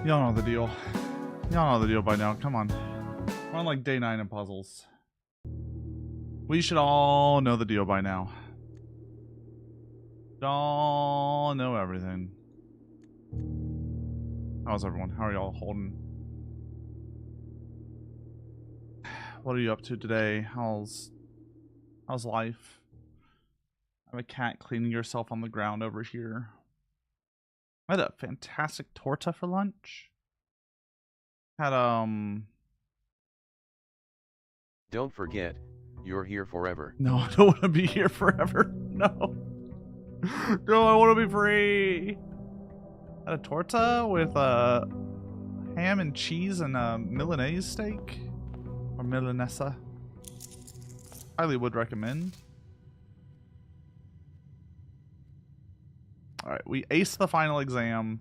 Y'all know the deal. Y'all know the deal by now. Come on. We're on like day 9 of puzzles. We should all know the deal by now. Y'all know everything. How's everyone? How are y'all holding? What are you up to today? How's life? I have a cat cleaning herself on the ground over here. I had a fantastic torta for lunch. Had Don't forget, you're here forever. No, I don't want to be here forever. No. No, I want to be free. Had a torta with ham and cheese and a Milanese steak. Or Milanesa. Highly would recommend. Alright, we aced the final exam.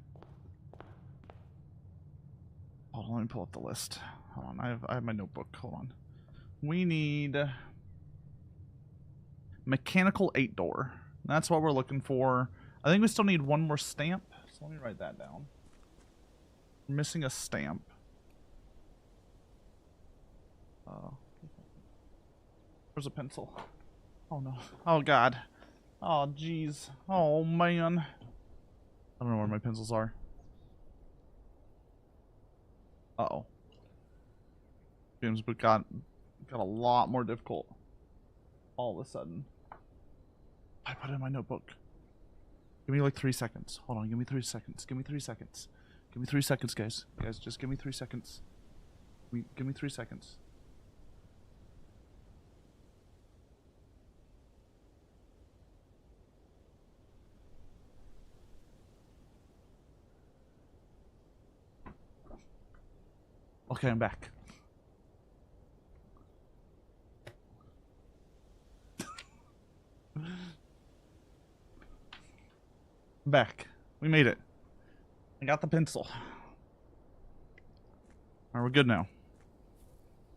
Hold on, let me pull up the list. Hold on, I have my notebook. Hold on. We need mechanical 8-door. That's what we're looking for. I think we still need one more stamp. So let me write that down. We're missing a stamp. Where's a pencil? Oh no. Oh god. Oh jeez. Oh man. I don't know where my pencils are. Uh-oh. Games but got a lot more difficult all of a sudden. I put it in my notebook. Give me like 3 seconds. Hold on, give me 3 seconds. Give me 3 seconds. Give me 3 seconds, guys. Guys, just give me 3 seconds. Give me 3 seconds. Okay, I'm back. I'm back. We made it. I got the pencil. Alright, we're good now.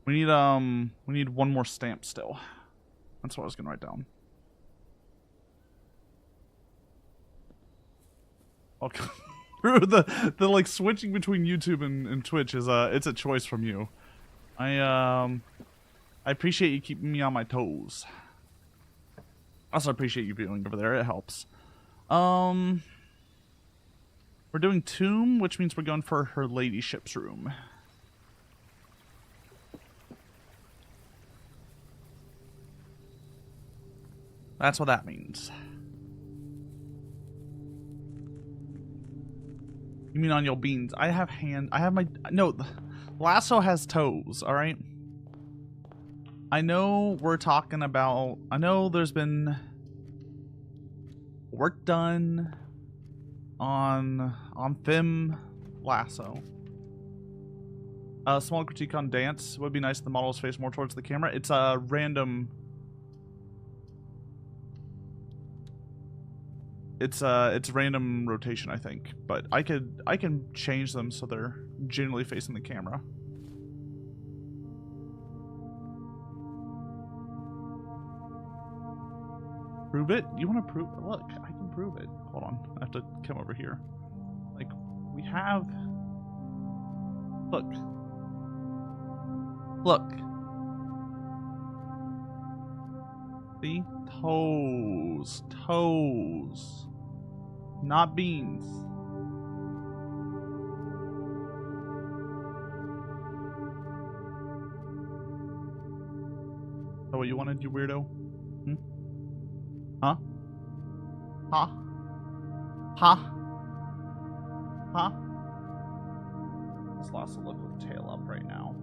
We need one more stamp still. That's what I was gonna write down. Okay. the like switching between YouTube and Twitch is it's a choice from you. I appreciate you keeping me on my toes. Also appreciate you viewing over there, it helps. We're doing Tomb, which means we're going for her ladyship's room. That's what that means. You mean on your beans? I have my, no, Lasso has toes, alright? I know we're talking about, I know there's been work done on Fem Lasso. A small critique on dance would be nice if the model is faced more towards the camera. It's a random. It's random rotation, I think, but I can change them so they're generally facing the camera. Prove it? You want to prove? Look, I can prove it. Hold on, I have to come over here. Like, we have. Look. Look. See? Toes. Toes. Not beans. Is that what you wanted, you weirdo? Hmm? Huh? Huh? Huh? Huh? This Lasso look with tail up right now.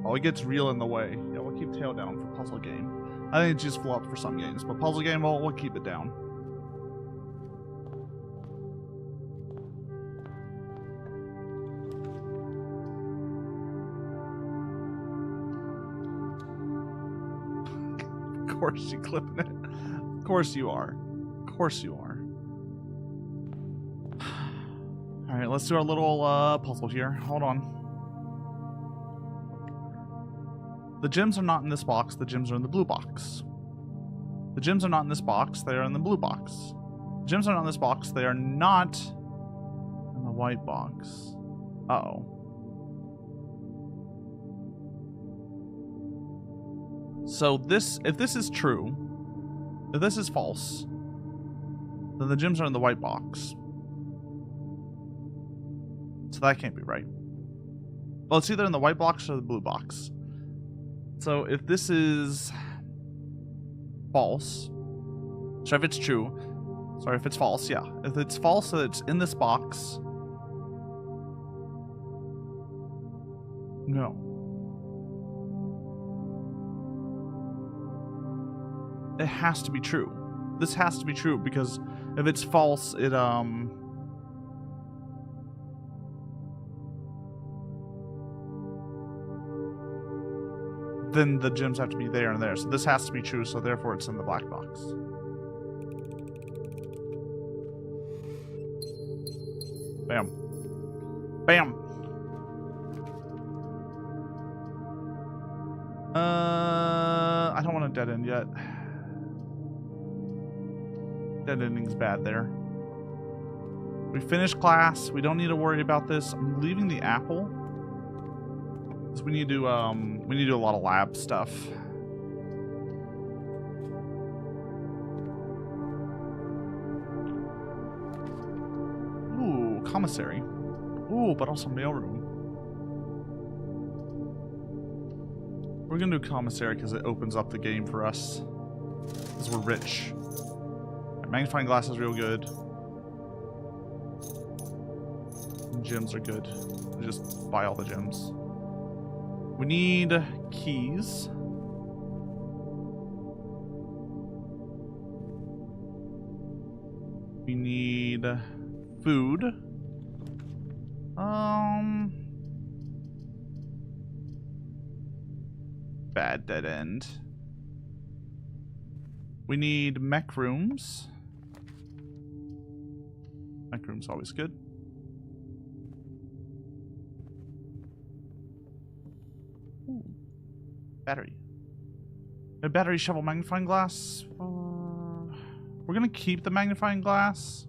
Oh, it gets real in the way. Yeah, we'll keep tail down for puzzle game. I think it's just flop for some games, but puzzle game, we'll keep it down. Of course you're clipping it. Of course you are. Of course you are. Alright, let's do our little puzzle here. Hold on. The gems are not in this box, the gems are in the blue box. The gems are not in this box, they are in the blue box. Gems are not in this box. They are not in the white box. Uh-oh. So this, if this is true, if this is false, then the gems are in the white box. So that can't be right. Well, it's either in the white box or the blue box. So if this is false, so if it's true, sorry, if it's false, yeah. If it's false, that it's in this box. No. It has to be true. This has to be true because if it's false, it then the gems have to be there and there. So this has to be true, so therefore it's in the black box. Bam. Bam. I don't want a dead end yet. Dead ending's bad there. We finished class. We don't need to worry about this. I'm leaving the apple. Because we need to do a lot of lab stuff. Ooh, commissary. Ooh, but also mailroom. We're gonna do commissary because it opens up the game for us. Because we're rich. Magnifying glass is real good. And gems are good. We just buy all the gems. We need keys. We need food. Bad dead end. We need mech rooms. Mech room's always good. Ooh. Battery. A battery, shovel, magnifying glass. We're gonna keep the magnifying glass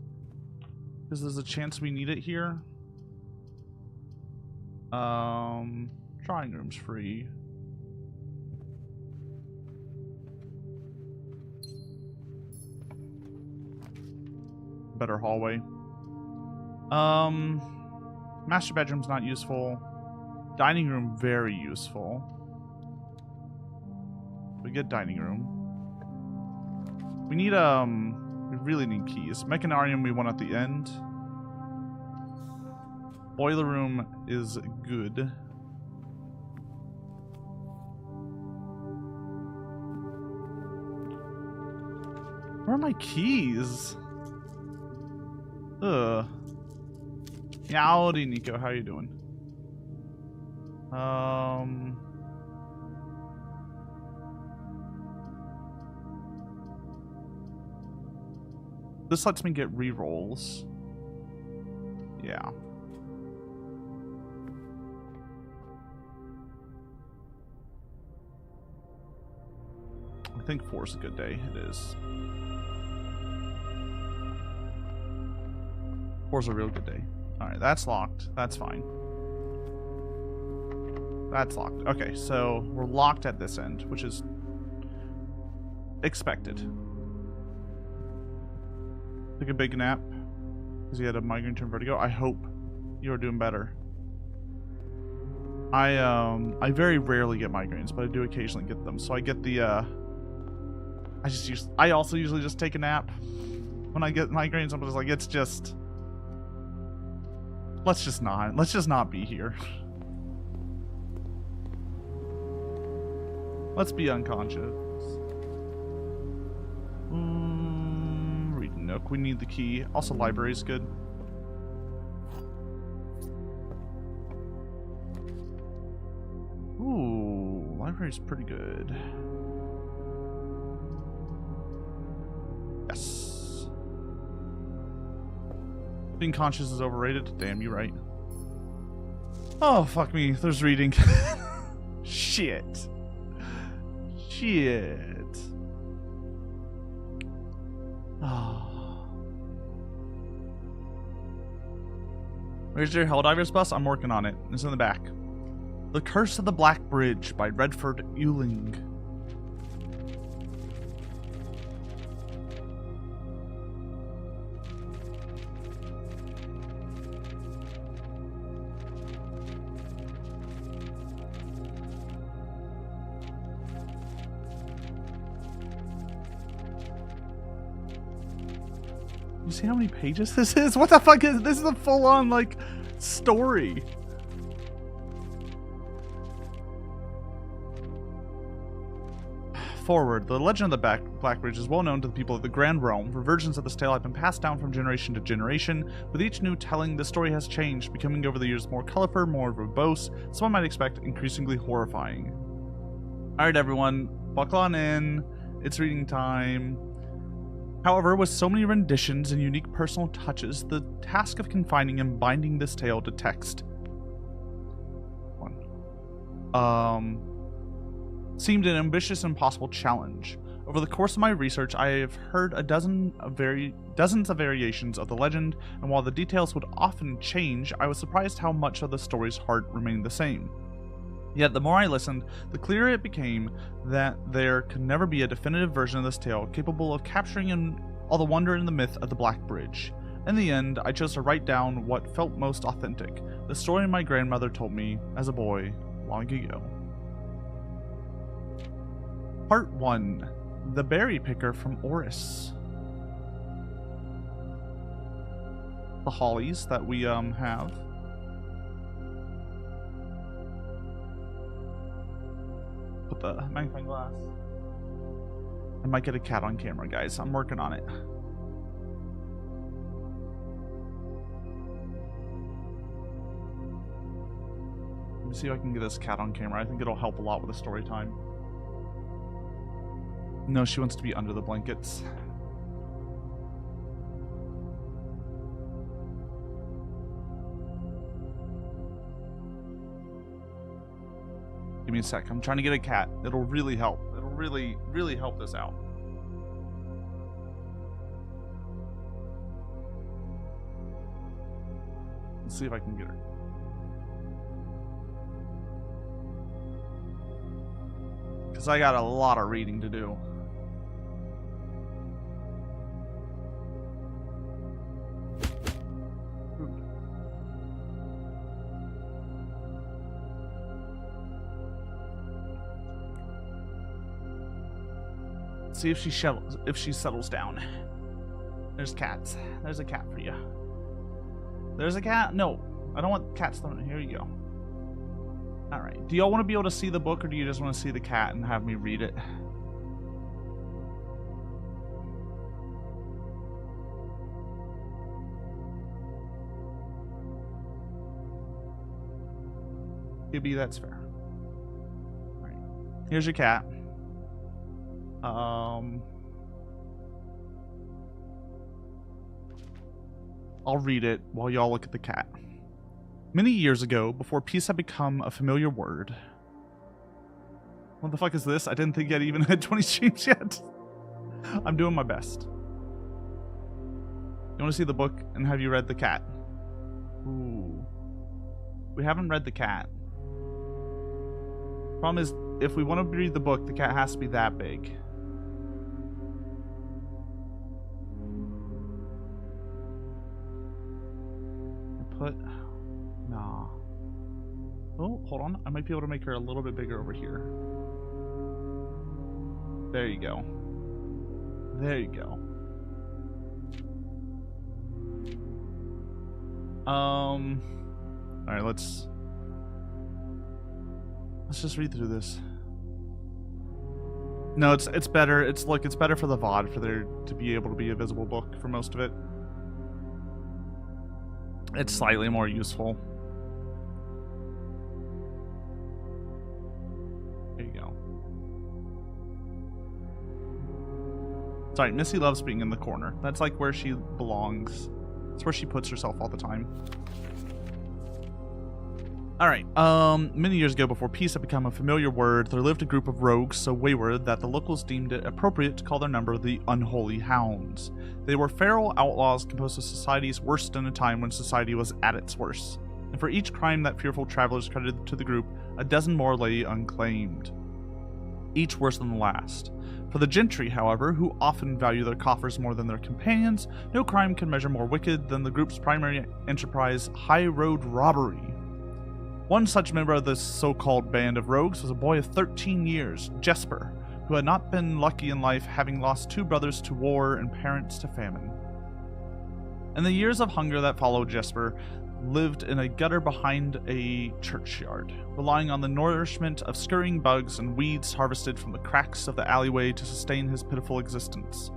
because there's a chance we need it here. Drawing room's free. Better hallway. Master bedroom's not useful. Dining room, very useful. We get dining room. We need, we really need keys. Mechanarium we want at the end. Boiler room is good. Where are my keys? Ugh. Meowdy, Nico, how you doing? This lets me get rerolls. Yeah. I think 4 is a good day. It is. 4's a real good day. Alright, that's locked. That's fine. That's locked. Okay, so we're locked at this end, which is expected. Took a big nap because he had a migraine turn vertigo. I hope you're doing better. I very rarely get migraines, but I do occasionally get them. So I get the I also usually just take a nap when I get migraines. I'm just like, it's just, let's just not be here. Let's be unconscious. Reading nook. We need the key. Also, library is good. Ooh, library's pretty good. Yes. Being conscious is overrated. Damn, you're right. Oh, fuck me. There's reading. Shit. Shit. Oh. Where's your Helldivers bus? I'm working on it. It's in the back. The Curse of the Black Bridge by Redford Ewing. You see how many pages this is? What the fuck is this? Is a full-on like story. Forward. The legend of the Black Bridge is well known to the people of the Grand Realm, for versions of this tale have been passed down from generation to generation. With each new telling, the story has changed, becoming over the years more colorful, more verbose, some might expect increasingly horrifying. Alright everyone, buckle on in. It's reading time. However, with so many renditions and unique personal touches, the task of confining and binding this tale to text seemed an ambitious and impossible challenge. Over the course of my research, I have heard dozens of variations of the legend, and while the details would often change, I was surprised how much of the story's heart remained the same. Yet the more I listened, the clearer it became that there could never be a definitive version of this tale capable of capturing all the wonder and the myth of the Black Bridge. In the end, I chose to write down what felt most authentic, the story my grandmother told me as a boy long ago. Part 1. The Berry Picker from Oris. The hollies that we have. Put the magnifying glass. I might get a cat on camera, guys. I'm working on it. Let me see if I can get this cat on camera. I think it'll help a lot with the story time. No, she wants to be under the blankets. Give me a sec. I'm trying to get a cat. It'll really help. It'll really, really help this out. Let's see if I can get her. Because I got a lot of reading to do. See if she settles down. There's cats. There's a cat for you. There's a cat? No, I don't want cats thrown. Here you go. All right. Do y'all want to be able to see the book, or do you just want to see the cat and have me read it? Maybe that's fair. All right. Here's your cat. I'll read it while y'all look at the cat. Many years ago, before peace had become a familiar word. What the fuck is this? I didn't think I'd even had 20 streams yet. I'm doing my best. You want to see the book, and have you read the cat? Ooh. We haven't read the cat. Problem is, if we want to read the book, the cat has to be that big. Nah. Oh, hold on. I might be able to make her a little bit bigger over here. There you go. There you go. Alright, let's just read through this. No, it's better. It's better for the VOD for there to be able to be a visible book for most of it. It's slightly more useful. There you go. Sorry, Missy loves being in the corner. That's like where she belongs. It's where she puts herself all the time. Alright, many years ago, before peace had become a familiar word, there lived a group of rogues so wayward that the locals deemed it appropriate to call their number the Unholy Hounds. They were feral outlaws composed of society's worst in a time when society was at its worst. And for each crime that fearful travelers credited to the group, a dozen more lay unclaimed. Each worse than the last. For the gentry, however, who often value their coffers more than their companions, no crime can measure more wicked than the group's primary enterprise, high road robbery. One such member of this so-called band of rogues was a boy of 13 years, Jesper, who had not been lucky in life, having lost 2 brothers to war and parents to famine. In the years of hunger that followed, Jesper lived in a gutter behind a churchyard, relying on the nourishment of scurrying bugs and weeds harvested from the cracks of the alleyway to sustain his pitiful existence.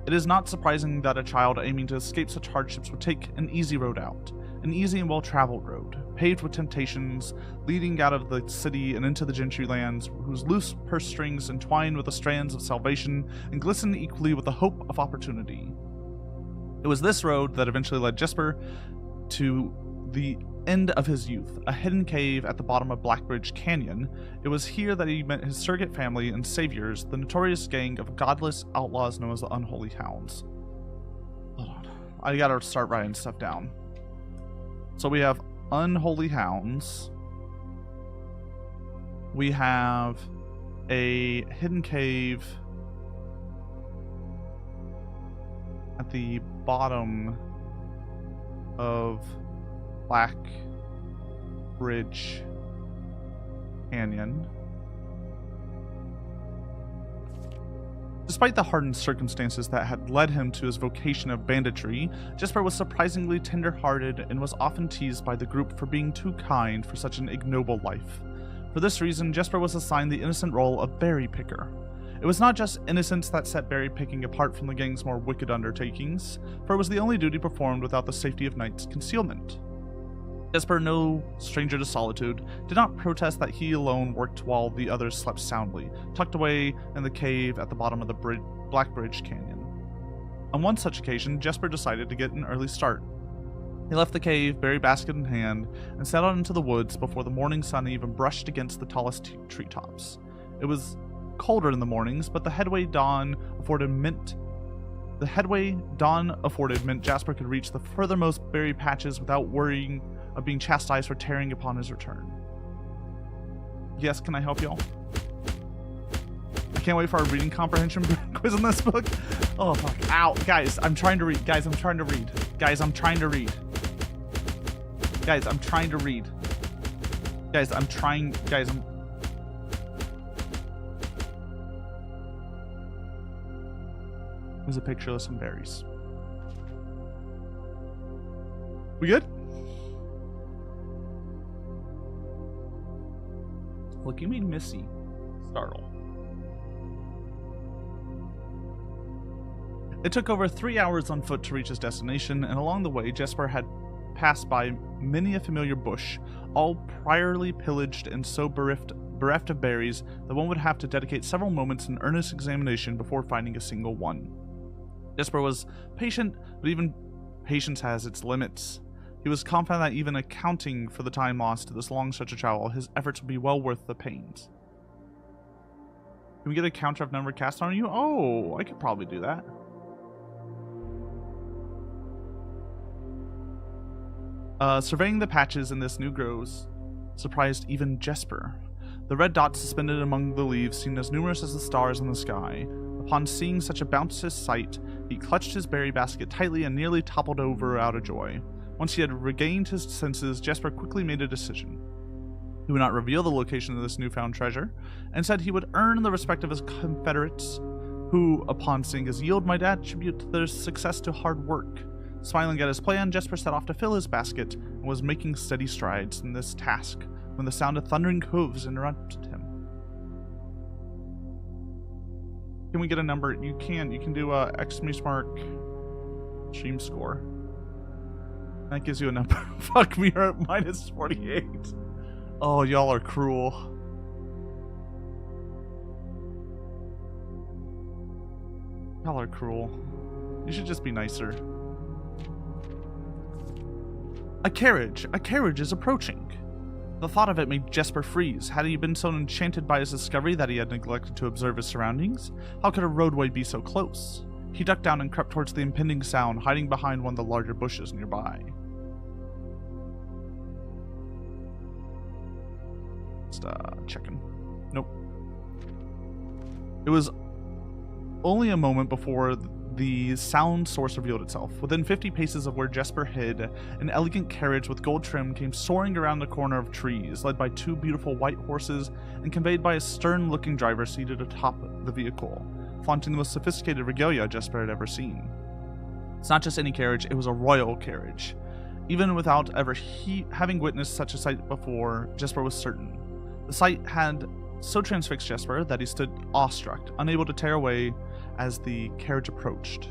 It is not surprising that a child aiming to escape such hardships would take an easy road out. An easy and well-traveled road, paved with temptations, leading out of the city and into the gentry lands, whose loose purse strings entwine with the strands of salvation and glisten equally with the hope of opportunity. It was this road that eventually led Jesper to the end of his youth, a hidden cave at the bottom of Blackbridge Canyon. It was here that he met his surrogate family and saviors, the notorious gang of godless outlaws known as the Unholy Hounds. Hold on, I gotta start writing stuff down. So we have Unholy Hounds. We have a hidden cave at the bottom of Black Bridge Canyon. Despite the hardened circumstances that had led him to his vocation of banditry, Jesper was surprisingly tender-hearted and was often teased by the group for being too kind for such an ignoble life. For this reason, Jesper was assigned the innocent role of berry picker. It was not just innocence that set berry picking apart from the gang's more wicked undertakings, for it was the only duty performed without the safety of night's concealment. Jesper, no stranger to solitude, did not protest that he alone worked while the others slept soundly, tucked away in the cave at the bottom of the Blackbridge Canyon. On one such occasion, Jesper decided to get an early start. He left the cave, berry basket in hand, and set out into the woods before the morning sun even brushed against the tallest treetops. It was colder in the mornings, but the headway dawn afforded meant Jasper could reach the furthermost berry patches without worrying of being chastised for tearing upon his return. Yes, can I help y'all? I can't wait for our reading comprehension quiz in this book. Oh, fuck. Ow. Guys, I'm trying to read. Guys, I'm trying to read. Guys, I'm trying to read. Guys, I'm trying to read. Guys, I'm trying. Guys, I'm. There's a picture of some berries. We good? Look, you made Missy startle. It took over 3 hours on foot to reach his destination, and along the way, Jesper had passed by many a familiar bush, all priorly pillaged and so bereft of berries that one would have to dedicate several moments in earnest examination before finding a single one. Jesper was patient, but even patience has its limits. He was confident that even accounting for the time lost to this long stretch of travel, his efforts would be well worth the pains. Can we get a counter of number cast on you? Oh, I could probably do that. Surveying the patches in this new groves surprised even Jesper. The red dots suspended among the leaves seemed as numerous as the stars in the sky. Upon seeing such a bounteous sight, he clutched his berry basket tightly and nearly toppled over out of joy. Once he had regained his senses, Jesper quickly made a decision. He would not reveal the location of this newfound treasure, and said he would earn the respect of his confederates, who, upon seeing his yield, might attribute their success to hard work. Smiling at his plan, Jesper set off to fill his basket, and was making steady strides in this task, when the sound of thundering hooves interrupted him. Can we get a number? You can do a exclamation mark stream score. That gives you a number. Fuck, we are at minus 48. Oh, y'all are cruel. Y'all are cruel. You should just be nicer. A carriage is approaching. The thought of it made Jesper freeze. Had he been so enchanted by his discovery that he had neglected to observe his surroundings? How could a roadway be so close? He ducked down and crept towards the impending sound, hiding behind one of the larger bushes nearby. Just checking. Nope. It was only a moment before the sound source revealed itself. Within 50 paces of where Jesper hid, an elegant carriage with gold trim came soaring around the corner of trees, led by two beautiful white horses and conveyed by a stern-looking driver seated atop the vehicle, flaunting the most sophisticated regalia Jesper had ever seen. It's not just any carriage, it was a royal carriage. Even without ever having witnessed such a sight before, Jesper was certain. The sight had so transfixed Jesper that he stood awestruck, unable to tear away as the carriage approached.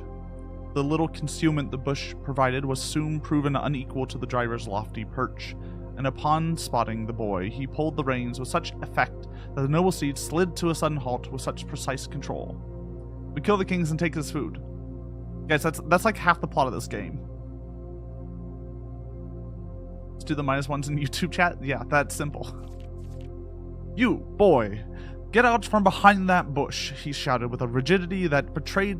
The little concealment the bush provided was soon proven unequal to the driver's lofty perch, and upon spotting the boy, he pulled the reins with such effect that the noble steed slid to a sudden halt with such precise control. We kill the kings and take his food. Guys, that's like half the plot of this game. Let's do the -1s in YouTube chat. Yeah, that's simple. You, boy, get out from behind that bush, he shouted with a rigidity that betrayed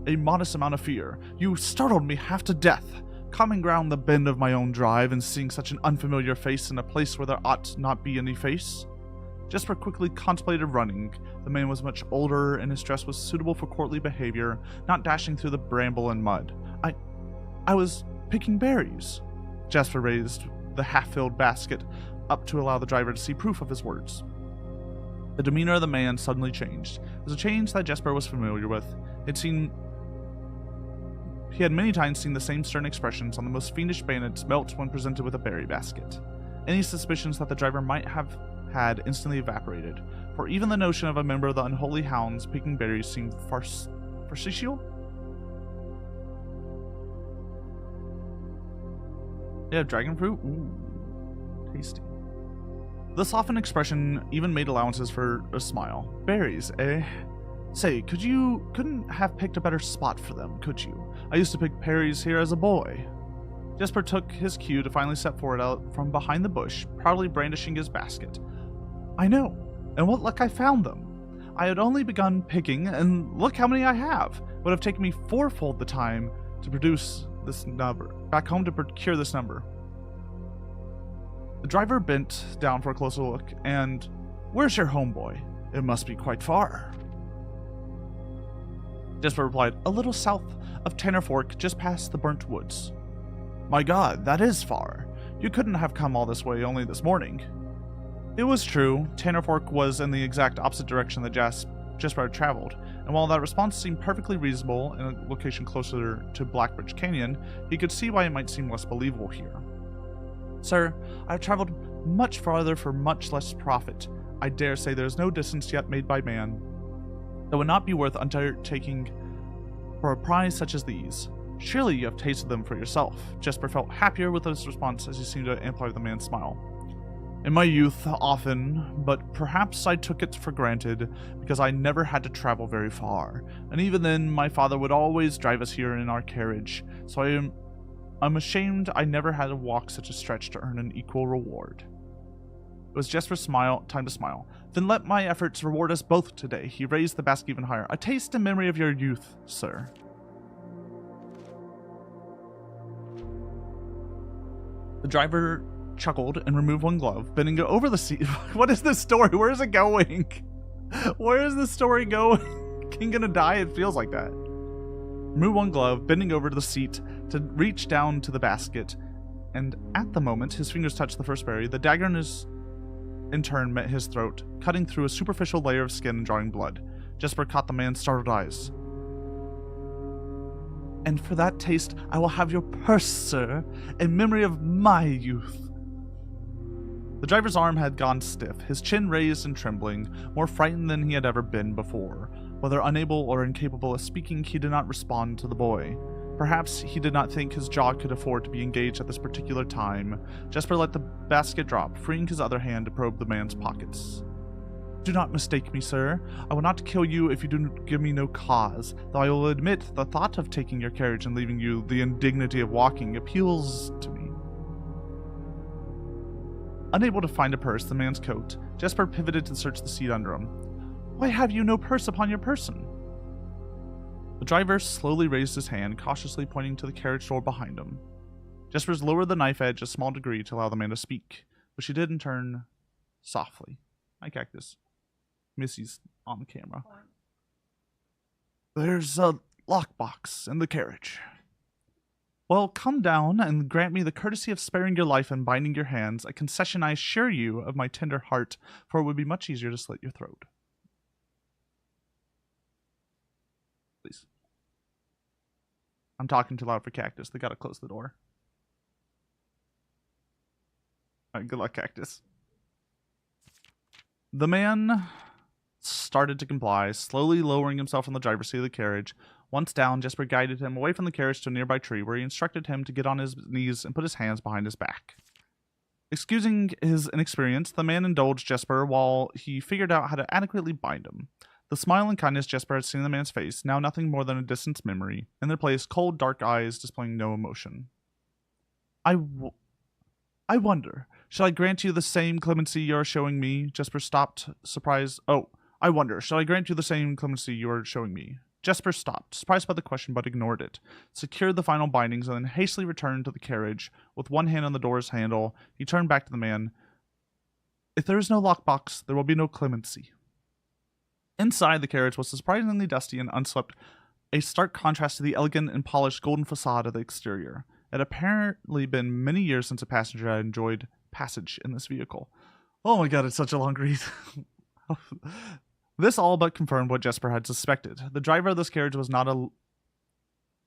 a modest amount of fear. You startled me half to death. Coming round the bend of my own drive and seeing such an unfamiliar face in a place where there ought not be any face. Jesper quickly contemplated running. The man was much older, and his dress was suitable for courtly behavior, not dashing through the bramble and mud. I was picking berries. Jesper raised the half-filled basket up to allow the driver to see proof of his words. The demeanor of the man suddenly changed. It was a change that Jesper was familiar with. He had many times seen the same stern expressions on the most fiendish bandits melt when presented with a berry basket. Any suspicions that the driver might have had instantly evaporated, for even the notion of a member of the unholy hounds picking berries seemed farcical? Yeah, dragon fruit? Ooh, tasty. The softened expression even made allowances for a smile. Berries, eh? Say, couldn't have picked a better spot for them, could you? I used to pick berries here as a boy. Jesper took his cue to finally step forward out from behind the bush, proudly brandishing his basket. I know, and what luck I found them. I had only begun picking, and look how many I have. It would have taken me fourfold the time to produce this number, back home to procure this number. The driver bent down for a closer look, and, where's your homeboy? It must be quite far. Jesper replied, a little south of Tanner Fork, just past the burnt woods. My God, that is far. You couldn't have come all this way only this morning. It was true. Tanner Fork was in the exact opposite direction that Jesper had traveled, and while that response seemed perfectly reasonable in a location closer to Blackbridge Canyon, he could see why it might seem less believable here. Sir, I have traveled much farther for much less profit. I dare say there is no distance yet made by man that would not be worth undertaking for a prize such as these. Surely you have tasted them for yourself. Jesper felt happier with his response as he seemed to amplify the man's smile. In my youth, often, but perhaps I took it for granted because I never had to travel very far, and even then my father would always drive us here in our carriage, so I'm ashamed I never had to walk such a stretch to earn an equal reward. It was Jesper's time to smile. Then let my efforts reward us both today. He raised the basket even higher. A taste in memory of your youth, sir. The driver chuckled and removed one glove, bending over the seat. What is this story? Where is it going? Where is this story going? King gonna die? It feels like that. Remove one glove, bending over to the seat to reach down to the basket, and at the moment his fingers touched the first berry, the dagger in turn met his throat, cutting through a superficial layer of skin and drawing blood. Jesper caught the man's startled eyes. And for that taste, I will have your purse, sir, in memory of my youth. The driver's arm had gone stiff, his chin raised and trembling, more frightened than he had ever been before. Whether unable or incapable of speaking, he did not respond to the boy. Perhaps he did not think his jaw could afford to be engaged at this particular time. Jesper let the basket drop, freeing his other hand to probe the man's pockets. Do not mistake me, sir. I will not kill you if you do not give me no cause, though I will admit the thought of taking your carriage and leaving you the indignity of walking appeals to me. Unable to find a purse in the man's coat, Jesper pivoted to search the seat under him. Why have you no purse upon your person? The driver slowly raised his hand, cautiously pointing to the carriage door behind him. Jesper's lowered the knife edge a small degree to allow the man to speak, which he did in turn softly. Hi, Cactus. Missy's on the camera. There's a lockbox in the carriage. Well, come down and grant me the courtesy of sparing your life and binding your hands, a concession I assure you of my tender heart, for it would be much easier to slit your throat. Please. I'm talking too loud for Cactus. They gotta close the door. Alright, good luck, Cactus. The man started to comply, slowly lowering himself from the driver's seat of the carriage. Once down, Jesper guided him away from the carriage to a nearby tree, where he instructed him to get on his knees and put his hands behind his back. Excusing his inexperience, the man indulged Jesper while he figured out how to adequately bind him. The smile and kindness Jesper had seen in the man's face, now nothing more than a distant memory. In their place, cold, dark eyes displaying no emotion. I wonder, shall I grant you the same clemency you are showing me? Jesper stopped, surprised. I wonder, shall I grant you the same clemency you are showing me? Jesper stopped, surprised by the question, but ignored it, secured the final bindings, and then hastily returned to the carriage. With one hand on the door's handle, he turned back to the man. If there is no lockbox, there will be no clemency. Inside, the carriage was surprisingly dusty and unswept, a stark contrast to the elegant and polished golden facade of the exterior. It had apparently been many years since a passenger had enjoyed passage in this vehicle. Oh my god, it's such a long read. This all but confirmed what Jesper had suspected. The driver of this carriage was not a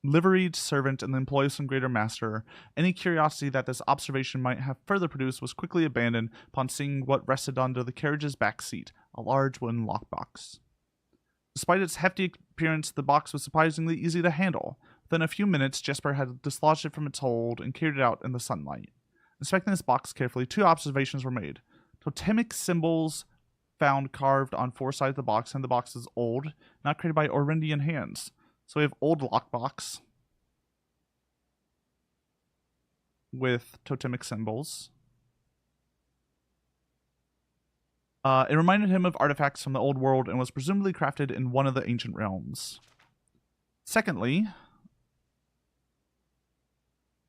liveried servant in the employ of some greater master. Any curiosity that this observation might have further produced was quickly abandoned upon seeing what rested under the carriage's back seat, a large wooden lockbox. Despite its hefty appearance, the box was surprisingly easy to handle. Within a few minutes, Jesper had dislodged it from its hold and carried it out in the sunlight. Inspecting this box carefully, two observations were made. Totemic symbols found carved on four sides of the box, and the box is old, not created by Orindian hands. So we have old lockbox with totemic symbols. It reminded him of artifacts from the old world and was presumably crafted in one of the ancient realms. Secondly,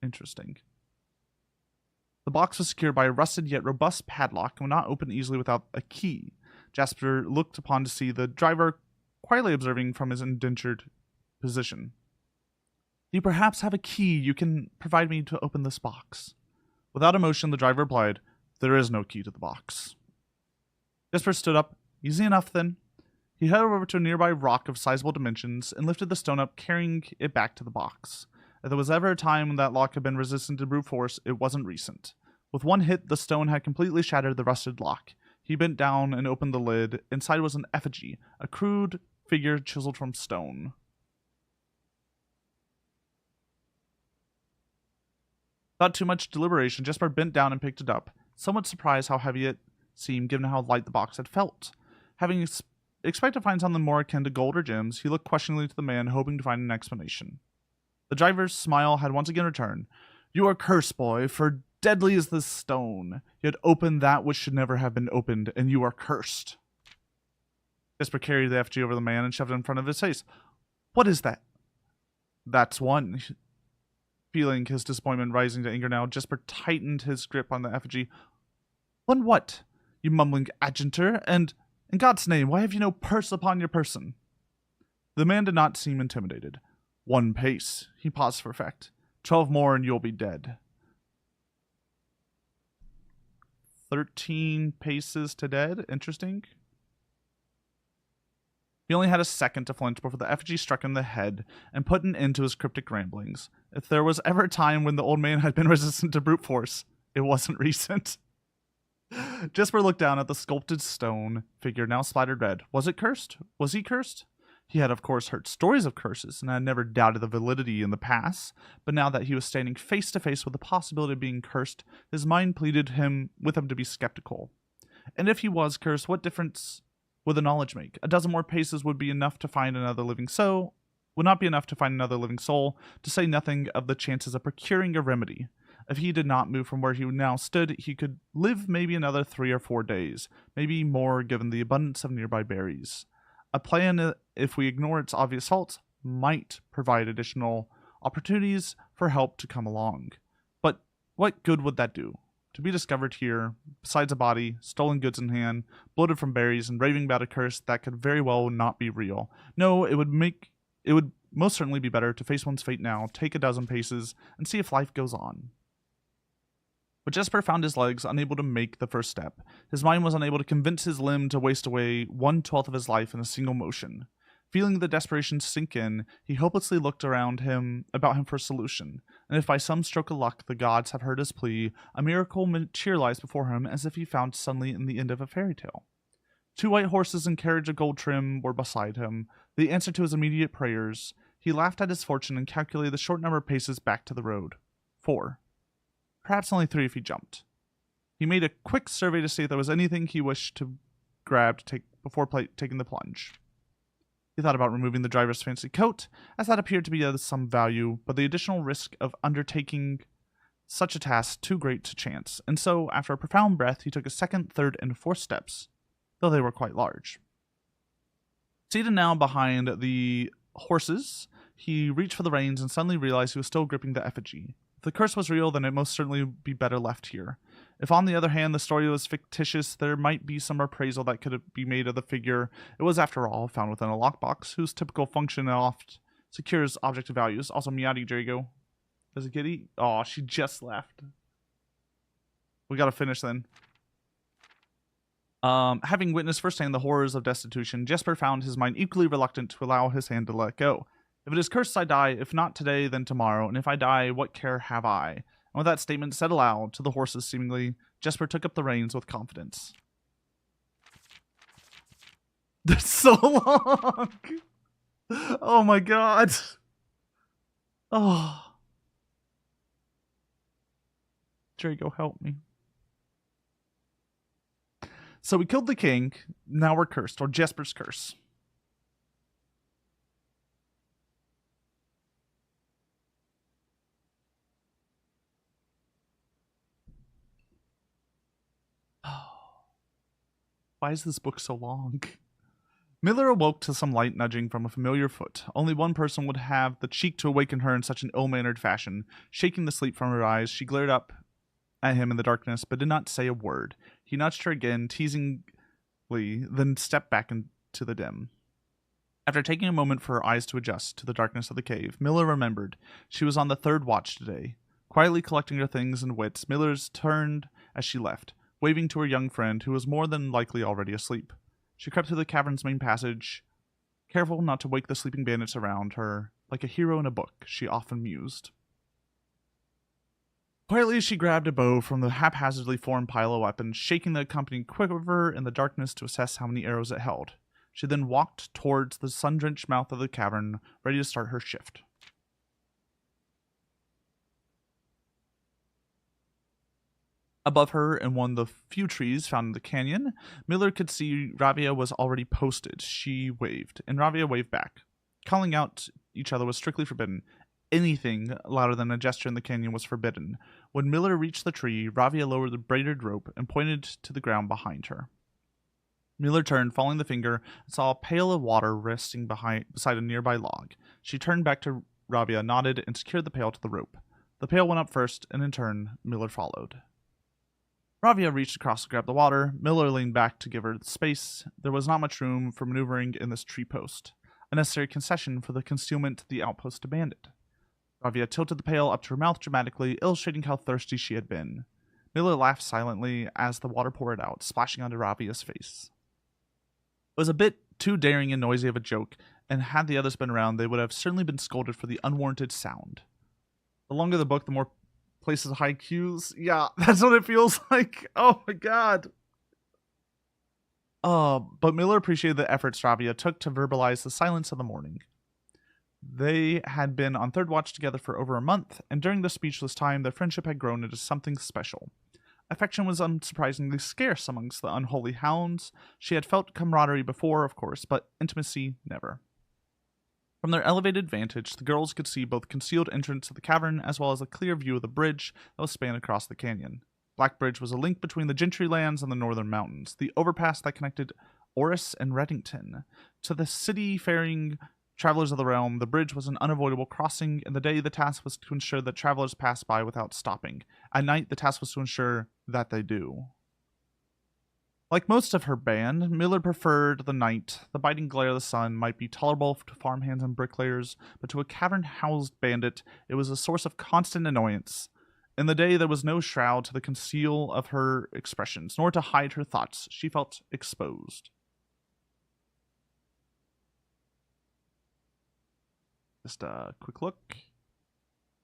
interesting. The box was secured by a rusted yet robust padlock and would not open easily without a key. Jesper looked upon to see the driver quietly observing from his indentured position. Do you perhaps have a key you can provide me to open this box? Without emotion, the driver replied, There is no key to the box. Jesper stood up. Easy enough, then. He headed over to a nearby rock of sizable dimensions and lifted the stone up, carrying it back to the box. If there was ever a time when that lock had been resistant to brute force, it wasn't recent. With one hit, the stone had completely shattered the rusted lock. He bent down and opened the lid. Inside was an effigy, a crude figure chiseled from stone. Without too much deliberation, Jesper bent down and picked it up, somewhat surprised how heavy it seemed given how light the box had felt. Having expected to find something more akin to gold or gems, he looked questioningly to the man, hoping to find an explanation. The driver's smile had once again returned. You are cursed, boy, for deadly is this stone. You had opened that which should never have been opened, and you are cursed. Jesper carried the effigy over the man and shoved it in front of his face. What is that? That's one. Feeling his disappointment rising to anger now, Jesper tightened his grip on the effigy. One what? You mumbling adjutor, and in God's name, why have you no purse upon your person? The man did not seem intimidated. 1 pace. He paused for effect. 12 more and you'll be dead. 13 paces to dead. Interesting. He only had a second to flinch before the effigy struck him in the head and put an end to his cryptic ramblings. If there was ever a time when the old man had been resistant to brute force, it wasn't recent. Jesper looked down at the sculpted stone figure, now splattered red. Was it cursed? Was he cursed? He had, of course, heard stories of curses and had never doubted the validity in the past, but now that he was standing face to face with the possibility of being cursed, his mind pleaded with him to be skeptical. And if he was cursed, what difference would the knowledge make? A dozen more paces would be enough to find another living soul, would not be enough to find another living soul, to say nothing of the chances of procuring a remedy. If he did not move from where he now stood, he could live maybe another 3 or 4 days, maybe more given the abundance of nearby berries. A plan, if we ignore its obvious faults, might provide additional opportunities for help to come along. But what good would that do? To be discovered here, besides a body, stolen goods in hand, bloated from berries, and raving about a curse that could very well not be real. No, it would most certainly be better to face one's fate now, take a dozen paces, and see if life goes on. But Jesper found his legs unable to make the first step. His mind was unable to convince his limb to waste away 1/12 of his life in a single motion. Feeling the desperation sink in, he hopelessly looked about him for a solution, and if by some stroke of luck the gods have heard his plea, a miracle materialized before him as if he found suddenly in the end of a fairy tale. 2 white horses and carriage of gold trim were beside him, the answer to his immediate prayers. He laughed at his fortune and calculated the short number of paces back to the road. 4. Perhaps only 3 if he jumped. He made a quick survey to see if there was anything he wished to grab to take before taking the plunge. He thought about removing the driver's fancy coat, as that appeared to be of some value, but the additional risk of undertaking such a task too great to chance, and so, after a profound breath, he took a 2nd, 3rd, and 4th steps, though they were quite large. Seated now behind the horses, he reached for the reins and suddenly realized he was still gripping the effigy. If the curse was real, then it most certainly would be better left here. If, on the other hand, the story was fictitious, there might be some appraisal that could be made of the figure. It was, after all, found within a lockbox, whose typical function oft secures objective values. Also, Meowdy, there you go. There's a kitty. Oh, she just left. We gotta finish then. Having witnessed firsthand the horrors of destitution, Jesper found his mind equally reluctant to allow his hand to let go. If it is cursed, I die. If not today, then tomorrow. And if I die, what care have I? And with that statement said aloud to the horses, seemingly, Jesper took up the reins with confidence. That's so long. Oh my god. Oh. Drago, help me. So we killed the king. Now we're cursed, or Jesper's curse. Why is this book so long? Miller awoke to some light nudging from a familiar foot. Only one person would have the cheek to awaken her in such an ill-mannered fashion. Shaking the sleep from her eyes, she glared up at him in the darkness, but did not say a word. He nudged her again, teasingly, then stepped back into the dim. After taking a moment for her eyes to adjust to the darkness of the cave, Miller remembered she was on the 3rd watch today. Quietly collecting her things and wits, Miller's turned as she left, waving to her young friend, who was more than likely already asleep. She crept through the cavern's main passage, careful not to wake the sleeping bandits around her. Like a hero in a book, she often mused. Quietly, she grabbed a bow from the haphazardly formed pile of weapons, shaking the accompanying quiver in the darkness to assess how many arrows it held. She then walked towards the sun-drenched mouth of the cavern, ready to start her shift. Above her, in one of the few trees found in the canyon, Miller could see Ravia was already posted. She waved, and Ravia waved back. Calling out each other was strictly forbidden. Anything louder than a gesture in the canyon was forbidden. When Miller reached the tree, Ravia lowered the braided rope and pointed to the ground behind her. Miller turned, following the finger, and saw a pail of water resting beside a nearby log. She turned back to Ravia, nodded, and secured the pail to the rope. The pail went up first, and in turn, Miller followed. Ravia reached across to grab the water. Miller leaned back to give her space. There was not much room for maneuvering in this tree post, a necessary concession for the concealment the outpost demanded. Ravia tilted the pail up to her mouth dramatically, illustrating how thirsty she had been. Miller laughed silently as the water poured out, splashing onto Ravia's face. It was a bit too daring and noisy of a joke, and had the others been around, they would have certainly been scolded for the unwarranted sound. The longer the book, the more places hide cues. Yeah, that's what it feels like. Oh my god. But Miller appreciated the efforts Ravia took to verbalize the silence of the morning. They had been on 3rd watch together for over a month, and during this speechless time, their friendship had grown into something special. Affection was unsurprisingly scarce amongst the unholy hounds. She had felt camaraderie before, of course, but intimacy never. From their elevated vantage, the girls could see both concealed entrance to the cavern as well as a clear view of the bridge that was spanned across the canyon. Black Bridge was a link between the Gentry lands and the northern mountains, the overpass that connected Oris and Reddington. To the city-faring travelers of the realm, the bridge was an unavoidable crossing. In the day, the task was to ensure that travelers passed by without stopping. At night, the task was to ensure that they do. Like most of her band, Miller preferred the night. The biting glare of the sun might be tolerable to farmhands and bricklayers, but to a cavern-housed bandit, it was a source of constant annoyance. In the day, there was no shroud to the conceal of her expressions, nor to hide her thoughts. She felt exposed. Just a quick look.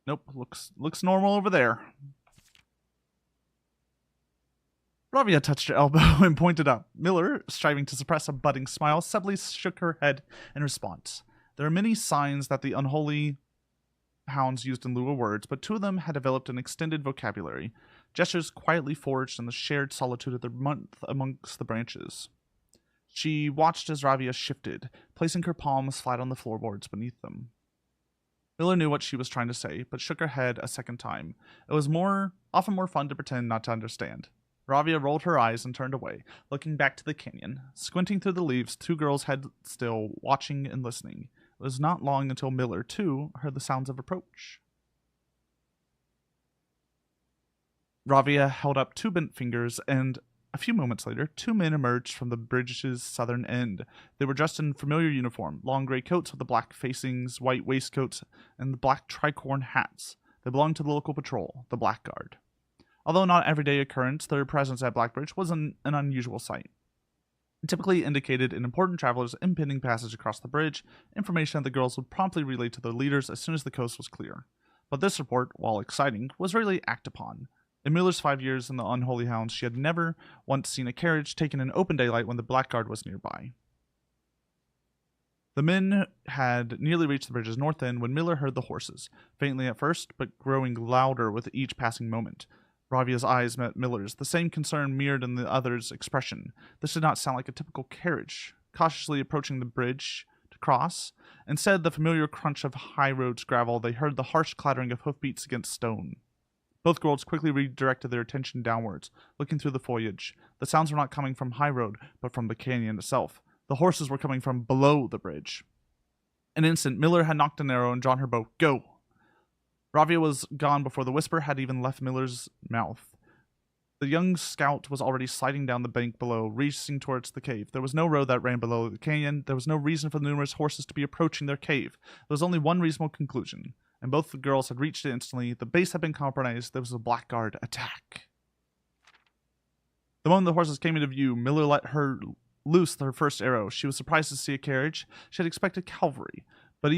Nope, looks normal over there. Ravia touched her elbow and pointed up. Miller, striving to suppress a budding smile, subtly shook her head in response. There are many signs that the unholy hounds used in lieu of words, but two of them had developed an extended vocabulary, gestures quietly forged in the shared solitude of their month amongst the branches. She watched as Ravia shifted, placing her palms flat on the floorboards beneath them. Miller knew what she was trying to say, but shook her head a second time. It was often more fun to pretend not to understand. Ravia rolled her eyes and turned away, looking back to the canyon. Squinting through the leaves, two girls held still, watching and listening. It was not long until Miller, too, heard the sounds of approach. Ravia held up two bent fingers, and a few moments later, two men emerged from the bridge's southern end. They were dressed in familiar uniform, long gray coats with the black facings, white waistcoats, and the black tricorn hats. They belonged to the local patrol, the Blackguard. Although not an everyday occurrence, their presence at Blackbridge was an unusual sight. It typically indicated an important traveler's impending passage across the bridge, information that the girls would promptly relay to their leaders as soon as the coast was clear. But this report, while exciting, was rarely acted upon. In Miller's 5 years in the Unholy Hounds, she had never once seen a carriage taken in open daylight when the Blackguard was nearby. The men had nearly reached the bridge's north end when Miller heard the horses, faintly at first, but growing louder with each passing moment. Ravia's eyes met Miller's, the same concern mirrored in the other's expression. This did not sound like a typical carriage. Cautiously approaching the bridge to cross, instead the familiar crunch of high road's gravel, they heard the harsh clattering of hoofbeats against stone. Both girls quickly redirected their attention downwards, looking through the foliage. The sounds were not coming from high road, but from the canyon itself. The horses were coming from below the bridge. In an instant, Miller had knocked an arrow and drawn her bow. Go! Ravia was gone before the whisper had even left Miller's mouth. The young scout was already sliding down the bank below, racing towards the cave. There was no road that ran below the canyon. There was no reason for the numerous horses to be approaching their cave. There was only one reasonable conclusion, and both the girls had reached it instantly. The base had been compromised. There was a Blackguard attack. The moment the horses came into view, Miller let her loose her first arrow. She was surprised to see a carriage. She had expected cavalry, but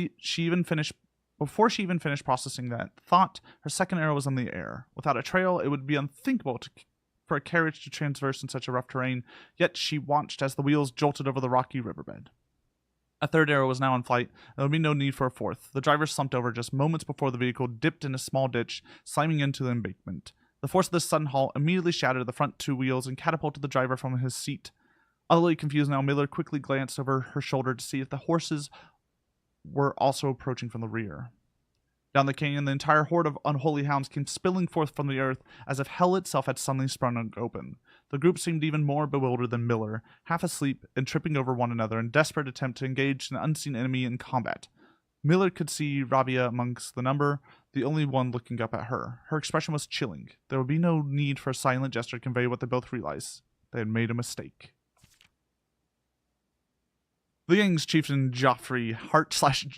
before she even finished processing that thought, her second arrow was in the air. Without a trail, it would be unthinkable for a carriage to traverse in such a rough terrain, yet she watched as the wheels jolted over the rocky riverbed. A third arrow was now in flight, and there would be no need for a fourth. The driver slumped over just moments before the vehicle dipped in a small ditch, slamming into the embankment. The force of this sudden halt immediately shattered the front two wheels and catapulted the driver from his seat. Utterly confused now, Miller quickly glanced over her shoulder to see if the horses were also approaching from the rear. Down the canyon, the entire horde of unholy hounds came spilling forth from the earth as if hell itself had suddenly sprung open. The group seemed even more bewildered than Miller, half asleep and tripping over one another in desperate attempt to engage an unseen enemy in combat. Miller could see Ravia amongst the number, the only one looking up at her. Her expression was chilling. There would be no need for a silent gesture to convey what they both realized. They had made a mistake. The gang's chieftain Joffrey Heartslasher,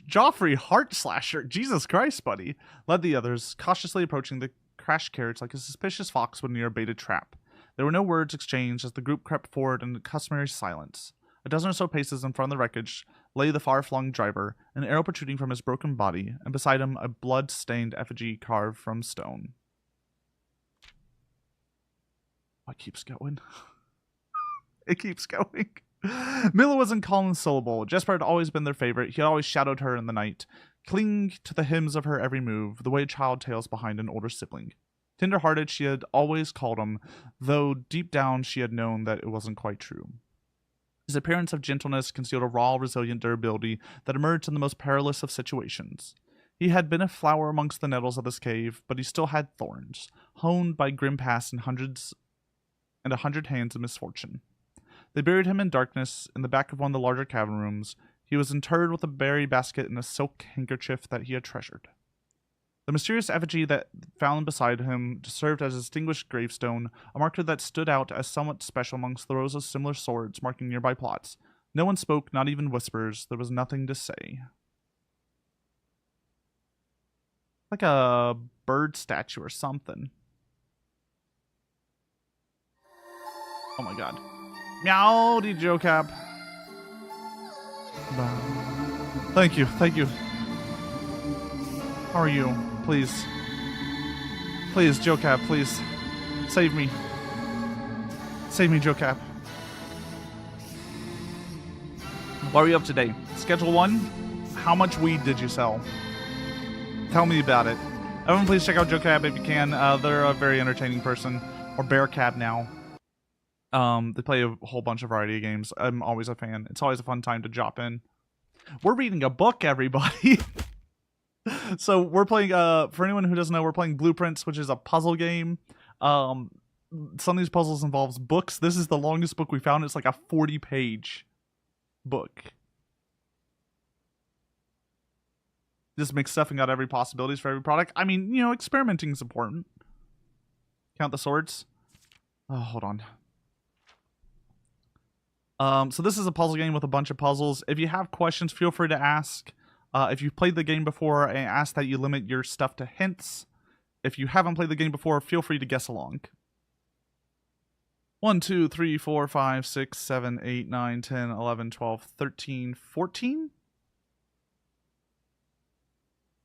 Jesus Christ, buddy, led the others, cautiously approaching the crashed carriage like a suspicious fox would near a baited trap. There were no words exchanged as the group crept forward in customary silence. A dozen or so paces in front of the wreckage lay the far-flung driver, an arrow protruding from his broken body, and beside him a blood-stained effigy carved from stone. Oh, it keeps going. It keeps going. Miller wasn't calm and syllable. Jesper had always been their favorite. He had always shadowed her in the night, clinging to the hymns of her every move, the way a child tails behind an older sibling. Tender-hearted, she had always called him, though deep down she had known that it wasn't quite true. His appearance of gentleness concealed a raw, resilient durability that emerged in the most perilous of situations. He had been a flower amongst the nettles of this cave, but he still had thorns, honed by grim past and 100 hands of misfortune. They buried him in darkness in the back of one of the larger cavern rooms. He was interred with a berry basket and a silk handkerchief that he had treasured. The mysterious effigy that found beside him served as a distinguished gravestone, a marker that stood out as somewhat special amongst the rows of similar swords marking nearby plots. No one spoke, not even whispers. There was nothing to say. Like a bird statue or something. Oh my god. Meowdy, Joe Cap. Thank you, thank you. How are you? Please. Please, Joe Cap, please. Save me. Save me, Joe Cap. What are we up to today? Schedule 1. How much weed did you sell? Tell me about it. Everyone please check out Joe Cap if you can. They're a very entertaining person. Or Bear Cab now. They play a whole bunch of variety of games. I'm always a fan. It's always a fun time to drop in. We're reading a book, everybody. So we're playing, for anyone who doesn't know, we're playing Blueprints, which is a puzzle game. Some of these puzzles involves books. This is the longest book we found. It's like a 40-page book. Just mix stuffing out every possibilities for every product. I mean, you know, experimenting is important. Count the swords. Oh, hold on. So this is a puzzle game with a bunch of puzzles. If you have questions, feel free to ask. If you've played the game before, I ask that you limit your stuff to hints. If you haven't played the game before, feel free to guess along. 1, 2, 3, 4, 5, 6, 7, 8, 9, 10, 11, 12, 13, 14?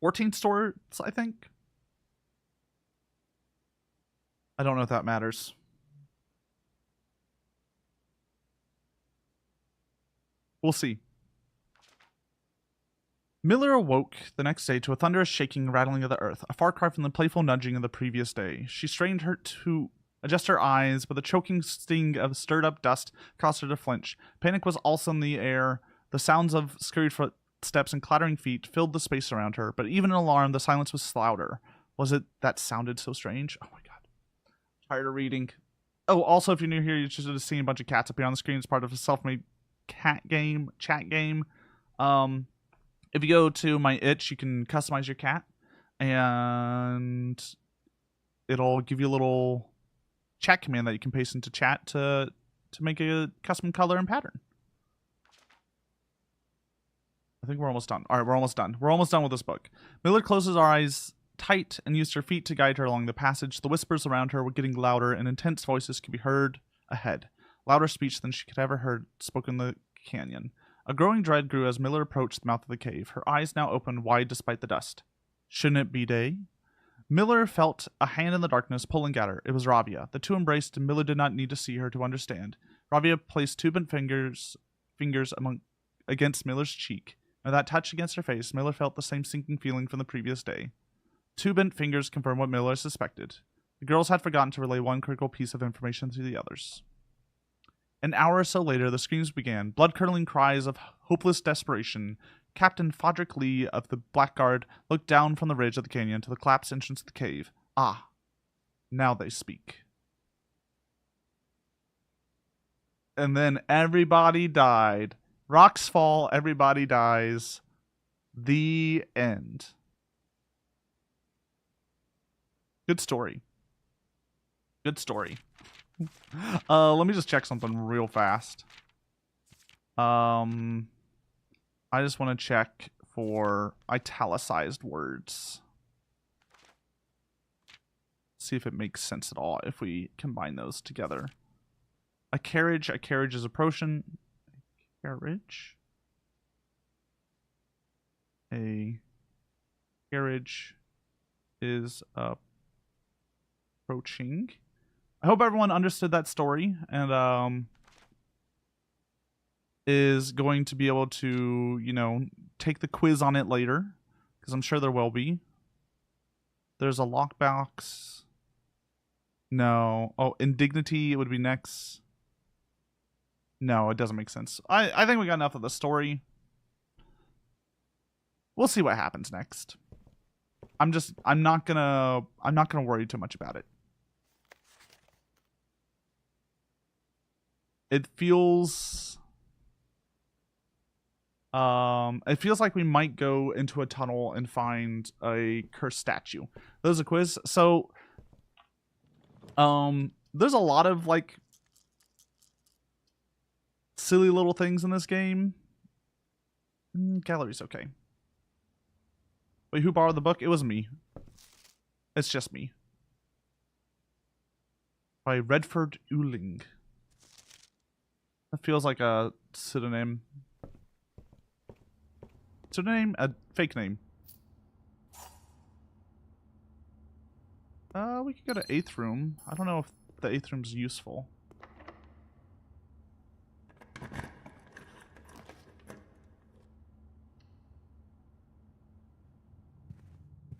14 stores, I think. I don't know if that matters. We'll see. Miller awoke the next day to a thunderous shaking and rattling of the earth, a far cry from the playful nudging of the previous day. She strained her to adjust her eyes, but the choking sting of stirred-up dust caused her to flinch. Panic was also in the air. The sounds of scurried footsteps and clattering feet filled the space around her, but even in alarm, the silence was louder. Was it that sounded so strange? Oh my god. Tired of reading. Oh, also, if you're new here, you're just seeing a bunch of cats appear on the screen as part of a self-made chat game. If you go to my itch, you can customize your cat, and it'll give you a little chat command that you can paste into chat to make a custom color and pattern. I think we're almost done. All right, we're almost done. We're almost done with this book. Miller closes her eyes tight and used her feet to guide her along the passage. The whispers around her were getting louder, and intense voices could be heard ahead. Louder speech than she could ever heard spoken in the canyon. A growing dread grew as Miller approached the mouth of the cave, her eyes now opened wide despite the dust. Shouldn't it be day? Miller felt a hand in the darkness pulling at her. It was Rabia. The two embraced, and Miller did not need to see her to understand. Rabia placed two bent fingers against Miller's cheek. And with that touch against her face, Miller felt the same sinking feeling from the previous day. Two bent fingers confirmed what Miller suspected. The girls had forgotten to relay one critical piece of information to the others. An hour or so later, the screams began, blood-curdling cries of hopeless desperation. Captain Fodrick Lee of the Blackguard looked down from the ridge of the canyon to the collapsed entrance of the cave. Ah, now they speak. And then everybody died. Rocks fall, everybody dies. The end. Good story. Good story. Let me just check something real fast. I just want to check for italicized words. See if it makes sense at all if we combine those together. A carriage is approaching. Carriage. A carriage is approaching. I hope everyone understood that story and is going to be able to, you know, take the quiz on it later, because I'm sure there will be. There's a lockbox. No. Oh, indignity, it would be next. No, it doesn't make sense. I think we got enough of the story. We'll see what happens next. I'm not gonna worry too much about it. It feels like we might go into a tunnel and find a cursed statue. There's a quiz. So there's a lot of like silly little things in this game. Gallery's okay. Wait, who borrowed the book? It was me. It's just me. By Redford Uling. That feels like a pseudonym. Pseudonym? A fake name. We could go to 8th room. I don't know if the 8th room's useful.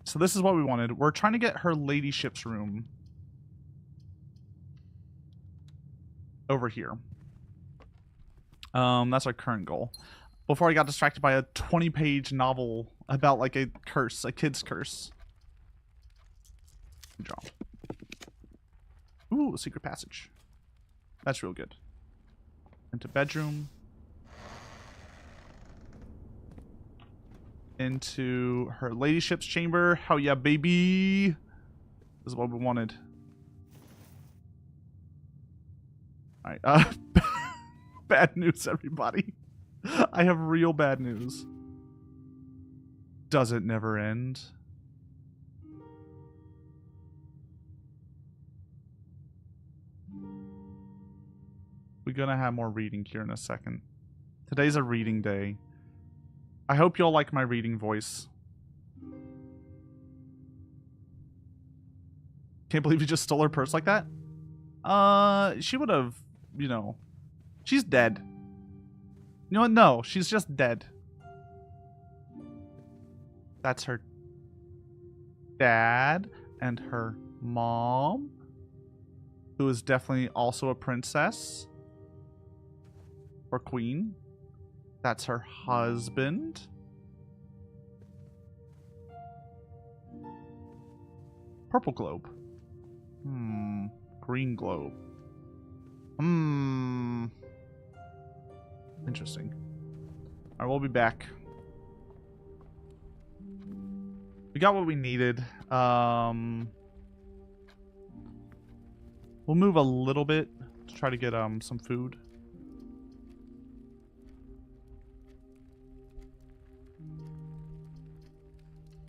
So this is what we wanted. We're trying to get her ladyship's room over here. That's our current goal. Before I got distracted by a 20-page novel about like a curse, a kid's curse. Good job. Ooh, a secret passage. That's real good. Into bedroom. Into her ladyship's chamber. Hell yeah, baby. This is what we wanted. Alright, bad news, everybody. I have real bad news. Does it never end? We're gonna have more reading here in a second. Today's a reading day. I hope y'all like my reading voice. Can't believe you just stole her purse like that? She would have, you know. She's dead. You know what? No, she's just dead. That's her dad and her mom, who is definitely also a princess or queen. That's her husband. Purple globe. Green globe. Interesting. Alright, we'll be back. We got what we needed. We'll move a little bit to try to get some food.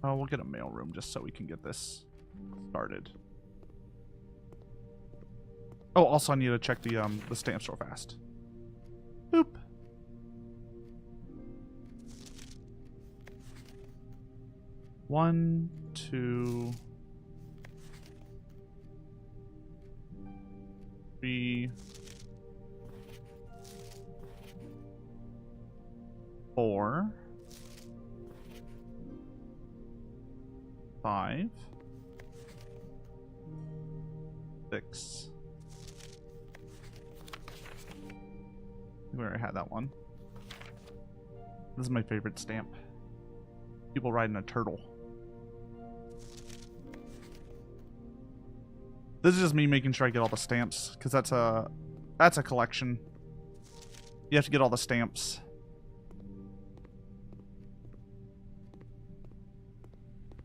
Oh, we'll get a mail room just so we can get this started. Oh, also I need to check the stamps real fast. Boop. One, two, three, four, 5, 6. We already had that one. This is my favorite stamp. People riding a turtle. This is just me making sure I get all the stamps, because that's a collection. You have to get all the stamps.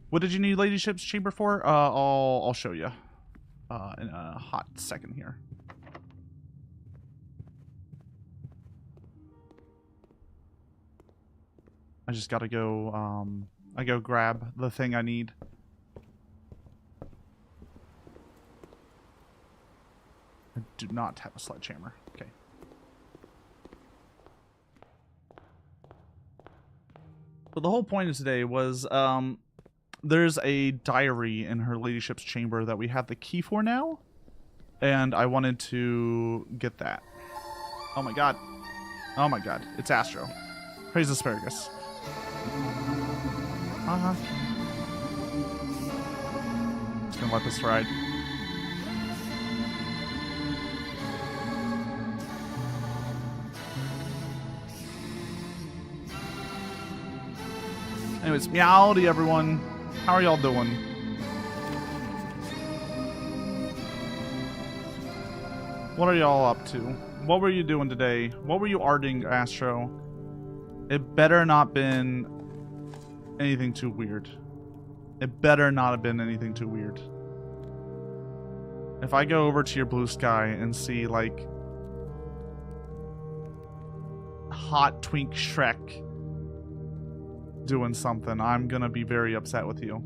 What did you need ladyship's chamber for? I'll show you in a hot second here. I just gotta go. I go grab the thing I need. I do not have a sledgehammer. Okay. So the whole point of today was there's a diary in her ladyship's chamber that we have the key for now, and I wanted to get that. Oh my god. Oh my god. It's Astro. Praise asparagus. Just gonna let this ride. Anyways, Meowdy, everyone. How are y'all doing? What are y'all up to? What were you doing today? What were you arting, Astro? It better not been anything too weird. It better not have been anything too weird. If I go over to your blue sky and see, like, hot twink Shrek doing something, I'm gonna be very upset with you.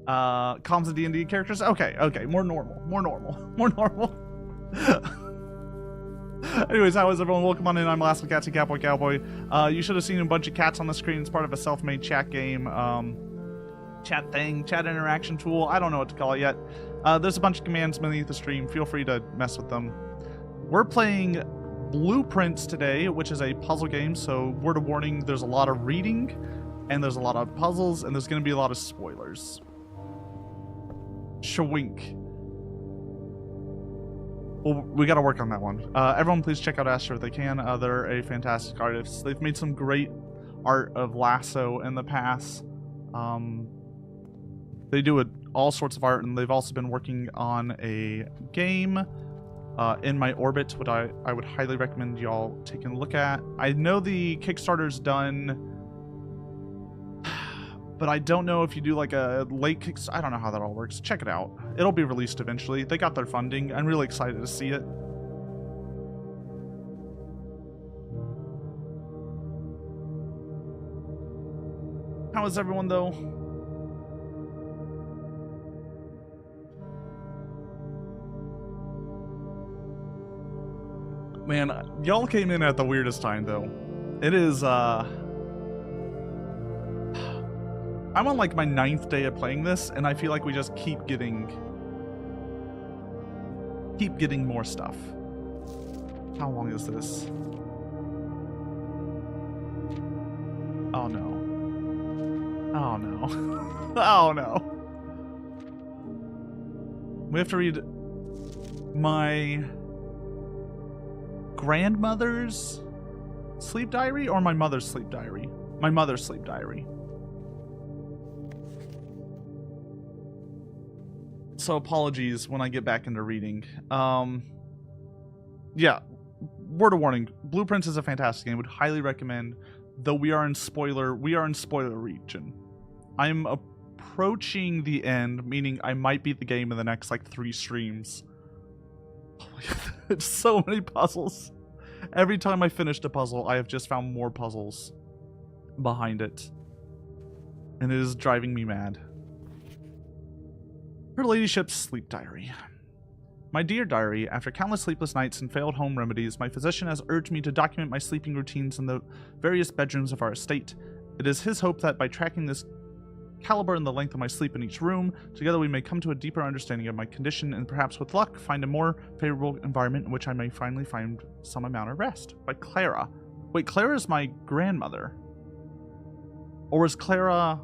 Comms of D&D characters? Okay, okay, more normal, more normal, more normal. Anyways, how is everyone? Welcome on in. I'm Lasso Catsidy, Cowboy. You should have seen a bunch of cats on the screen. It's part of a self-made chat game, chat interaction tool. I don't know what to call it yet. There's a bunch of commands beneath the stream. Feel free to mess with them. We're playing Blueprints today, which is a puzzle game. So, word of warning, there's a lot of reading, and there's a lot of puzzles, and there's going to be a lot of spoilers. Shawink. Well, we got to work on that one. Everyone, please check out Astro if they can. They're a fantastic artist. They've made some great art of Lasso in the past. They do all sorts of art, and they've also been working on a game in my orbit, which I would highly recommend y'all taking a look at. I know the Kickstarter's done, but I don't know if you do like a late Kickstarter. I don't know how that all works. Check it out. It'll be released eventually. They got their funding. I'm really excited to see it. How is everyone, though? Man, y'all came in at the weirdest time, though. It is, I'm on, like, my 9th day of playing this, and I feel like we just keep getting more stuff. How long is this? Oh, no. Oh, no. Oh, no. We have to read my grandmother's sleep diary or my mother's sleep diary? My mother's sleep diary. So apologies when I get back into reading. Yeah, word of warning, Blueprints is a fantastic game. Would highly recommend, though we are in spoiler region. I'm approaching the end, meaning I might beat the game in the next like 3 streams. Oh my god, it's so many puzzles. Every time I finished a puzzle, I have just found more puzzles behind it. And it is driving me mad. Her ladyship's sleep diary. My dear diary, after countless sleepless nights and failed home remedies, my physician has urged me to document my sleeping routines in the various bedrooms of our estate. It is his hope that by tracking this caliber and the length of my sleep in each room, together we may come to a deeper understanding of my condition and perhaps with luck find a more favorable environment in which I may finally find some amount of rest. By Clara. Wait, Clara is my grandmother. Or is Clara...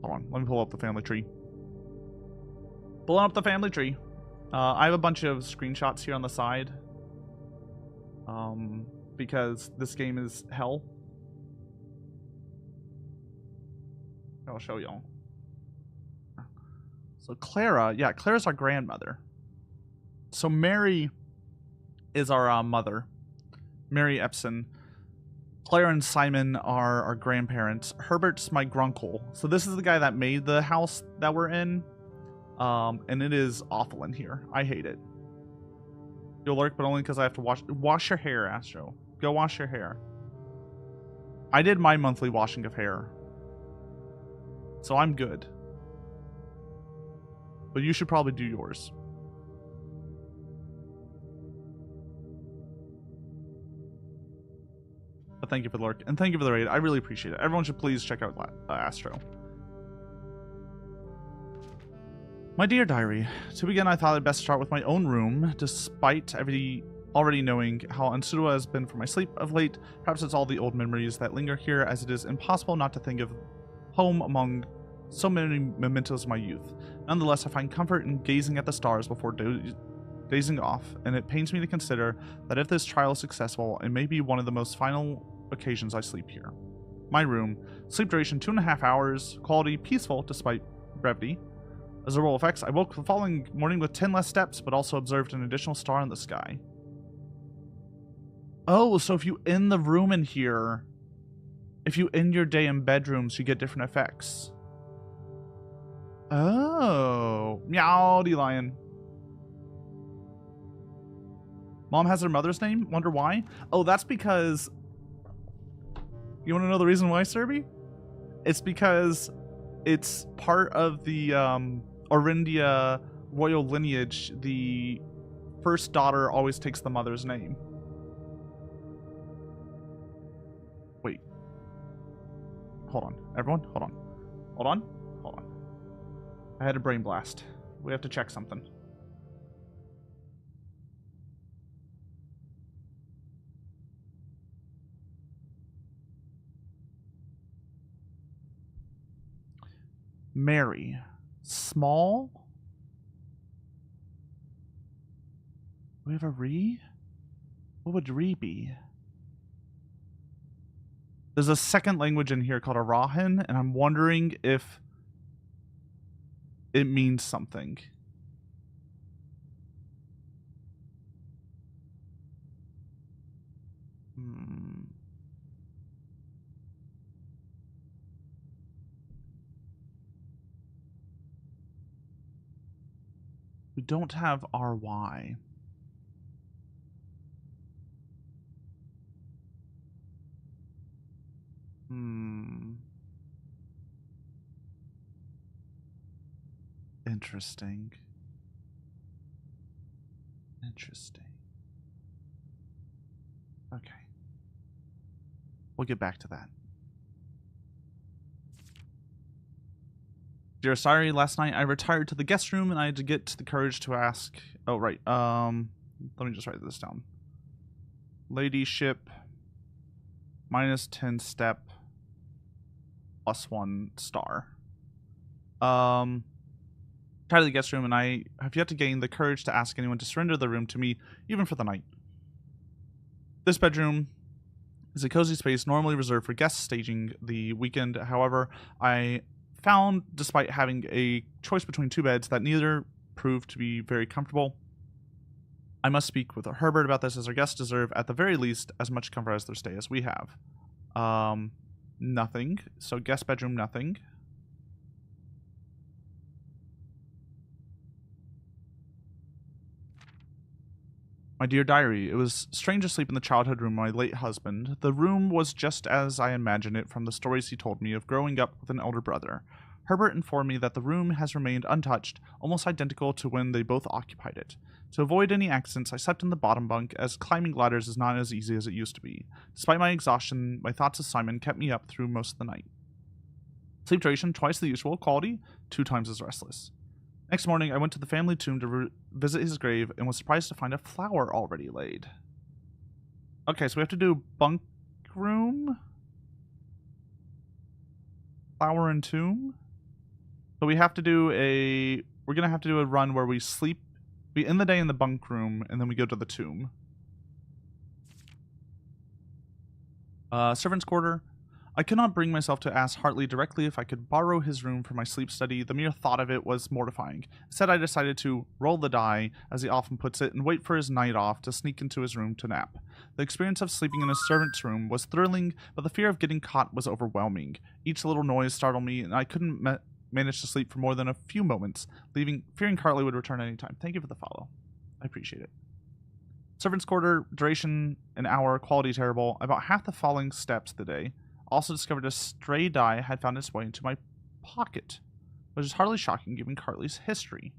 Hold on, let me pull up the family tree. Pulling up the family tree. I have a bunch of screenshots here on the side. Because this game is hell. I'll show y'all. So Clara, yeah, Clara's our grandmother. So Mary is our mother. Mary Epson. Clara and Simon are our grandparents. Herbert's my grunkle. So this is the guy that made the house that we're in. And it is awful in here. I hate it. You'll lurk, but only because I have to wash your hair, Astro. Go wash your hair. I did my monthly washing of hair. So I'm good. But you should probably do yours. But thank you for the lurk, and thank you for the raid. I really appreciate it. Everyone should please check out Astro. My dear diary, to begin, I thought I'd best start with my own room, despite already knowing how unsuitable it has been for my sleep of late. Perhaps it's all the old memories that linger here, as it is impossible not to think of home among so many mementos of my youth. Nonetheless, I find comfort in gazing at the stars before dazing off, and it pains me to consider that if this trial is successful, it may be one of the most final occasions I sleep here. My room, sleep duration 2.5 hours, quality peaceful despite brevity. As a role effects, I woke the following morning with 10 less steps, but also observed an additional star in the sky. Oh, so if you end the room in here, if you end your day in bedrooms, you get different effects. Oh, Meowdy lion. Mom has her mother's name? Wonder why? Oh, that's because... You want to know the reason why, Serby? It's because it's part of the Orindia royal lineage. The first daughter always takes the mother's name. Wait. Hold on. Everyone, hold on. Hold on. Hold on. I had a brain blast. We have to check something. Mary. Small? Do we have a re? What would re be? There's a second language in here called Arahan, and I'm wondering if it means something. We don't have RY. Interesting. Interesting. Okay. We'll get back to that. Dear Siri, last night I retired to the guest room and I had to get to the courage to ask... Oh, right. Let me just write this down. Ladyship, -10 step, +1 star. Tired of the guest room, and I have yet to gain the courage to ask anyone to surrender the room to me, even for the night. This bedroom is a cozy space normally reserved for guests staging the weekend. However, I found, despite having a choice between 2 beds, that neither proved to be very comfortable. I must speak with Herbert about this, as our guests deserve, at the very least, as much comfort as their stay as we have. Nothing. So guest bedroom, nothing. My dear diary, it was strange to sleep in the childhood room of my late husband. The room was just as I imagined it from the stories he told me of growing up with an elder brother. Herbert informed me that the room has remained untouched, almost identical to when they both occupied it. To avoid any accidents, I slept in the bottom bunk, as climbing ladders is not as easy as it used to be. Despite my exhaustion, my thoughts of Simon kept me up through most of the night. Sleep duration, twice the usual, quality, 2 times as restless. Next morning, I went to the family tomb to visit his grave and was surprised to find a flower already laid. Okay, so we have to do bunk room, flower and tomb. So we have to do we're going to have to do a run where we sleep, we end the day in the bunk room, and then we go to the tomb. Servant's quarter. I could not bring myself to ask Hartley directly if I could borrow his room for my sleep study. The mere thought of it was mortifying. Instead, I decided to roll the die, as he often puts it, and wait for his night off to sneak into his room to nap. The experience of sleeping in a servant's room was thrilling, but the fear of getting caught was overwhelming. Each little noise startled me, and I couldn't manage to sleep for more than a few moments, fearing Hartley would return any time. Thank you for the follow. I appreciate it. Servant's quarter, duration, an hour, quality terrible. About half the falling steps today. Also discovered a stray die had found its way into my pocket, which is hardly shocking given Hartley's history.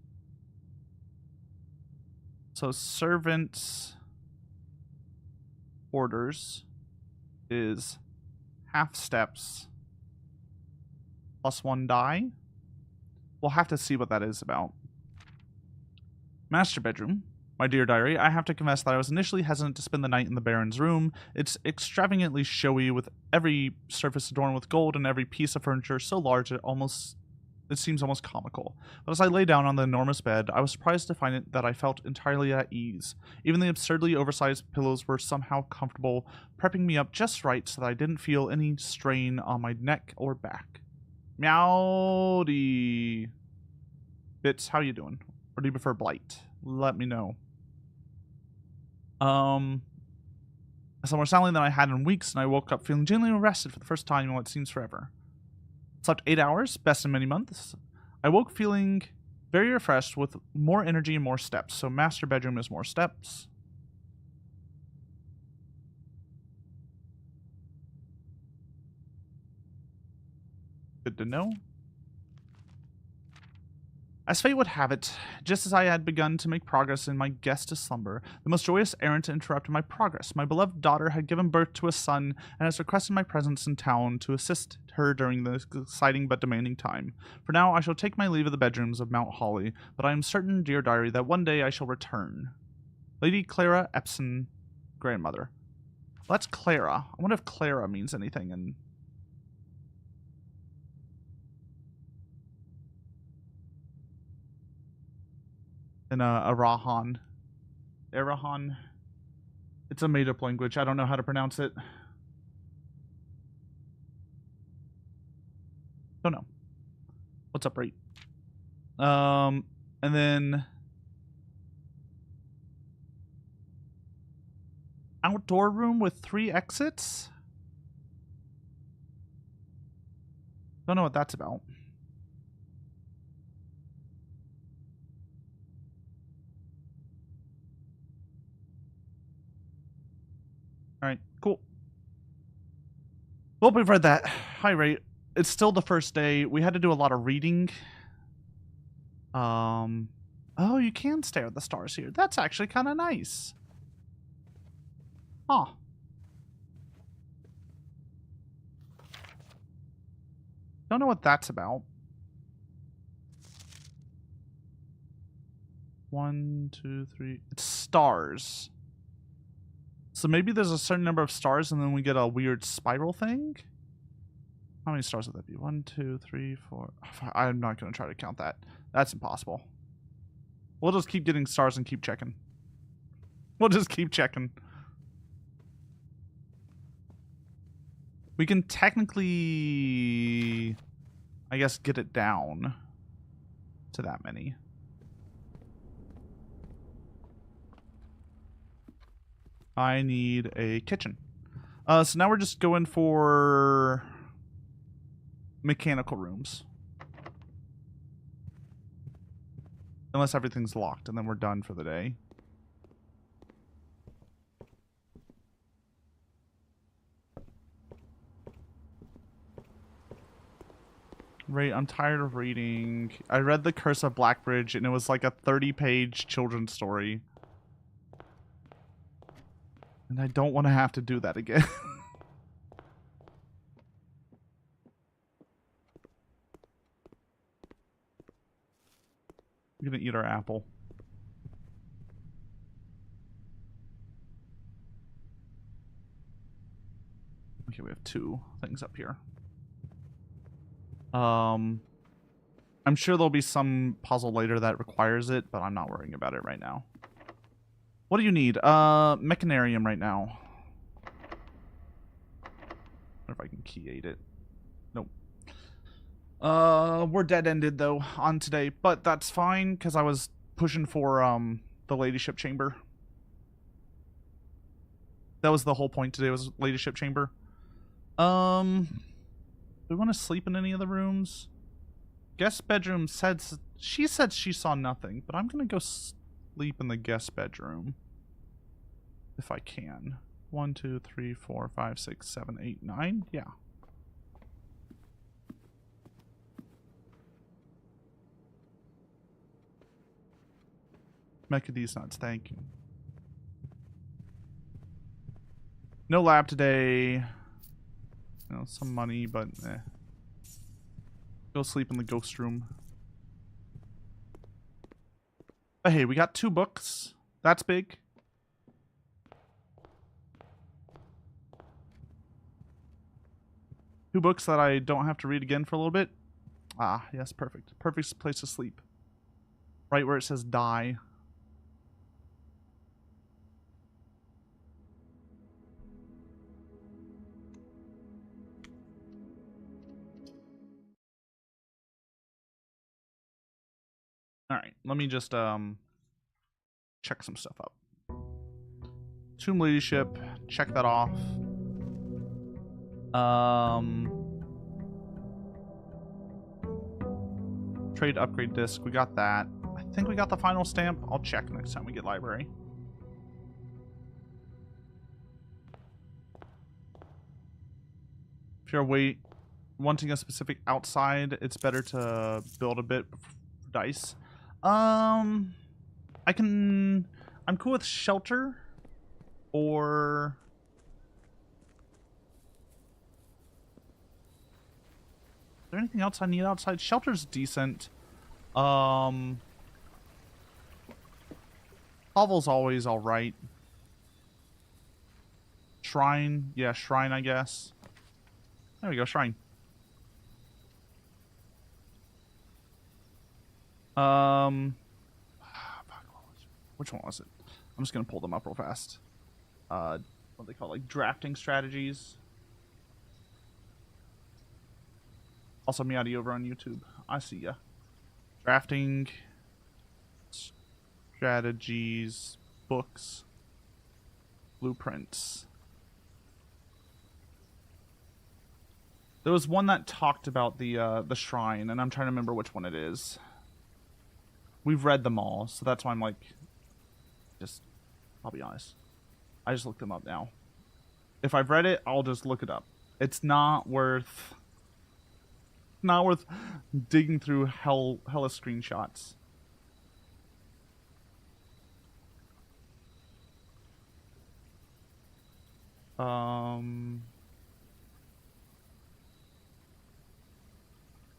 So servant's orders is half steps +1 die. We'll have to see what that is about. Master bedroom. My dear diary, I have to confess that I was initially hesitant to spend the night in the Baron's room. It's extravagantly showy, with every surface adorned with gold and every piece of furniture so large it almost It seems almost comical. But as I lay down on the enormous bed, I was surprised to find that I felt entirely at ease. Even the absurdly oversized pillows were somehow comfortable, prepping me up just right so that I didn't feel any strain on my neck or back. Meowdy. Bits, how you doing? Or do you prefer Blight? Let me know. I slept more soundly than I had in weeks, and I woke up feeling genuinely rested for the first time in what seems forever. Slept 8 hours, best in many months. I woke feeling very refreshed with more energy and more steps. So master bedroom is more steps. Good to know. As fate would have it, just as I had begun to make progress in my guest to slumber, the most joyous errand interrupted my progress. My beloved daughter had given birth to a son and has requested my presence in town to assist her during this exciting but demanding time. For now, I shall take my leave of the bedrooms of Mount Holly, but I am certain, dear diary, that one day I shall return. Lady Clara Epson, grandmother. Well, that's Clara. I wonder if Clara means anything in... Arahan. Arahan. It's a made-up language. I don't know how to pronounce it. Don't know. What's up, rate? And then... outdoor room with 3 exits? Don't know what that's about. Alright, cool. Well, we've read that. Hi, Ray. It's still the first day. We had to do a lot of reading. Oh, you can stare at the stars here. That's actually kind of nice. Huh. Don't know what that's about. 1, 2, 3. It's stars. So maybe there's a certain number of stars and then we get a weird spiral thing? How many stars would that be? 1, 2, 3, 4. I'm not going to try to count that. That's impossible. We'll just keep getting stars and keep checking. We'll just keep checking. We can technically, I guess, get it down to that many. I need a kitchen. So now we're just going for mechanical rooms. Unless everything's locked, and then we're done for the day. Right, I'm tired of reading. I read The Curse of Blackbridge, and it was like a 30-page children's story. And I don't want to have to do that again. We're gonna eat our apple. Okay, we have 2 things up here. I'm sure there'll be some puzzle later that requires it, but I'm not worrying about it right now. What do you need? Mechanarium right now. I wonder if I can key 8 it. Nope. We're dead-ended, though, on today, but that's fine, because I was pushing for, the ladyship chamber. That was the whole point today, was ladyship chamber. Do we want to sleep in any of the rooms? Guest bedroom said... She said she saw nothing, but I'm gonna go sleep in the guest bedroom. If I can. 1, 2, 3, 4, 5, 6, 7, 8, 9. Yeah. Mecha these nuts, thank you. No lab today. You know, some money, but eh. Go sleep in the ghost room. But hey, we got 2 books. That's big. Two books that I don't have to read again for a little bit. Ah, yes, perfect. Perfect place to sleep. Right where it says die. Alright, let me just check some stuff up. Tomb leadership, check that off. Trade upgrade disc, we got that. I think we got the final stamp. I'll check next time we get library. If you're wanting a specific outside, it's better to build a bit dice. I'm cool with shelter or is there anything else I need outside? Shelter's decent. Hovel's always alright. Shrine, yeah, shrine, I guess. There we go, shrine. Which one was it? I'm just gonna pull them up real fast. What they call like drafting strategies. Also, Meowdy over on YouTube. I see ya. Drafting strategies, books, blueprints. There was one that talked about the shrine, and I'm trying to remember which one it is. We've read them all, so that's why I'm like, I'll be honest. I just looked them up now. If I've read it, I'll just look it up. It's not worth digging through hella screenshots.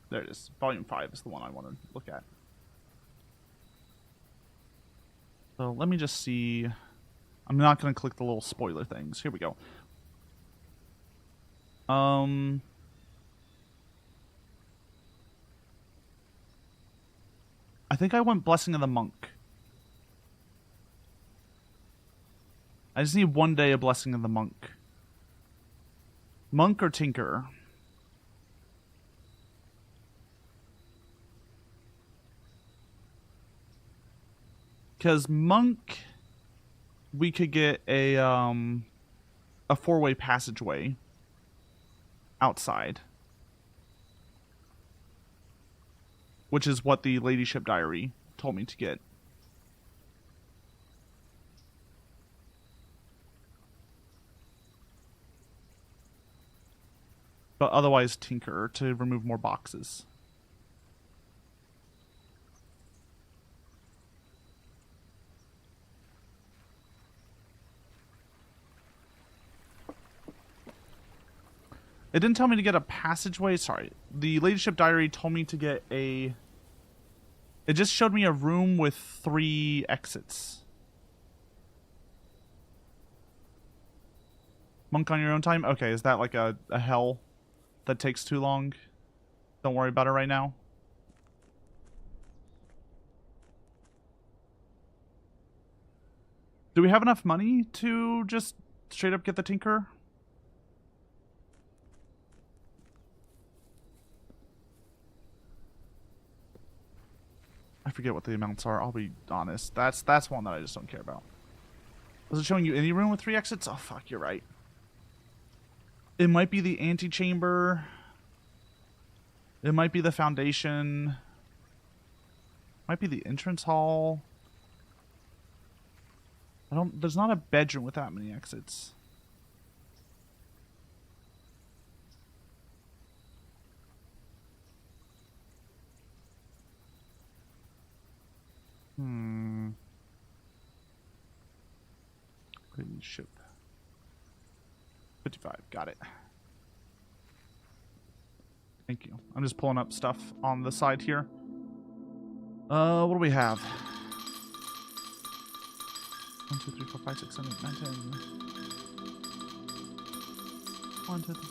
There it is. Volume 5 is the one I want to look at. So let me just see. I'm not going to click the little spoiler things. Here we go. I think I went Blessing of the Monk. I just need one day of Blessing of the Monk. Monk or Tinker? Because Monk, we could get a 4-way passageway outside, which is what the Ladyship Diary told me to get. But otherwise, Tinker to remove more boxes. It didn't tell me to get a passageway. Sorry. The Ladyship Diary told me to get a... It just showed me a room with 3 exits. Monk on your own time? Okay, is that like a hell that takes too long? Don't worry about it right now. Do we have enough money to just straight up get the Tinker? I forget what the amounts are, I'll be honest. That's one that I just don't care about. Was it showing you any room with 3 exits? Oh, fuck, you're right. It might be the antechamber. It might be the foundation. Might be the entrance hall. There's not a bedroom with that many exits. Ship. 55, got it. Thank you. I'm just pulling up stuff on the side here. What do we have? 1, 2, 3, 4, 5, 6, 7, 8, 9, 10. 1, 2, 3.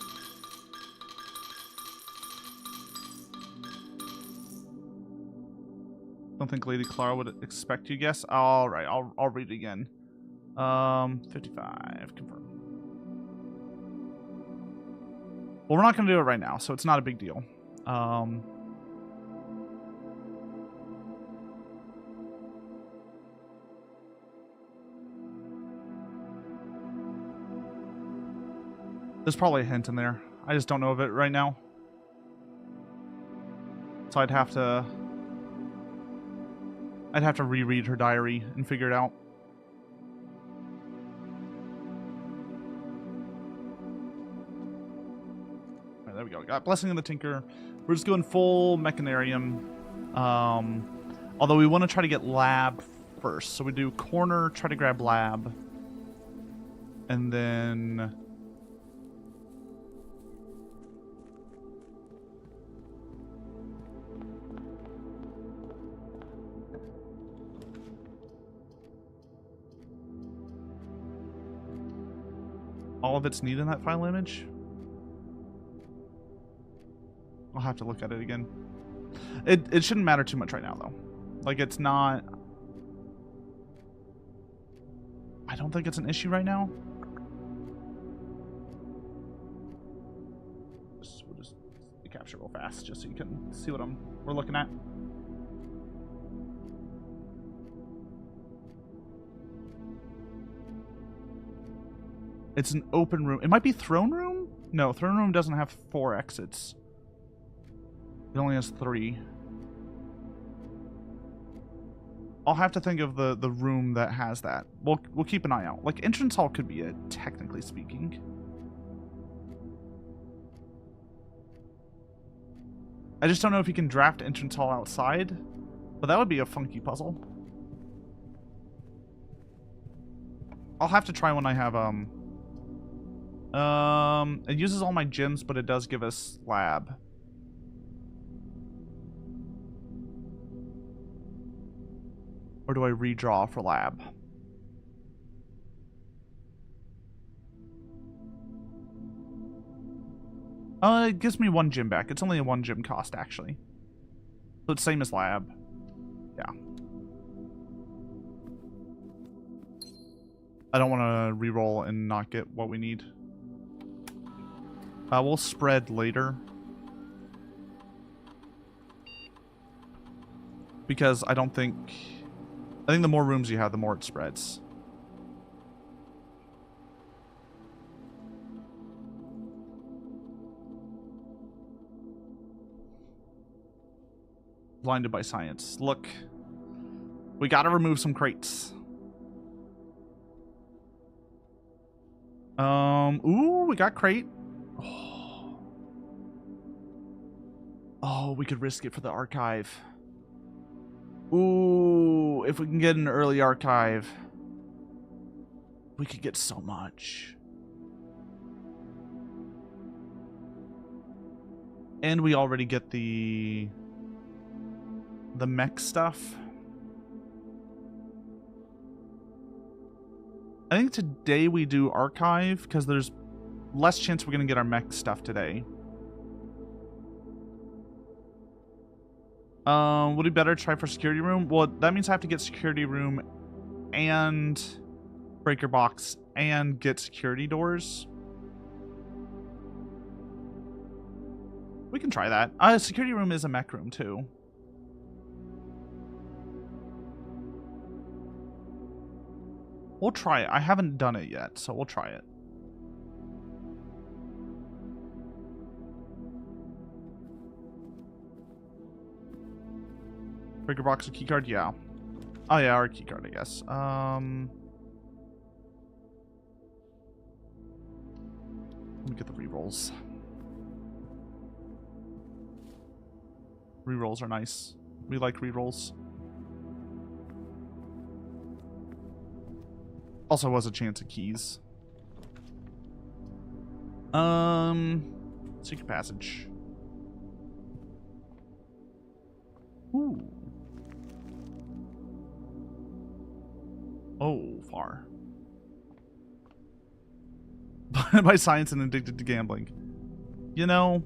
Don't think Lady Clara would expect you guess. All right, I'll read it again. 55, confirm. Well, we're not going to do it right now, so it's not a big deal. There's probably a hint in there. I just don't know of it right now. So I'd have to reread her diary and figure it out. All right, there we go. Got Blessing of the Tinker. We're just going full Mechanarium. Although we want to try to get Lab first. So we do corner, try to grab Lab. And then... all of its need in that file image? I'll have to look at it again. It shouldn't matter too much right now, though. Like, it's not... I don't think it's an issue right now. We'll just capture real fast, just so you can see what we're looking at. It's an open room. It might be throne room? No, throne room doesn't have 4 exits. It only has 3. I'll have to think of the room that has that. We'll keep an eye out. Like, entrance hall could be it, technically speaking. I just don't know if you can draft entrance hall outside, but that would be a funky puzzle. I'll have to try when I have it uses all my gems, but it does give us Lab. Or do I redraw for Lab? It gives me 1 gem back. It's only a 1 gem cost, actually. So it's same as Lab. Yeah. I don't want to reroll and not get what we need. We'll spread later. Because I think the more rooms you have, the more it spreads. Blinded by science. Look. We gotta remove some crates. Ooh, we got crate. Oh, we could risk it for the archive. Ooh, if we can get an early archive, we could get so much. And we already get the mech stuff. I think today we do archive because there's less chance we're going to get our mech stuff today. Would it be better to try for security room? Well, that means I have to get security room and breaker box and get security doors. We can try that. Security room is a mech room too. We'll try it. I haven't done it yet, so we'll try it. Breaker box, a keycard, yeah. Oh yeah, our keycard, I guess. Let me get the rerolls. Rerolls are nice. We like rerolls. Also was a chance of keys. Secret passage. Ooh. Oh, far. By science and addicted to gambling. You know,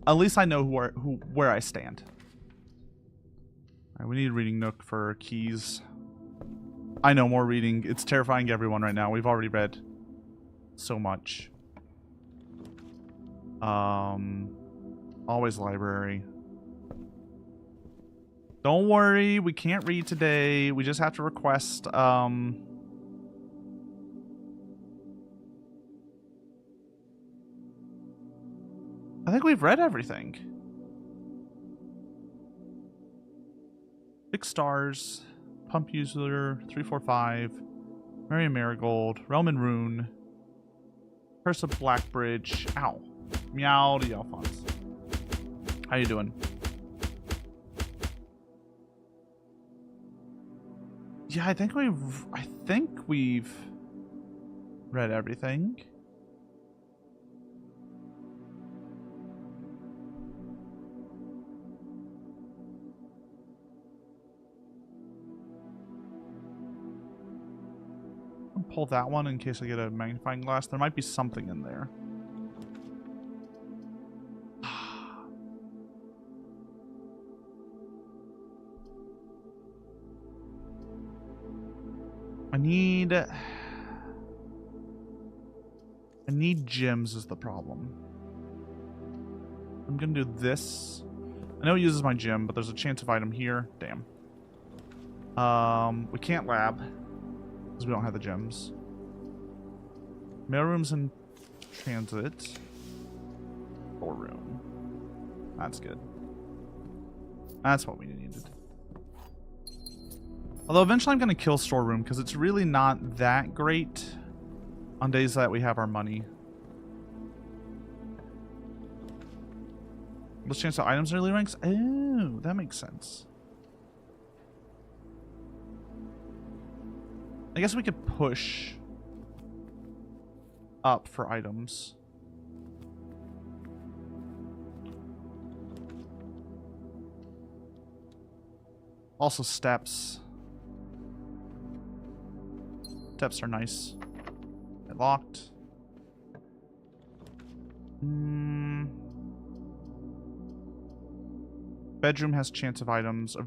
at least I know where I stand. Alright, we need Reading Nook for keys. I know, more reading. It's terrifying everyone right now. We've already read so much. Always library. Don't worry, we can't read today. We just have to request, I think we've read everything. 6 stars. Pump User, 345. Mary Marigold. Realm and Rune. Curse of Blackbridge. Ow. Meowdy Alphonse. How you doing? Yeah, I think we've read everything. I'll pull that one in case I get a magnifying glass. There might be something in there. I need gems is the problem. I'm gonna do this. I know it uses my gem, but there's a chance of item here. Damn. We can't lab because we don't have the gems. Mailroom's in transit. Storeroom. That's good. That's what we needed. Although eventually I'm going to kill Storeroom because it's really not that great on days that we have our money. Let's change the items early ranks. Oh, that makes sense. I guess we could push up for items. Also steps. Steps are nice. They're locked. Bedroom has chance of items.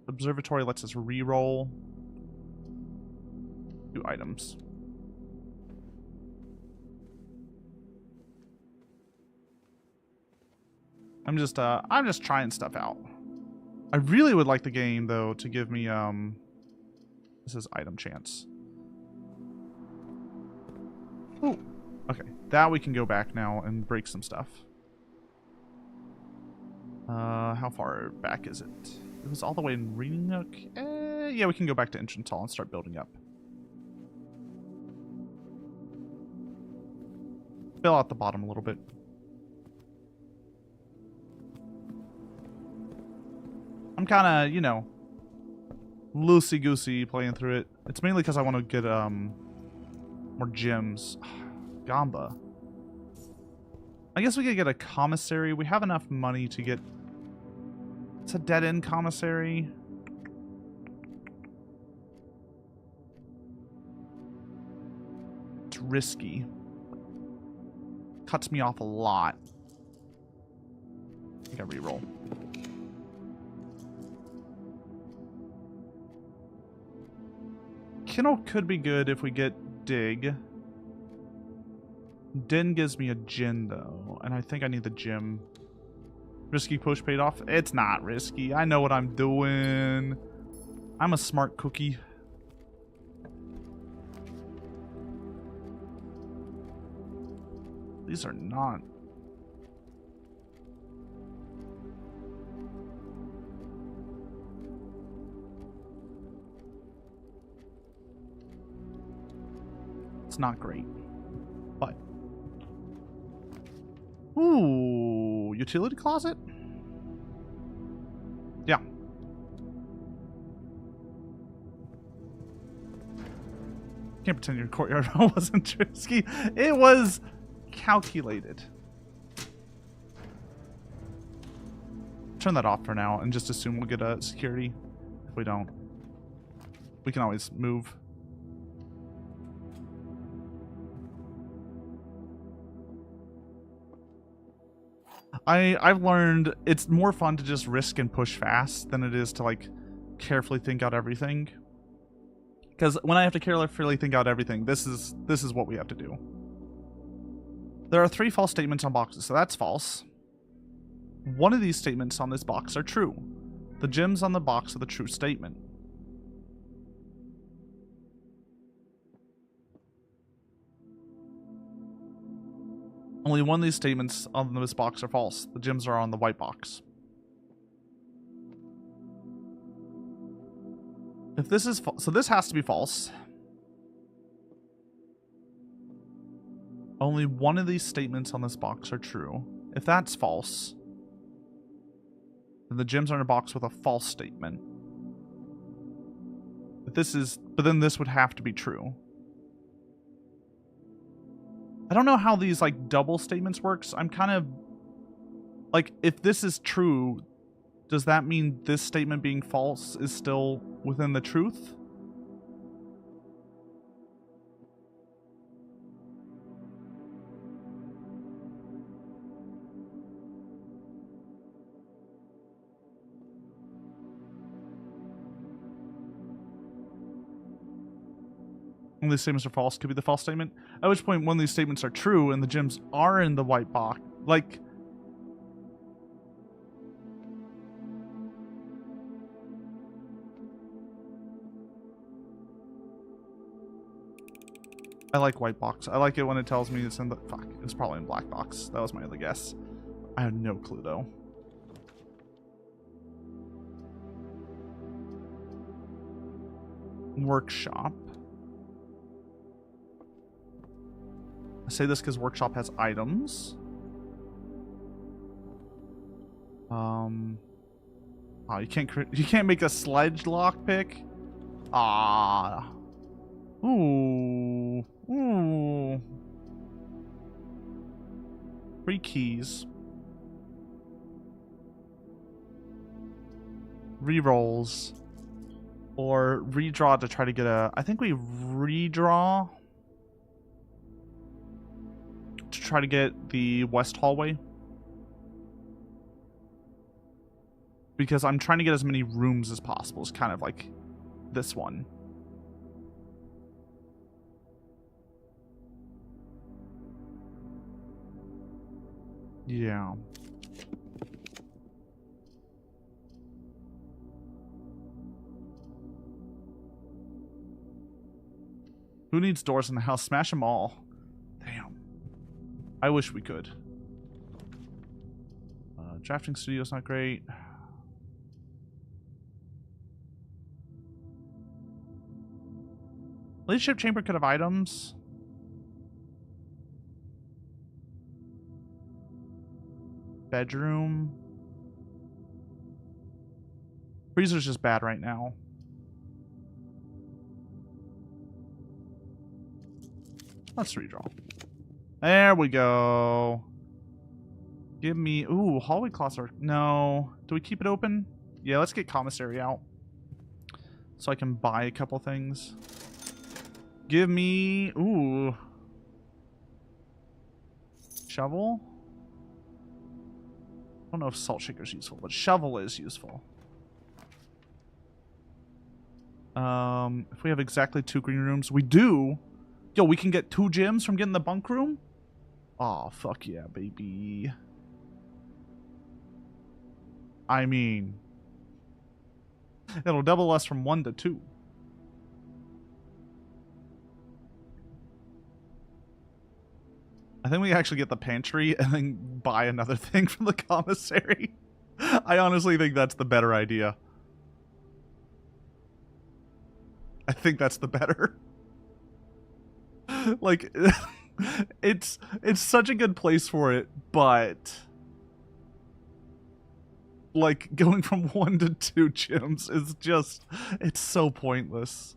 Observatory lets us re-roll. 2 items. I'm just trying stuff out. I really would like the game though to give me this is item chance. Ooh. Okay, that we can go back now and break some stuff. How far back is it? It was all the way in Reading Nook. Yeah, we can go back to entrance hall and start building up. Fill out the bottom a little bit. I'm kind of, you know, loosey-goosey playing through it. It's mainly because I want to get more gems. Gamba. I guess we could get a commissary. We have enough money to get... It's a dead-end commissary. It's risky. Cuts me off a lot. I think I reroll. Kennel could be good if we get Dig. Den gives me a Gin, though, and I think I need the gym. Risky push paid off? It's not risky. I know what I'm doing. I'm a smart cookie. These are not... It's not great. But... Ooh, utility closet? Yeah. Can't pretend your courtyard wasn't risky. It was calculated. Turn that off for now and just assume we'll get a security. If we don't, we can always move. I've learned it's more fun to just risk and push fast than it is to like carefully think out everything. Because when I have to carefully think out everything, this is what we have to do. There are 3 false statements on boxes, so that's false. One of these statements on this box are true. The gems on the box are the true statement. Only one of these statements on this box are false. The gems are on the white box. If this is so this has to be false. Only one of these statements on this box are true. If that's false, then the gems are in a box with a false statement. But then this would have to be true. I don't know how these like double statements works. I'm kind of like, if this is true, does that mean this statement being false is still within the truth? One of these statements are false could be the false statement. At which point one of these statements are true and the gems are in the white box. Like, I like white box. I like it when it tells me it's in the... Fuck, it's probably in black box. That was my other guess. I have no clue though. Workshop. I say this because workshop has items. Oh, you can't make a sledge lockpick. Ah. Ooh. Ooh. Free keys. Rerolls. Or redraw to try to get a... I think we redraw to try to get the west hallway. Because I'm trying to get as many rooms as possible. It's kind of like this one. Yeah. Who needs doors in the house? Smash them all. Damn. I wish we could. Drafting studio's not great. Leadership chamber could have items. Bedroom. Freezer's just bad right now. Let's redraw. There we go. Give me... Ooh, hallway closets are... No. Do we keep it open? Yeah, let's get commissary out. So I can buy a couple things. Give me... Ooh. Shovel? I don't know if salt shaker's useful, but shovel is useful. If we have exactly 2 green rooms, we do. Yo, we can get 2 gems from getting the bunk room? Oh, fuck yeah, baby. I mean, it'll double us from 1 to 2. I think we actually get the pantry and then buy another thing from the commissary. I honestly think that's the better idea. I think that's the better. Like, it's such a good place for it, but like going from 1 to 2 gyms is just, it's so pointless.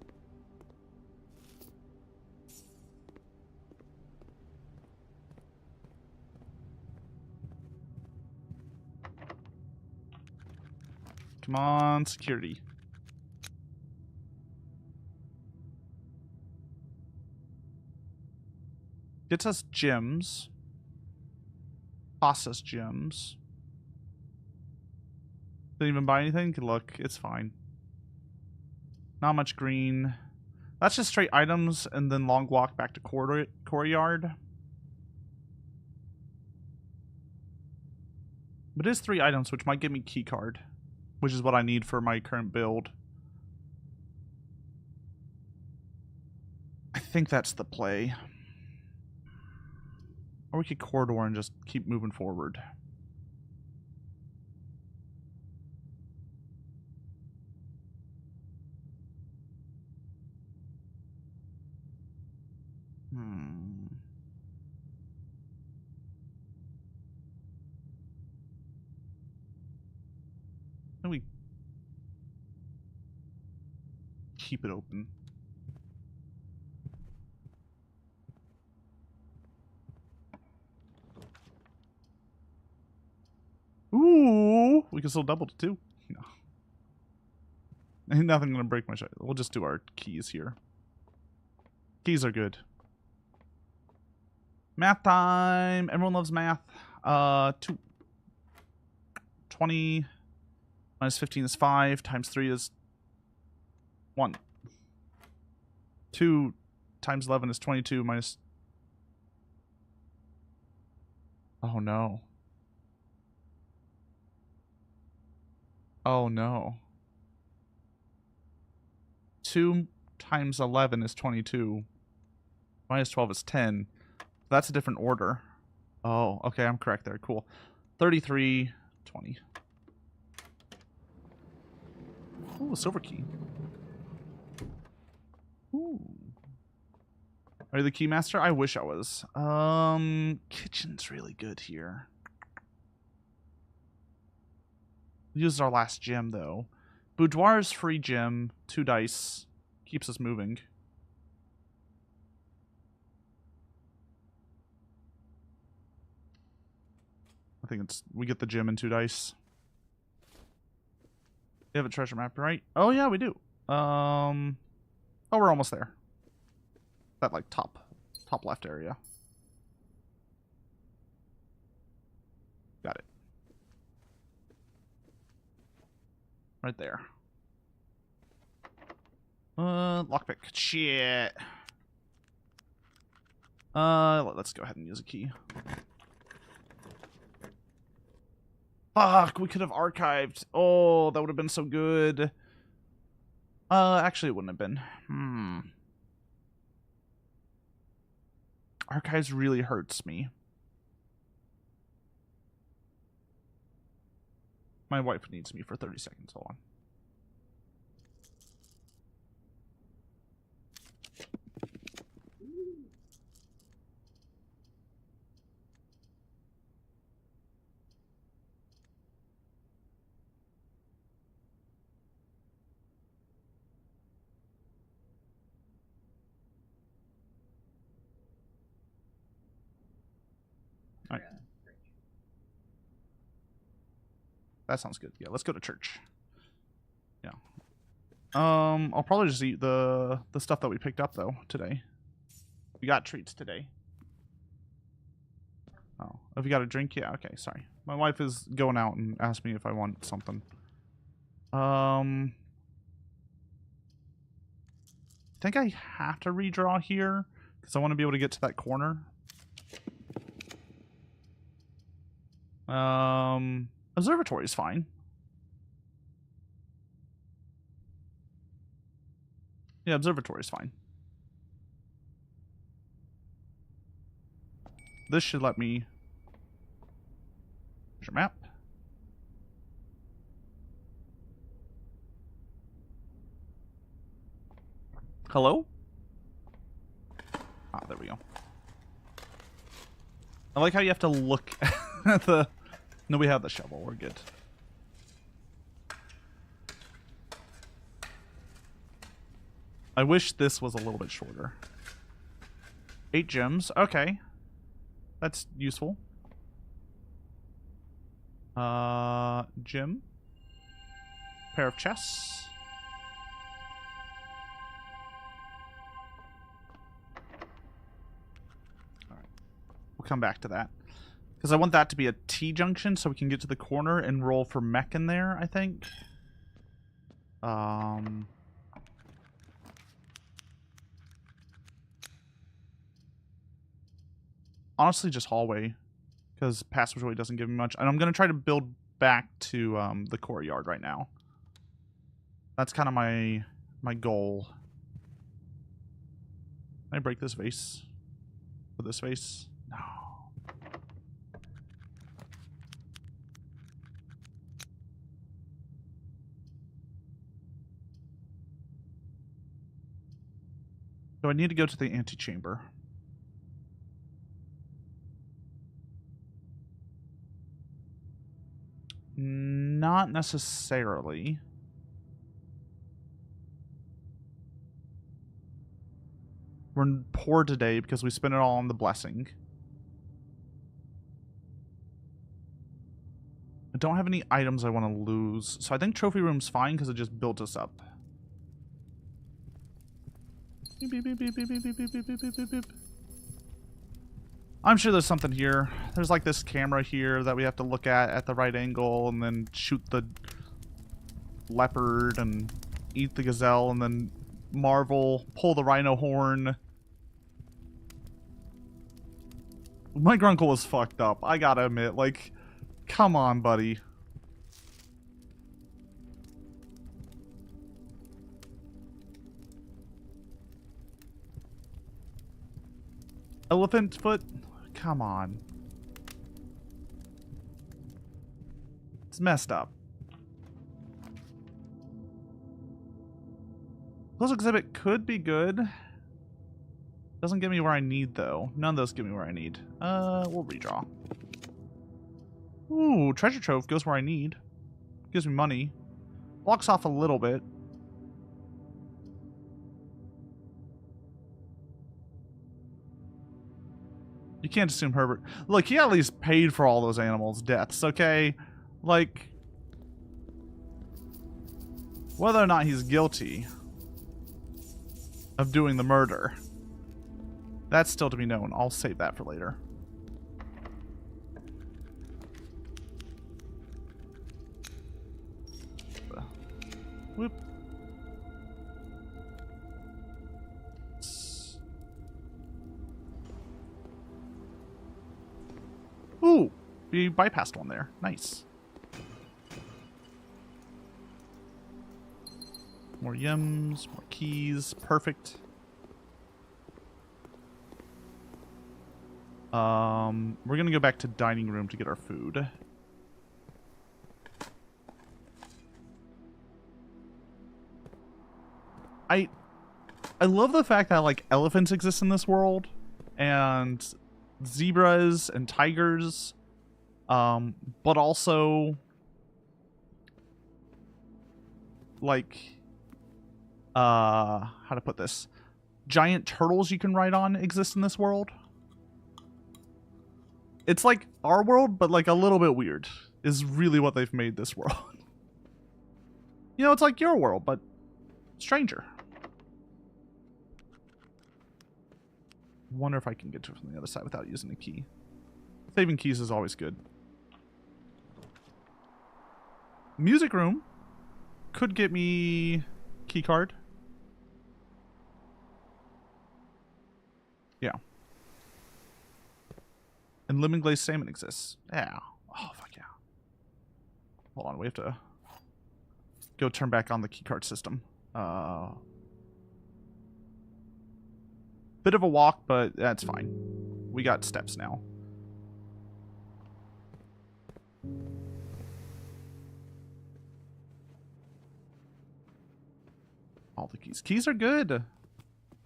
Come on, security. Gets us gems. Costs us gems. Didn't even buy anything? Good luck. It's fine. Not much green. That's just straight items and then long walk back to courtyard. But it is 3 items, which might give me key card, which is what I need for my current build. I think that's the play. Or we could corridor and just keep moving forward. We keep it open. Ooh, we can still double to 2. No. Ain't nothing gonna break my shit. We'll just do our keys here. Keys are good. Math time. Everyone loves math. 20 minus 15 is 5. Times 3 is 1. 2 times 11 is 22 minus... Oh no. Oh no. 2 times 11 is 22. Minus 12 is 10. That's a different order. Oh, okay, I'm correct there. Cool. 33, 20. Ooh, a silver key. Ooh. Are you the key master? I wish I was. Kitchen's really good here. Uses our last gem though. Boudoir's free gem, 2 dice. Keeps us moving. I think it's we get the gem and 2 dice. We have a treasure map, right? Oh yeah, we do. Oh, we're almost there. That like top left area. Got it. Right there. Lockpick. Shit. Let's go ahead and use a key. Fuck, we could have archived. Oh, that would have been so good. Actually, it wouldn't have been. Archives really hurts me. My wife needs me for 30 seconds. Hold on. All right. That sounds good. Yeah, let's go to church. Yeah. I'll probably just eat the stuff that we picked up though today. We got treats today. Oh, have you got a drink? Yeah. Okay. Sorry, my wife is going out and asked me if I want something. I think I have to redraw here because I want to be able to get to that corner. Observatory is fine. Yeah, observatory is fine. This should let me... Here's your map. Hello? Ah, there we go. I like how you have to look at the... No, we have the shovel. We're good. I wish this was a little bit shorter. 8 gems. Okay. That's useful. Gem. Pair of chests. Alright. We'll come back to that. Because I want that to be a T-junction so we can get to the corner and roll for mech in there, I think. Honestly, just hallway. Because passage really doesn't give me much. And I'm going to try to build back to the courtyard right now. That's kind of my goal. Can I break this vase? With this vase? No. So I need to go to the antechamber. Not necessarily. We're poor today because we spent it all on the blessing. I don't have any items I want to lose. So I think trophy room's fine because it just built us up. Beep, beep, beep, beep, beep, beep, beep, beep, beep, beep, beep. I'm sure there's something here. There's like this camera here that we have to look at the right angle and then shoot the leopard and eat the gazelle and then marvel, pull the rhino horn. My grunkle was fucked up. I gotta admit, like, come on, buddy. Elephant foot? Come on. It's messed up. Puzzle exhibit could be good. Doesn't get me where I need, though. None of those give me where I need. We'll redraw. Ooh, treasure trove goes where I need. Gives me money. Blocks off a little bit. You can't assume Herbert. Look, he at least paid for all those animals' deaths, okay? Like, whether or not he's guilty of doing the murder, that's still to be known. I'll save that for later. Whoop. Ooh, we bypassed one there. Nice. More yums, more keys. Perfect. We're gonna go back to dining room to get our food. I love the fact that like elephants exist in this world and zebras and tigers, but also like how to put this, giant turtles you can ride on exist in this world. It's like our world, but like a little bit weird is really what they've made this world. You know, it's like your world, but stranger. Wonder if I can get to it from the other side without using a key. Saving keys is always good. Music room could get me key card. Yeah. And lemon glazed salmon exists. Yeah. Oh, fuck yeah. Hold on, we have to go turn back on the keycard system. Bit of a walk, but that's fine. We got steps now. All the keys. Keys are good.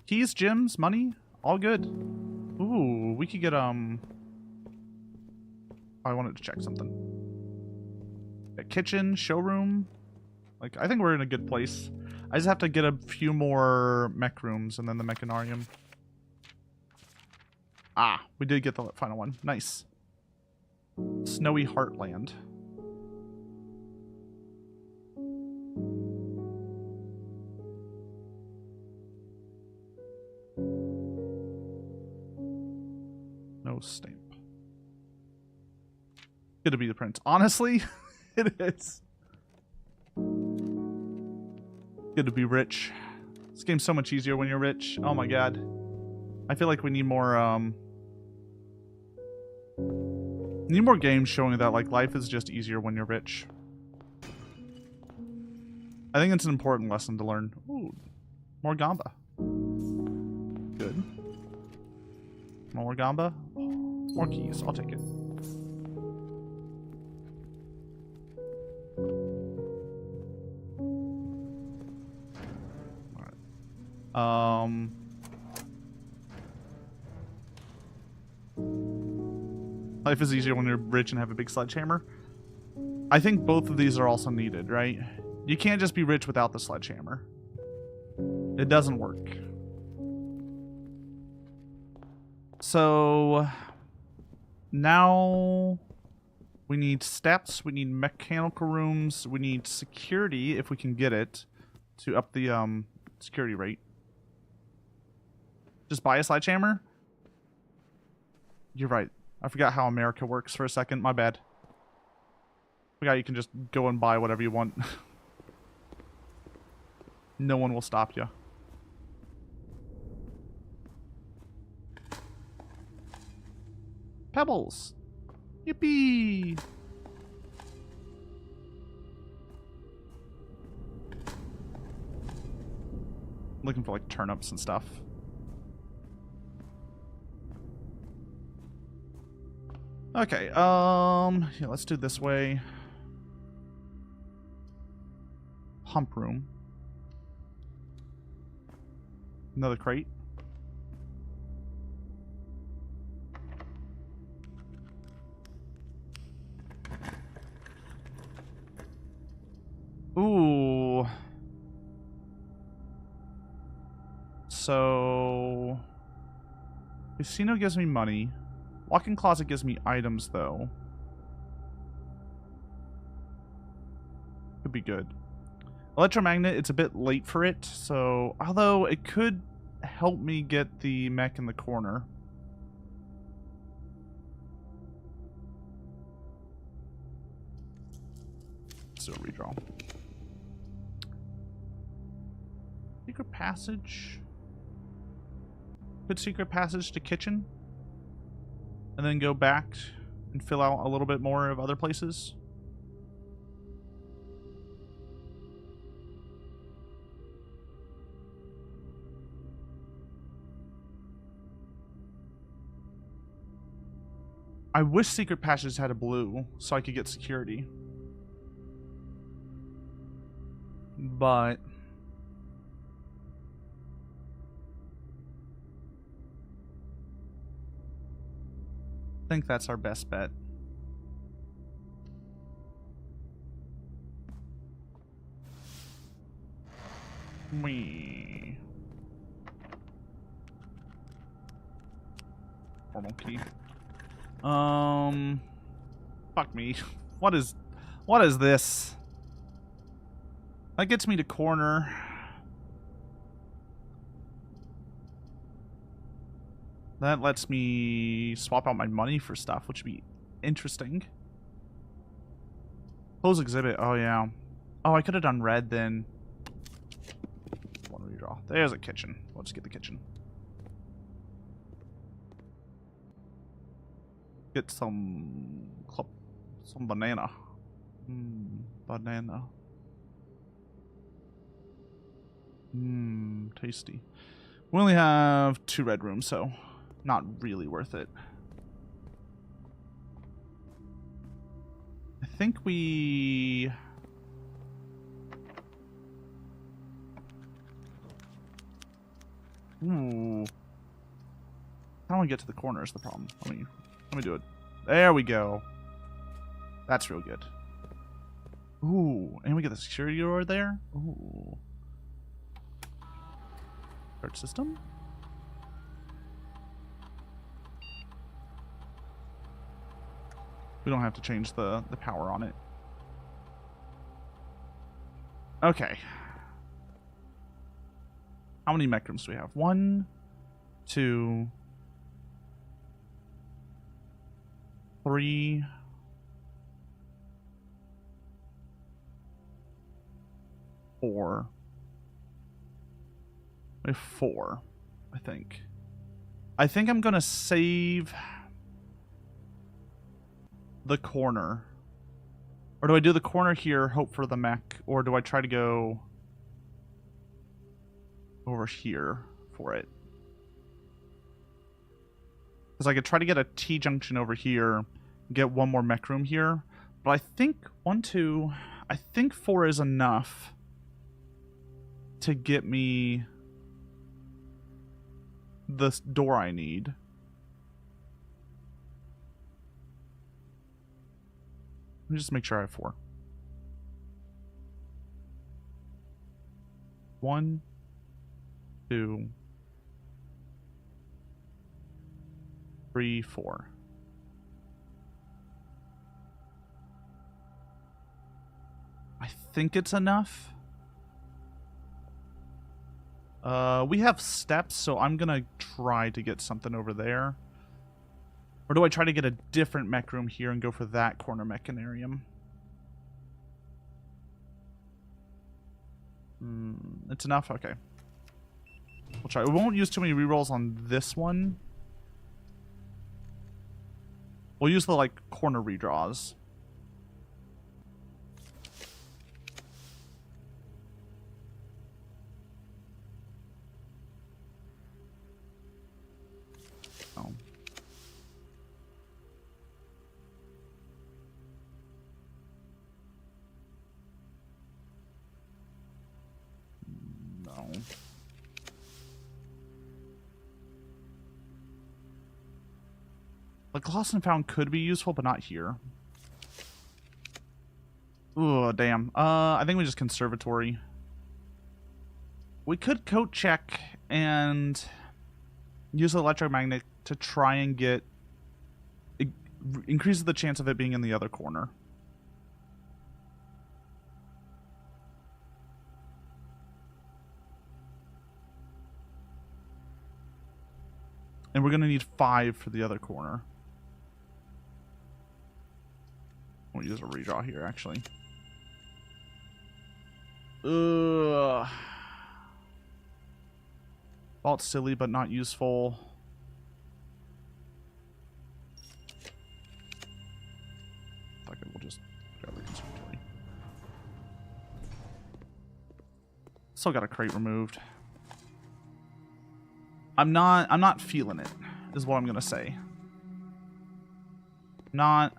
Keys, gems, money, all good. Ooh, we could get, I wanted to check something. A kitchen, showroom. Like, I think we're in a good place. I just have to get a few more mech rooms and then the mechanarium. Ah, we did get the final one. Nice. Snowy Heartland. No stamp. Good to be the prince. Honestly, it is. Good to be rich. This game's so much easier when you're rich. Oh my god. I feel like we need more Need more games showing that like life is just easier when you're rich. I think it's an important lesson to learn. Ooh, more gamba. Good. More gamba. More keys. I'll take it. Alright. Life is easier when you're rich and have a big sledgehammer. I think both of these are also needed, right? You can't just be rich without the sledgehammer. It doesn't work. So now we need steps, we need mechanical rooms, we need security if we can get it to up the security rate. Just buy a sledgehammer? You're right. I forgot how America works for a second. My bad. Forgot you can just go and buy whatever you want. No one will stop you. Pebbles! Yippee! Looking for like turnips and stuff. Okay, yeah, let's do this way. Hump room. Another crate. Ooh. So casino gives me money. Walk-in closet gives me items, though. Could be good. Electromagnet, it's a bit late for it, so... Although, it could help me get the mech in the corner. Let's do a redraw. Secret passage. Good secret passage to kitchen. And then go back and fill out a little bit more of other places. I wish secret passages had a blue so I could get security. But I think that's our best bet. Wee. Formal key. Fuck me. What is this? That gets me to corner. That lets me swap out my money for stuff, which would be interesting. Close exhibit. Oh, yeah. Oh, I could have done red then. One redraw. There's a kitchen. Let's get the kitchen. Get some banana. Banana. Tasty. We only have 2 red rooms, so not really worth it. I think we... Ooh. How do we get to the corner is the problem. Let me do it. There we go. That's real good. Ooh, and we get the security door there. Ooh. Third system? We don't have to change the power on it. Okay. How many mech rooms do we have? 1, 2, 3, 4. We have 4, I think. I think I'm gonna save the corner? Or do I do the corner here, hope for the mech? Or do I try to go over here for it? Because I could try to get a T-junction over here, get one more mech room here. But I think 1, 2... I think 4 is enough to get me the door I need. Let me just make sure I have 4. 1, 2, 3, 4. I think it's enough. We have steps, so I'm gonna try to get something over there. Or do I try to get a different mech room here and go for that corner mechanarium? It's enough? Okay. We'll try. We won't use too many rerolls on this one. We'll use the, like, corner redraws. Oh. No. Like, lost and found could be useful, but not here. Ooh, damn. I think we just conservatory. We could coat check and use the electromagnet to try and get... It increases the chance of it being in the other corner. And we're going to need 5 for the other corner. We'll use a redraw here, actually. Ugh. Fault's silly, but not useful. Fuck it, we'll just grab the conservatory. Still got a crate removed. I'm not feeling it, is what I'm gonna say. Not.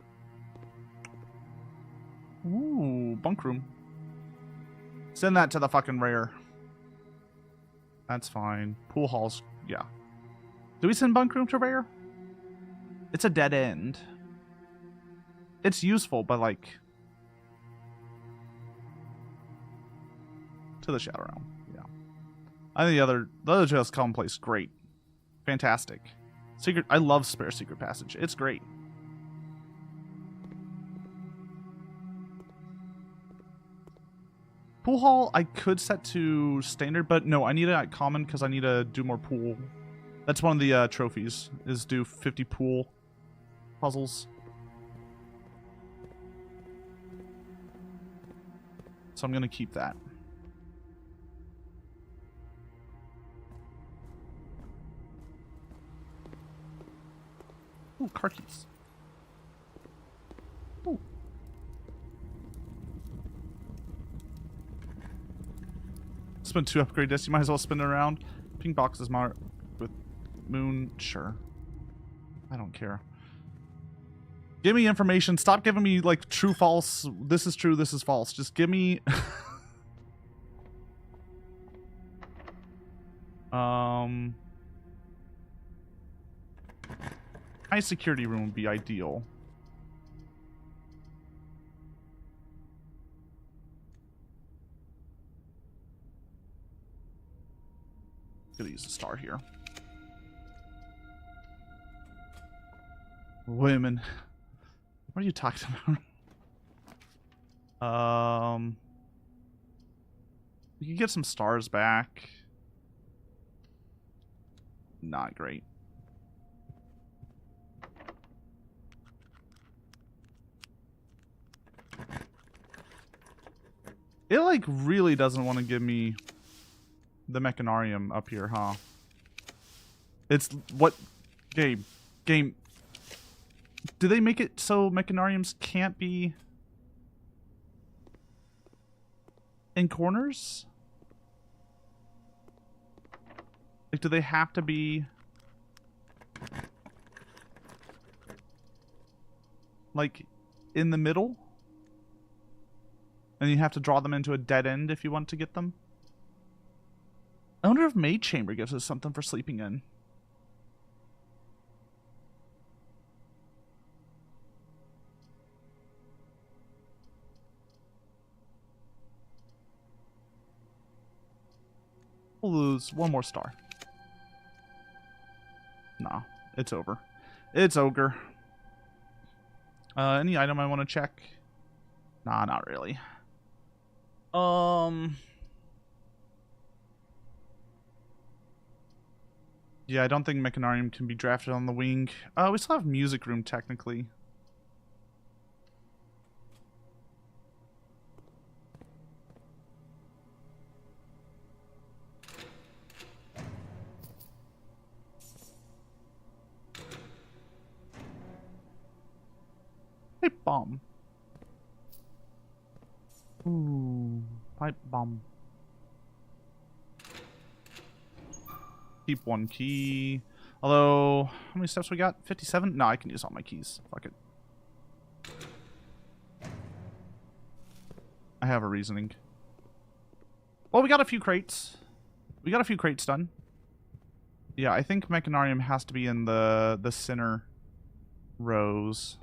Ooh, bunk room. Send that to the fucking rare. That's fine. Pool halls, yeah. Do we send bunk room to rare? It's a dead end. It's useful, but like... To the Shadow Realm, yeah. I think the other Just Commonplace, great. Fantastic. Secret, I love Spare Secret Passage. It's great. Pool hall, I could set to standard, but no, I need it at common because I need to do more pool. That's one of the trophies, is do 50 pool puzzles. So I'm going to keep that. Ooh, car keys. Ooh. Spend 2 upgrade discs. You might as well spin it around. Pink box is marked with moon. Sure. I don't care. Give me information. Stop giving me, like, true, false. This is true, this is false. Just give me... High security room would be ideal. Gonna use a star here. Women. What are you talking about? We can get some stars back. Not great. It, like, really doesn't want to give me the mechanarium up here, huh? It's what... Game. Do they make it so mechanariums can't be in corners? Like, do they have to be like in the middle? And you have to draw them into a dead end if you want to get them? I wonder if Maid Chamber gives us something for sleeping in. We'll lose one more star. No, it's over. It's ogre. Any item I want to check? Nah, not really. Yeah, I don't think Mechanarium can be drafted on the wing. We still have Music Room, technically. Pipe bomb. Ooh, pipe bomb. Keep one key. Although, how many steps we got? 57? No, I can use all my keys. Fuck it. I have a reasoning. Well, we got a few crates. We got a few crates done. Yeah, I think Mechanarium has to be in the center rows.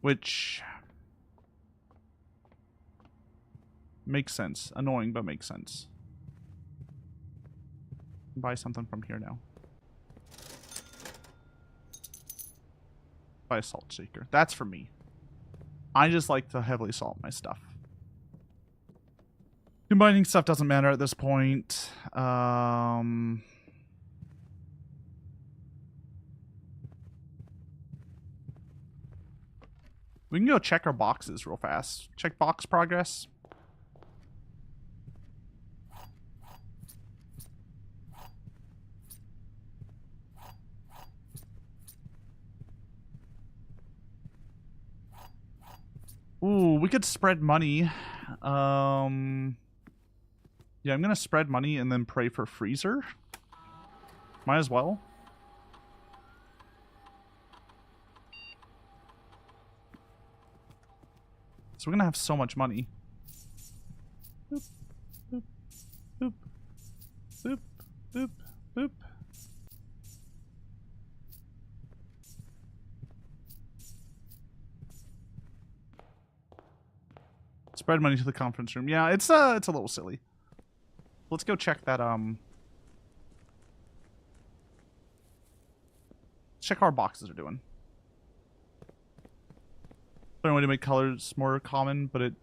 Which makes sense. Annoying, but makes sense. Buy something from here now. Buy a salt shaker. That's for me. I just like to heavily salt my stuff. Combining stuff doesn't matter at this point. We can go check our boxes real fast. Check box progress. Ooh, we could spread money. Yeah, I'm gonna spread money and then pray for freezer. Might as well. So we're gonna have so much money. Boop, boop, boop, boop, boop, boop. Spread money to the conference room. Yeah, it's a little silly. Let's go check that, check how our boxes are doing. Certain way to make colors more common, but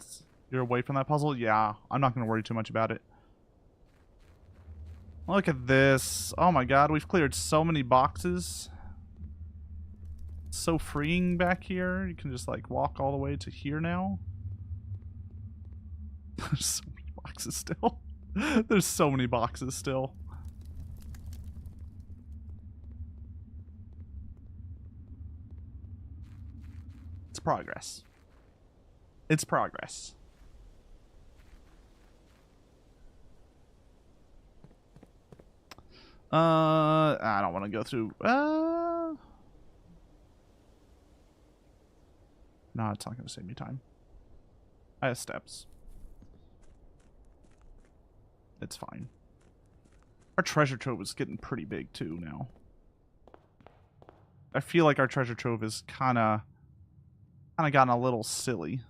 you're away from that puzzle. Yeah, I'm not gonna worry too much about it. Look at this. Oh my god, we've cleared so many boxes. It's so freeing back here. You can just like walk all the way to here now. There's so many boxes still. There's so many boxes still. It's progress. It's progress. I don't want to go through. No, it's not going to save me time. I have steps. It's fine. Our treasure trove is getting pretty big too now. I feel like our treasure trove is kind of gotten a little silly.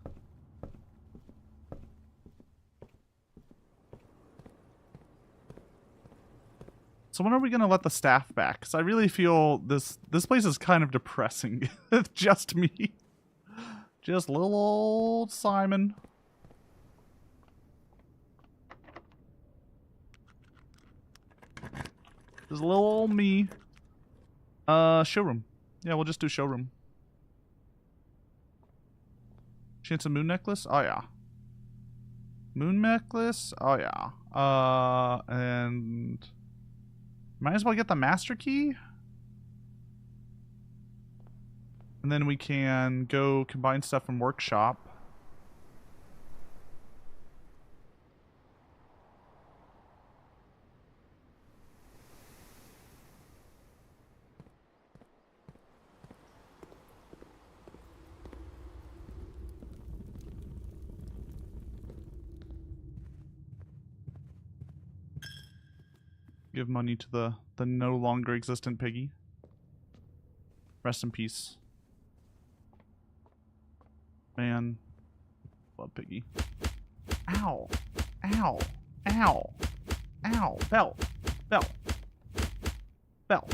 So when are we gonna let the staff back? Because I really feel this place is kind of depressing. It's just me. Just little old Simon. Just little old me. Showroom. Yeah, we'll just do showroom. Chance of moon necklace? Oh yeah. Moon necklace? Oh yeah. And Might as well get the master key. And then we can go combine stuff from workshop. Give money to the no longer existent piggy. Rest in peace. Man. Love piggy. Ow. Ow. Ow. Ow. Bell. Bell. Bell.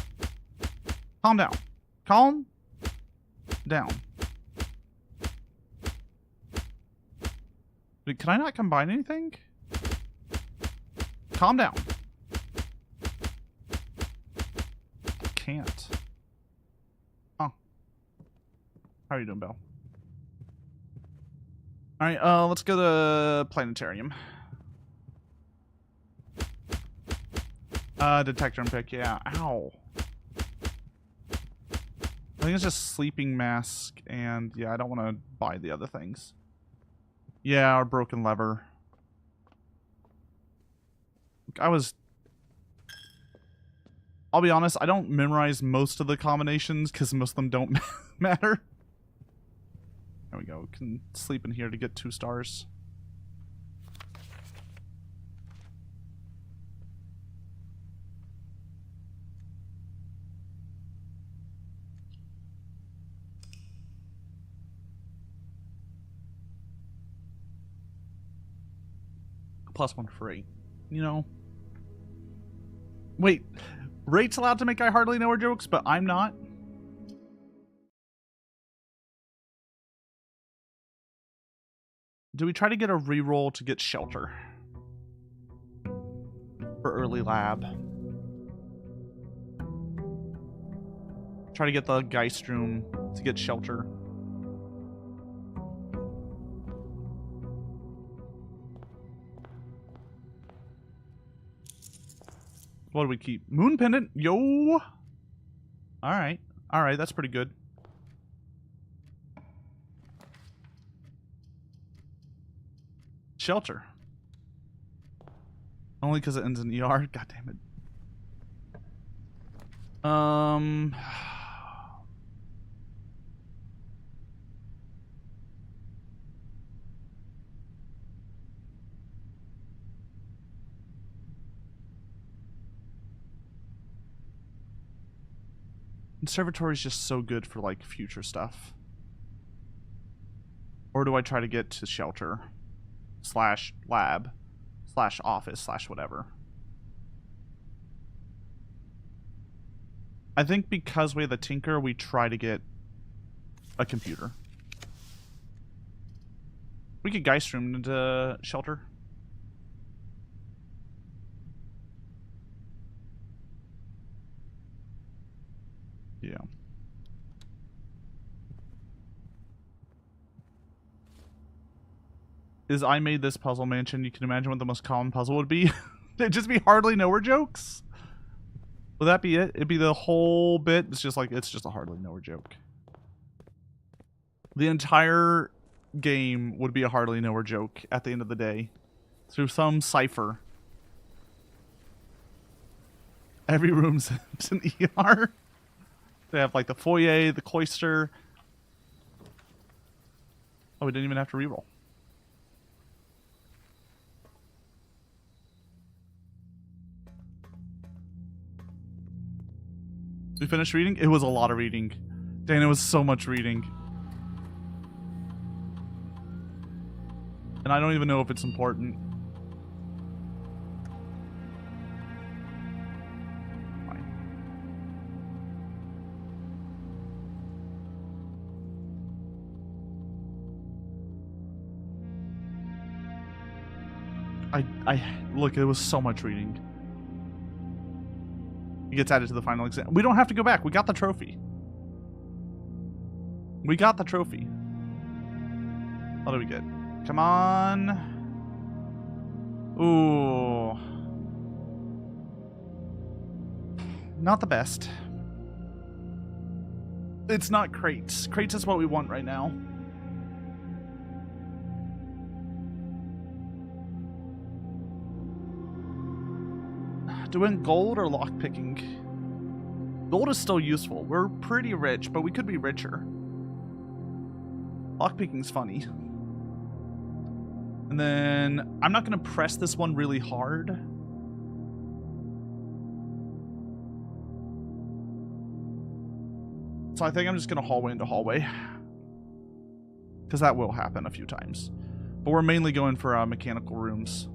Calm down. Calm down. Wait, can I not combine anything? Calm down. Can't. Huh. How are you doing, Belle? Alright, let's go to planetarium. Detector and pick, yeah. Ow. I think it's just sleeping mask, and yeah, I don't want to buy the other things. Yeah, our broken lever. I'll be honest, I don't memorize most of the combinations because most of them don't matter. There we go. Can sleep in here to get 2 stars. +1 free. You know. Wait. Rate's allowed to make I hardly know her jokes, but I'm not. Do we try to get a reroll to get shelter? For early lab. Try to get the Geist room to get shelter. What do we keep? Moon pendant. Yo. Alright. Alright, that's pretty good. Shelter. Only because it ends in ER. God damn it. Conservatory is just so good for like future stuff. Or do I try to get to shelter / lab / office / whatever? I think because we have the Tinker, we try to get a computer. We could Geist room into shelter. Yeah. Is I made this puzzle mansion. You can imagine what the most common puzzle would be. It'd just be hardly nowhere jokes. Would that be it? It'd be the whole bit. It's just like, it's just a hardly nowhere joke. The entire game would be a hardly nowhere joke at the end of the day. Through some cipher. Every room's an ER. They have like the foyer, the cloister. Oh, we didn't even have to reroll. We finished reading? It was a lot of reading. Dang, it was so much reading. And I don't even know if it's important. Look, it was so much reading. It gets added to the final exam. We don't have to go back. We got the trophy. We got the trophy. What do we get? Come on. Ooh. Not the best. It's not crates. Crates is what we want right now. Doing gold or lockpicking? Gold is still useful. We're pretty rich, but we could be richer. Lockpicking's funny. And then I'm not going to press this one really hard. So I think I'm just going to hallway into hallway. Because that will happen a few times. But we're mainly going for mechanical rooms.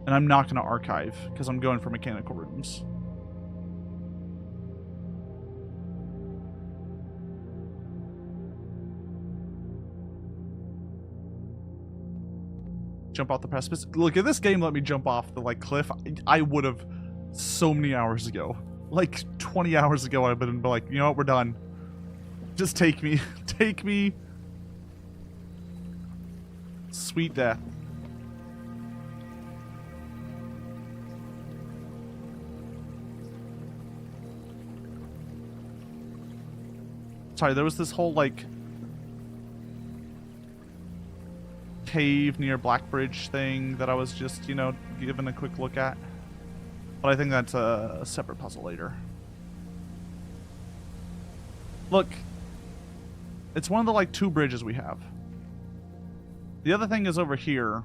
And I'm not going to archive because I'm going for mechanical rooms. Jump off the precipice. Look, if this game let me jump off the cliff, I would have so many hours ago. Like 20 hours ago, I've been like, you know what, we're done. Just take me. Take me. Sweet death. Sorry, there was this whole cave near Blackbridge thing that I was just, giving a quick look at. But I think that's a separate puzzle later. Look. It's one of the, 2 bridges we have. The other thing is over here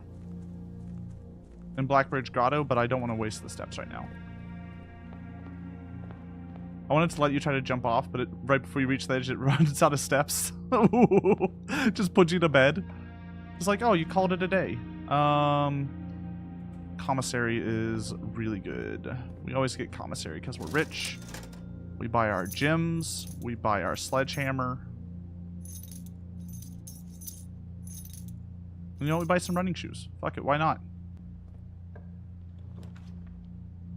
in Blackbridge Grotto, but I don't want to waste the steps right now. I wanted to let you try to jump off, but right before you reach the edge, it runs out of steps. Just puts you to bed. It's like, oh, you called it a day. Commissary is really good. We always get commissary because we're rich. We buy our gems. We buy our sledgehammer. We buy some running shoes. Fuck it, why not?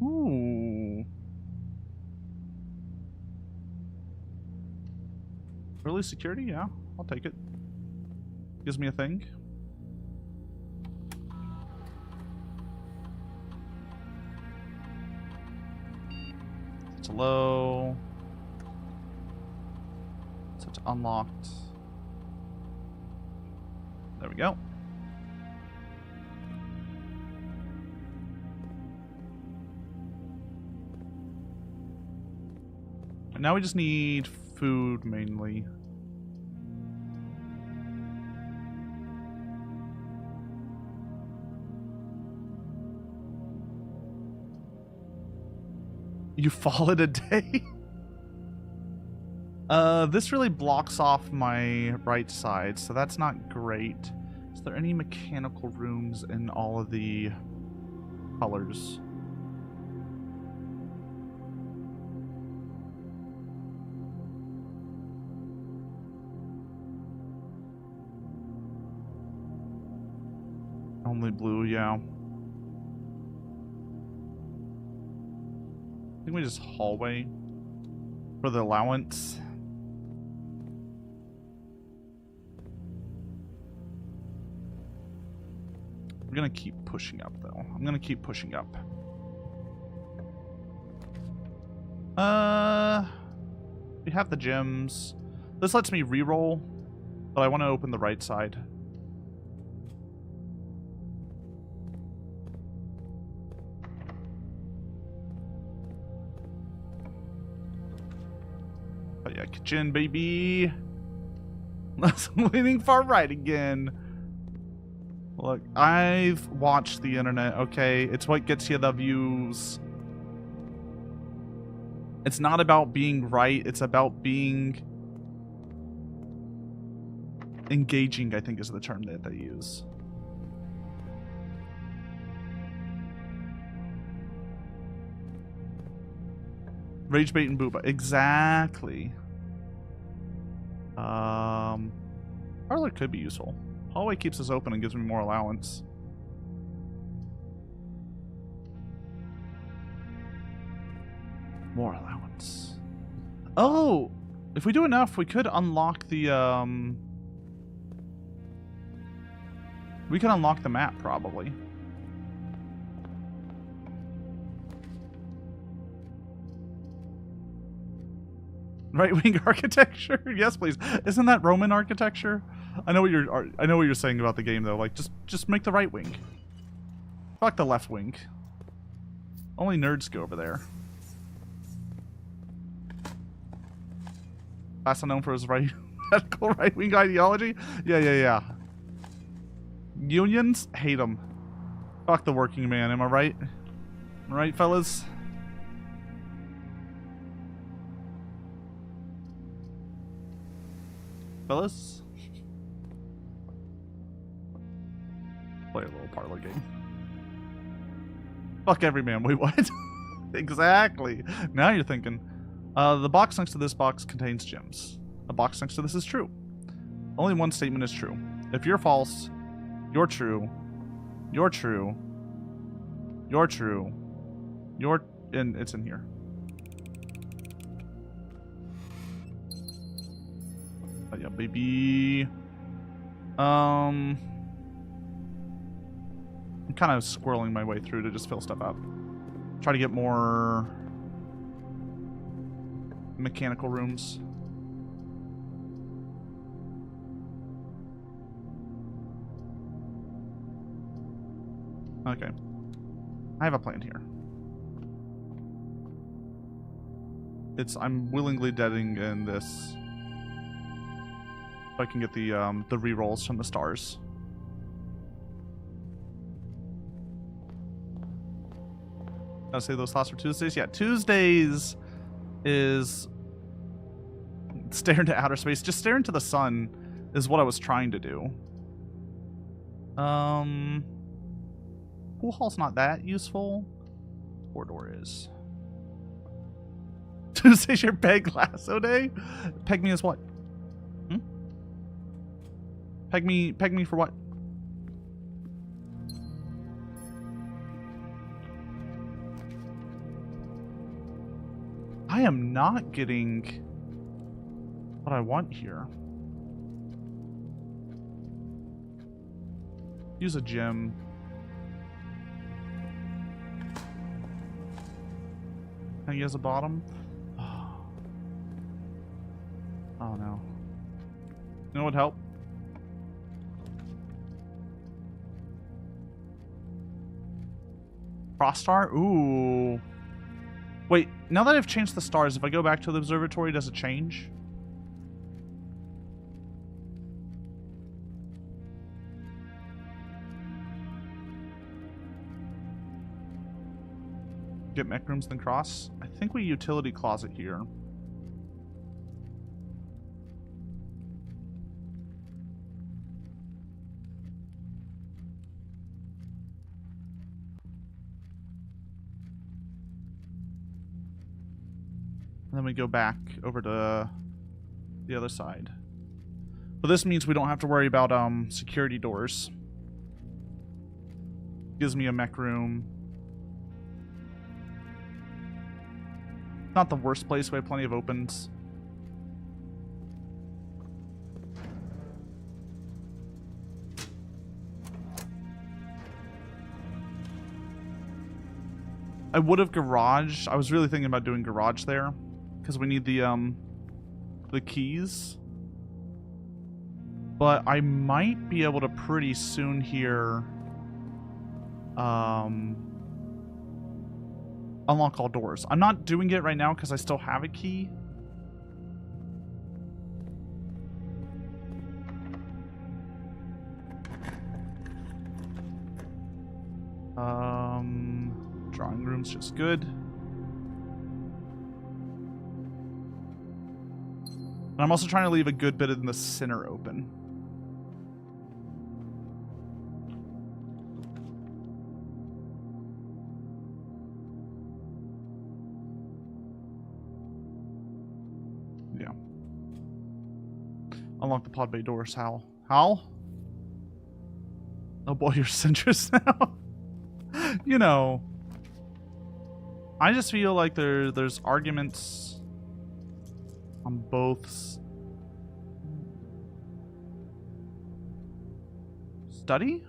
Ooh. Early security? Yeah, I'll take it. Gives me a thing. It's low. So it's unlocked. There we go. And now we just need food mainly. You fall in a day? This really blocks off my right side, so that's not great. Is there any mechanical rooms in all of the colors? Only blue, yeah. I think we just hallway for the allowance. We're gonna keep pushing up though. I'm gonna keep pushing up. We have the gems. This lets me reroll, but I want to open the right side. But yeah, kitchen, baby. I'm leaning far right again. Look, I've watched the internet, okay? It's what gets you the views. It's not about being right, it's about being engaging, I think is the term that they use. Rage bait and booba. Exactly. Parlor could be useful. Hallway keeps us open and gives me more allowance. More allowance. Oh! If we do enough, we could unlock the, we can unlock the map, probably. Right-wing architecture? Yes, please. Isn't that Roman architecture? I know what you're saying about the game though. Like just make the right wing. Fuck the left wing. Only nerds go over there. That's known for his radical right-wing ideology? Yeah. Unions? Hate them. Fuck the working man, am I right? Am I right, fellas? Fellas? Play a little parlor game. Fuck every man. Wait, what? Exactly. Now you're thinking. The box next to this box contains gems. The box next to this is true. Only one statement is true. If you're false, you're true. You're true. You're true. You're... and it's in here. Oh, yeah, baby. I'm kind of squirreling my way through to just fill stuff up. Try to get more mechanical rooms. Okay. I have a plan here. I'm willingly deading in this so I can get the rerolls from the stars. I'll say those thoughts for Tuesdays. Yeah, Tuesdays is stare into outer space. Just stare into the sun is what I was trying to do. Pool hall's not that useful. Corridor is. Tuesday's your peg lasso day? Peg me as what? Hmm? Peg me for what? I am not getting what I want here. Use a gem. Can I use a bottom? Oh no. You know what would help? Cross star? Ooh. Wait, now that I've changed the stars, if I go back to the observatory, does it change? Get mech rooms, then cross? I think we utility closet here. And then we go back over to the other side. But this means we don't have to worry about security doors. Gives me a mech room. Not the worst place. We have plenty of opens. I would have garage. I was really thinking about doing garage there. Because we need the keys. But I might be able to pretty soon here unlock all doors. I'm not doing it right now because I still have a key. Drawing room's just good. And I'm also trying to leave a good bit in the center open. Yeah. Unlock the pod bay doors, Hal. Hal? Oh boy, you're centrist now. You know, I just feel like there's arguments on both. Study?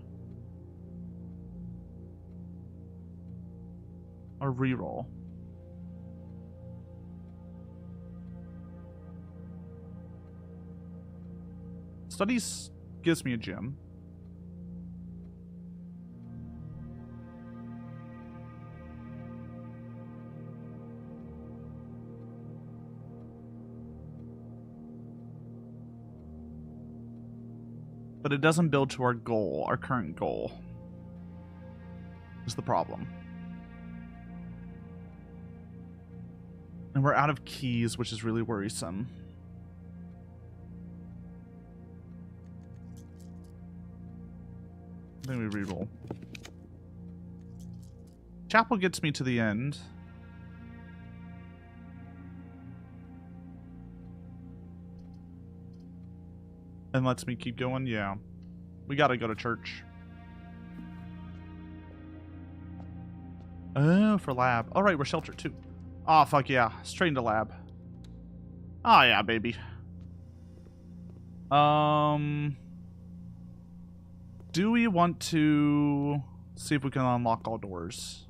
Or reroll? Studies gives me a gym. But it doesn't build to our goal, our current goal. Is the problem. And we're out of keys, which is really worrisome. I think we reroll. Chapel gets me to the end. And lets me keep going? Yeah. We gotta go to church. Oh, for lab. Alright, we're sheltered too. Oh, fuck yeah. Straight into lab. Oh, yeah, baby. Do we want to see if we can unlock all doors?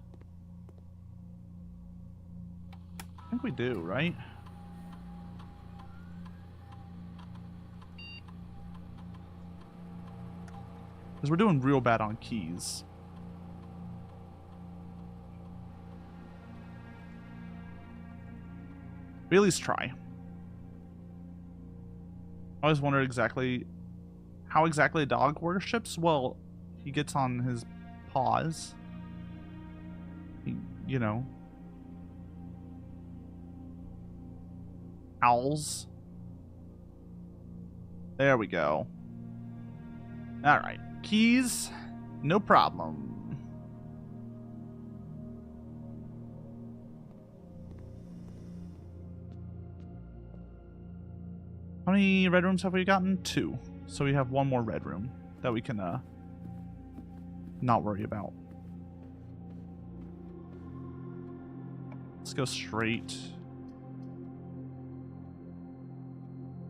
I think we do, right? Because we're doing real bad on keys. We at least try. I always wondered exactly how exactly a dog worships. Well, he gets on his paws. He, you know. Owls. There we go. Alright. Keys, no problem. How many red rooms have we gotten? 2. So we have 1 more red room that we can not worry about. Let's go straight.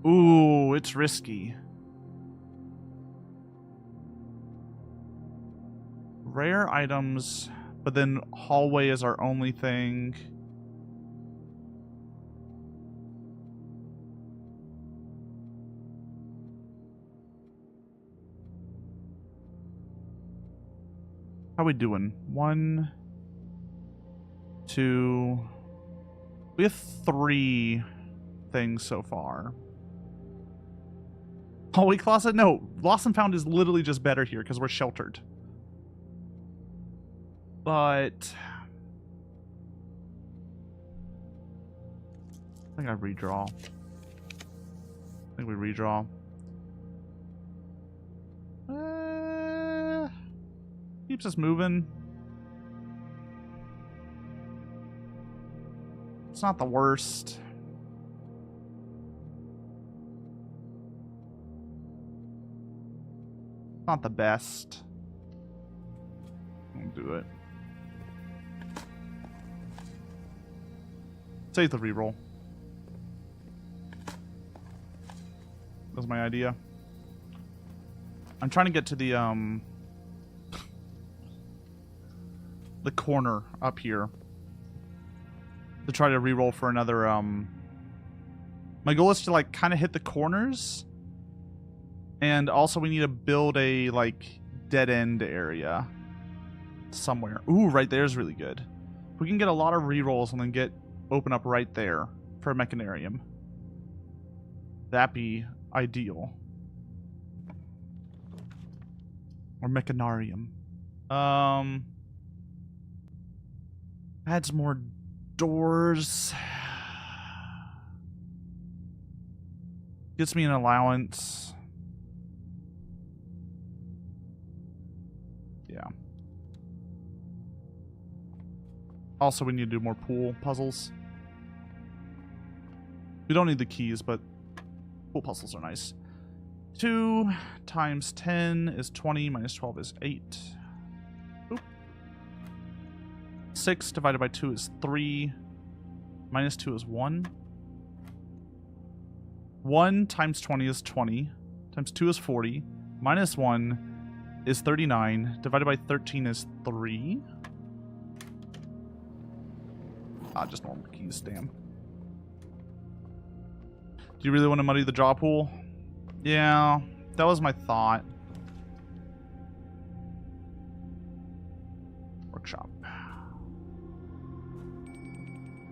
Ooh, it's risky. Rare items, but then hallway is our only thing. How are we doing? 1, 2. We have 3 things so far. Hallway closet? No, Lost and Found is literally just better here because we're sheltered. But I think I redraw. I think we redraw. Keeps us moving. It's not the worst. Not the best. I'll do it. Save the reroll. That's my idea. I'm trying to get to the corner up here to try to reroll for another my goal is to like kind of hit the corners, and also we need to build a like dead end area somewhere. Ooh, right there's really good. If we can get a lot of rerolls and then open up right there for a mechanarium, that'd be ideal. Or mechanarium. Adds more doors. Gets me an allowance. Yeah. Also, we need to do more pool puzzles. We don't need the keys, but pool puzzles are nice. 2 times 10 is 20, minus 12 is 8. Oop. 6 divided by 2 is 3, minus 2 is 1. 1 times 20 is 20, times 2 is 40, minus 1 is 39, divided by 13 is 3. Ah, just normal keys, damn. Do you really want to muddy the draw pool? Yeah. That was my thought. Workshop.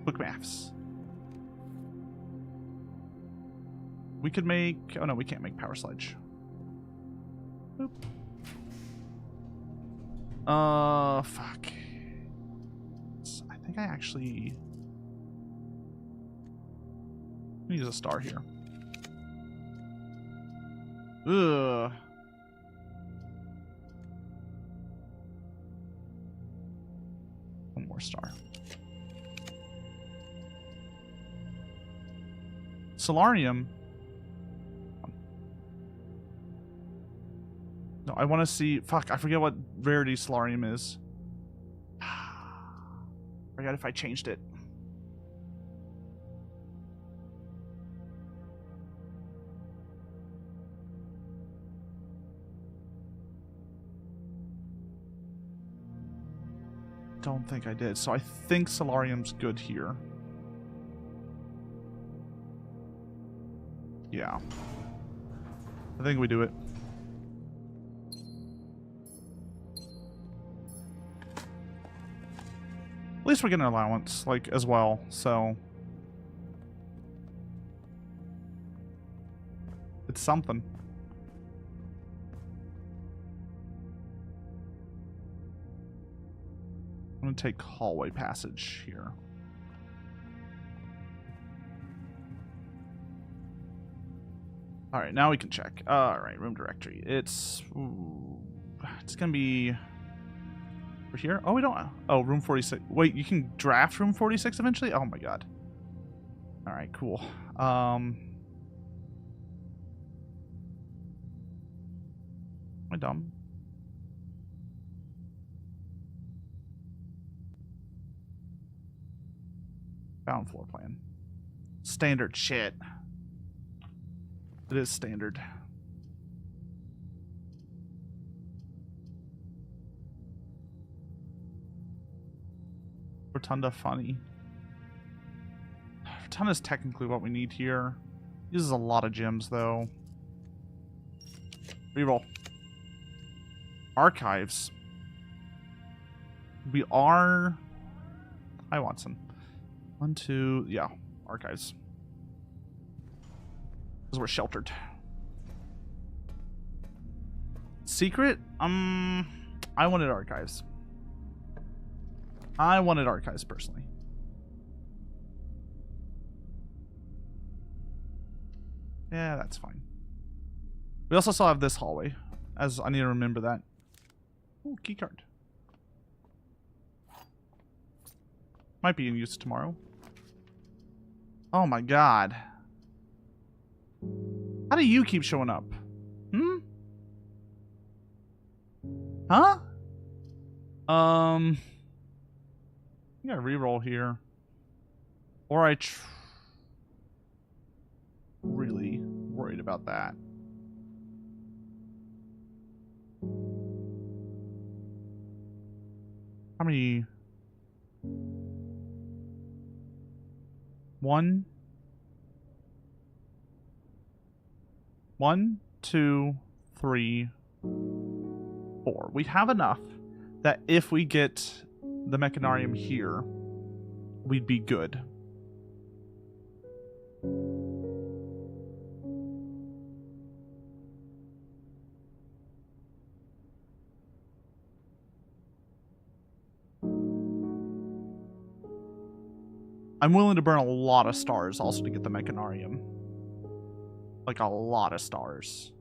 Quick maths. We could make... Oh no, we can't make power sledge. Boop. Fuck. I think I actually... I'm gonna use a star here. Ugh. One more star. Solarium. No, I want to see... Fuck, I forget what rarity Solarium is. I forgot if I changed it. Don't think I did. So I think Solarium's good here. Yeah. I think we do it. At least we get an allowance, like, as well, so... It's something. I'm gonna take hallway passage here. Alright, now we can check. Alright, room directory. It's gonna be... Over here? Oh, we don't... Oh, room 46. Wait, you can draft room 46 eventually? Oh my god. Alright, cool. Am I dumb? Bound floor plan. Standard shit. It is standard. Rotunda funny. Rotunda is technically what we need here. Uses a lot of gems though. Reroll. Archives. We are... Hi, Watson. 1, 2... Yeah, archives. Because we're sheltered. Secret? I wanted archives. I wanted archives, personally. Yeah, that's fine. We also still have this hallway, as I need to remember that. Ooh, keycard. Might be in use tomorrow. Oh my god. How do you keep showing up? Hmm? Huh? I gotta reroll here. Or I really worried about that. How many? 1, 2, 3, 4. We have enough that if we get the Mechanarium here, we'd be good. I'm willing to burn a lot of stars also to get the Mechanarium. Like a lot of stars.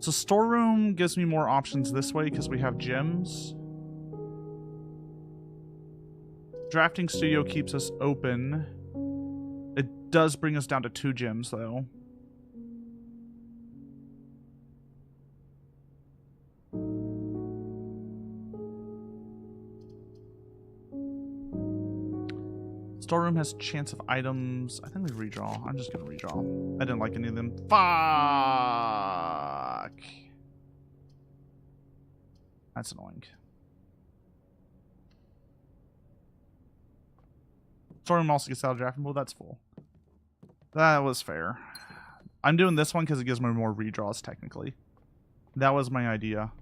So storeroom gives me more options this way because we have gems. Drafting studio keeps us open. It does bring us down to 2 gems though. Storeroom has chance of items. I think we redraw. I'm just gonna redraw. I didn't like any of them. Fuck. That's annoying. Story room also gets out of drafting pool. That's full. That was fair. I'm doing this one because it gives me more redraws, technically. That was my idea.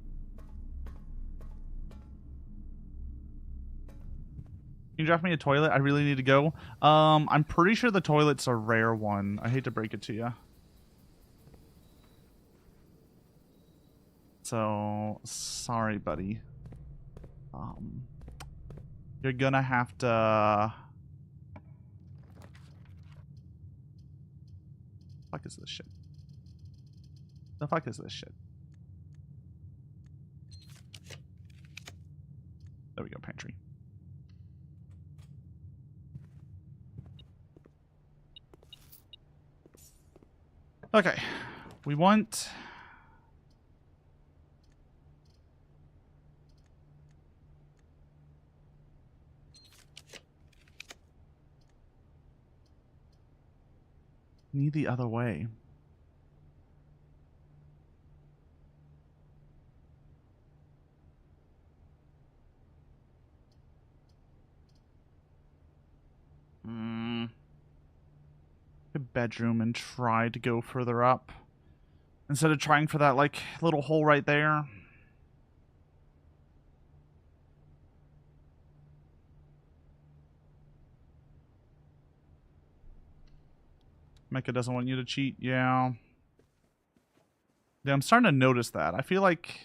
Can you draft me a toilet? I really need to go. I'm pretty sure the toilet's a rare one. I hate to break it to you. So, sorry, buddy. You're gonna have to... The fuck is this shit? The fuck is this shit? There we go, pantry. Okay, we want... Need the other way. A bedroom and try to go further up. Instead of trying for that, like, little hole right there. Mecha doesn't want you to cheat. Yeah. Yeah, I'm starting to notice that. I feel like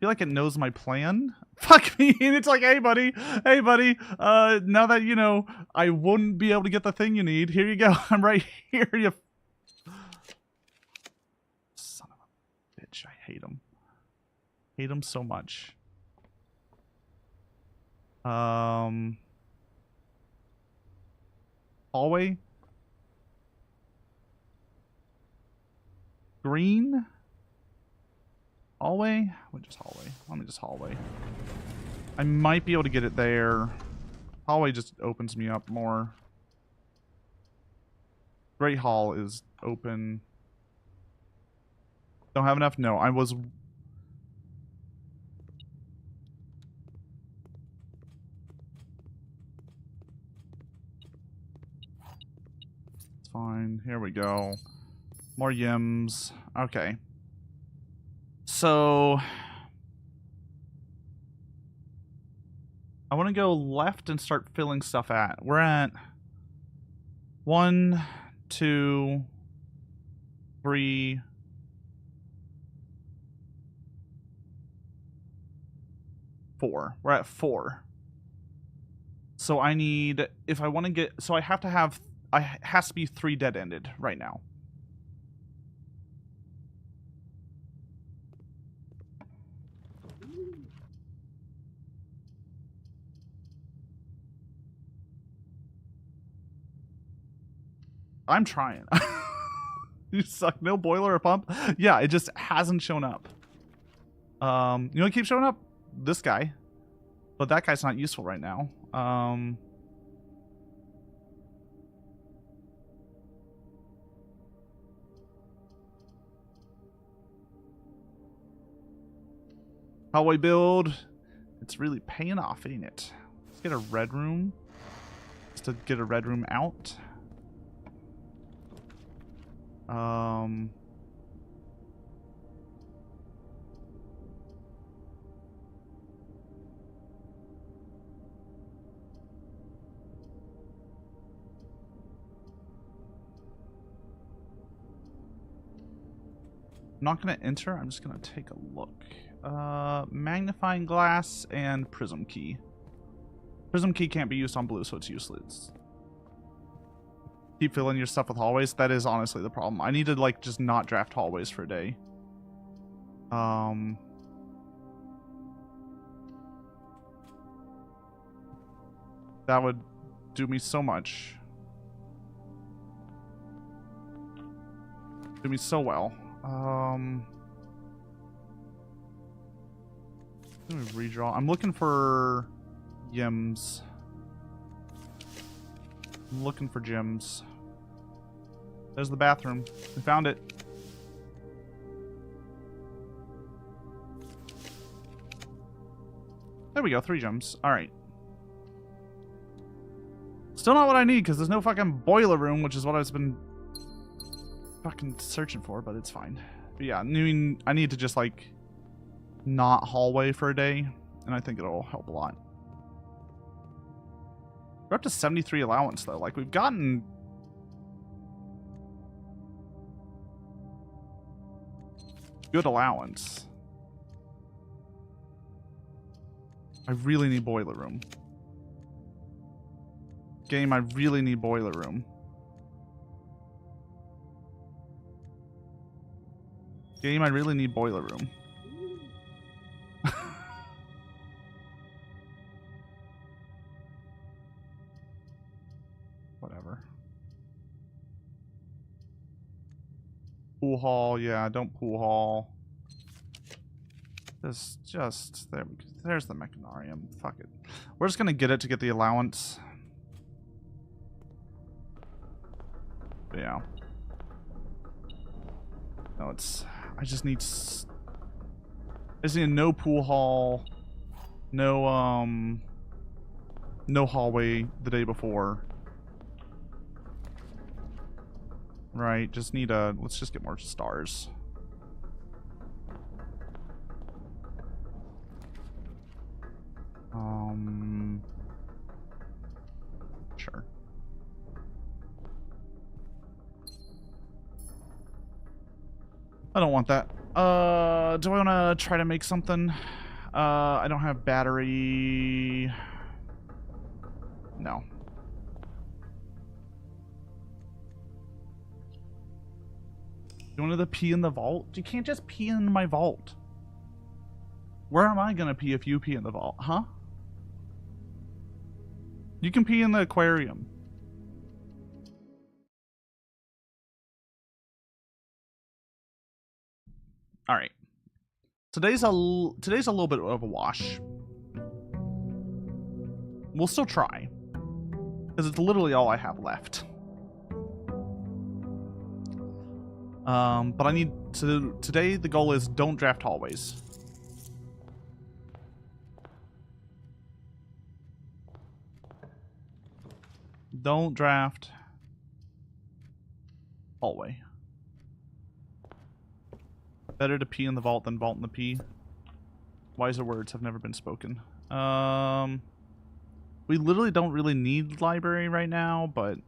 it knows my plan. Fuck me. And it's like, hey buddy, now that you know I wouldn't be able to get the thing you need, here you go. I'm right here. You son of a bitch. I hate him. Hate him so much. Hallway. Green. Hallway? What, just hallway? Let me just hallway. I might be able to get it there. Hallway just opens me up more. Great Hall is open. Don't have enough? No, I was... It's fine. Here we go. More yims. Okay. So... I want to go left and start filling stuff at. We're at 1, 2, 3, 4. We're at 4. So I need, if I want to get, so I have to have, it has to be 3 dead-ended right now. I'm trying. You suck. No boiler or pump? Yeah, it just hasn't shown up. You know what keeps showing up? This guy. But that guy's not useful right now. Hallway build. It's really paying off, ain't it? Let's get a red room. Just to get a red room out. I'm not going to enter. I'm just going to take a look. Magnifying glass and prism key. Prism key can't be used on blue, so it's useless. Keep filling your stuff with hallways. That is honestly the problem. I need to, like, just not draft hallways for a day. That would do me so much. Do me so well. Let me redraw. I'm looking for yims. I'm looking for gems. There's the bathroom. We found it. There we go, 3 gems. Alright. Still not what I need, because there's no fucking boiler room, which is what I've been fucking searching for, but it's fine. But yeah, I mean, I need to just, like, not hallway for a day, and I think it'll help a lot. We're up to 73 allowance, though. Like, we've gotten... good allowance. I really need boiler room. Game, I really need boiler room. Game, I really need boiler room. Whatever. Pool hall, yeah, don't pool hall. Just there. There's the mechanarium. Fuck it. We're just gonna get it to get the allowance. But yeah. No, it's. I just need no pool hall, no hallway the day before. Right, just need a. Let's just get more stars. Sure. I don't want that. Do I want to try to make something? I don't have battery. No. You want to pee in the vault? You can't just pee in my vault. Where am I gonna pee if you pee in the vault, huh? You can pee in the aquarium. All right. Today's a little bit of a wash. We'll still try, because it's literally all I have left. But I need to. Today the goal is don't draft hallways. Don't draft hallway. Better to pee in the vault than vault in the pee. Wiser words have never been spoken. We literally don't really need library right now, but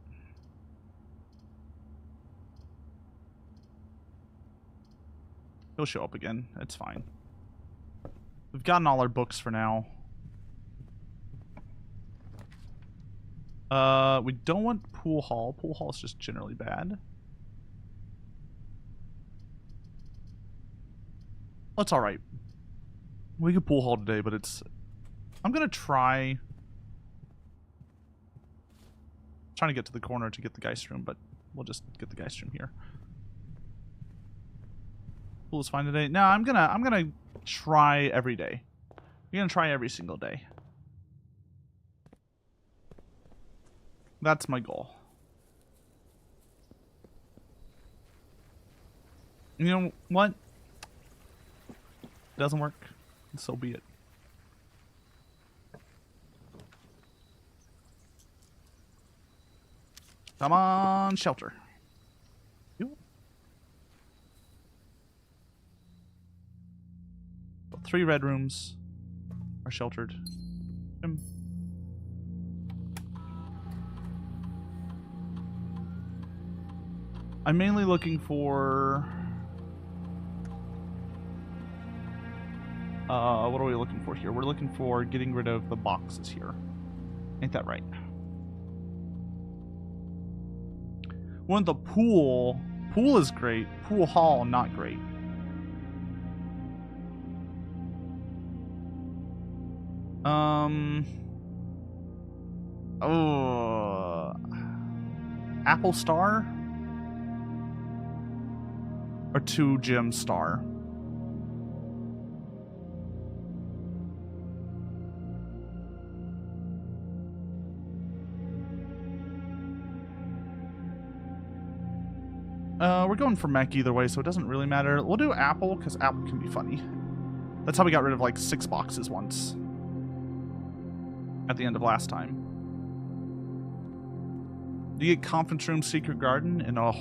he'll show up again. It's fine. We've gotten all our books for now. We don't want pool hall. Pool hall is just generally bad. That's alright. We could pool hall today, but it's... I'm gonna trying to get to the corner to get the Geist room, but we'll just get the Geist room here. Pool is fine today. No, I'm gonna try every day. I'm gonna try every single day. That's my goal. You know what? Doesn't work. So be it. Come on, shelter. You. 3 red rooms are sheltered. I'm mainly looking for... what are we looking for here? We're looking for getting rid of the boxes here. Ain't that right? We want the pool. Pool is great. Pool hall, not great. Oh... Apple Star? Or 2 gem star? We're going for mech either way, so it doesn't really matter. We'll do apple, because apple can be funny. That's how we got rid of like 6 boxes once. at the end of last time. You get conference room, secret garden, and oh,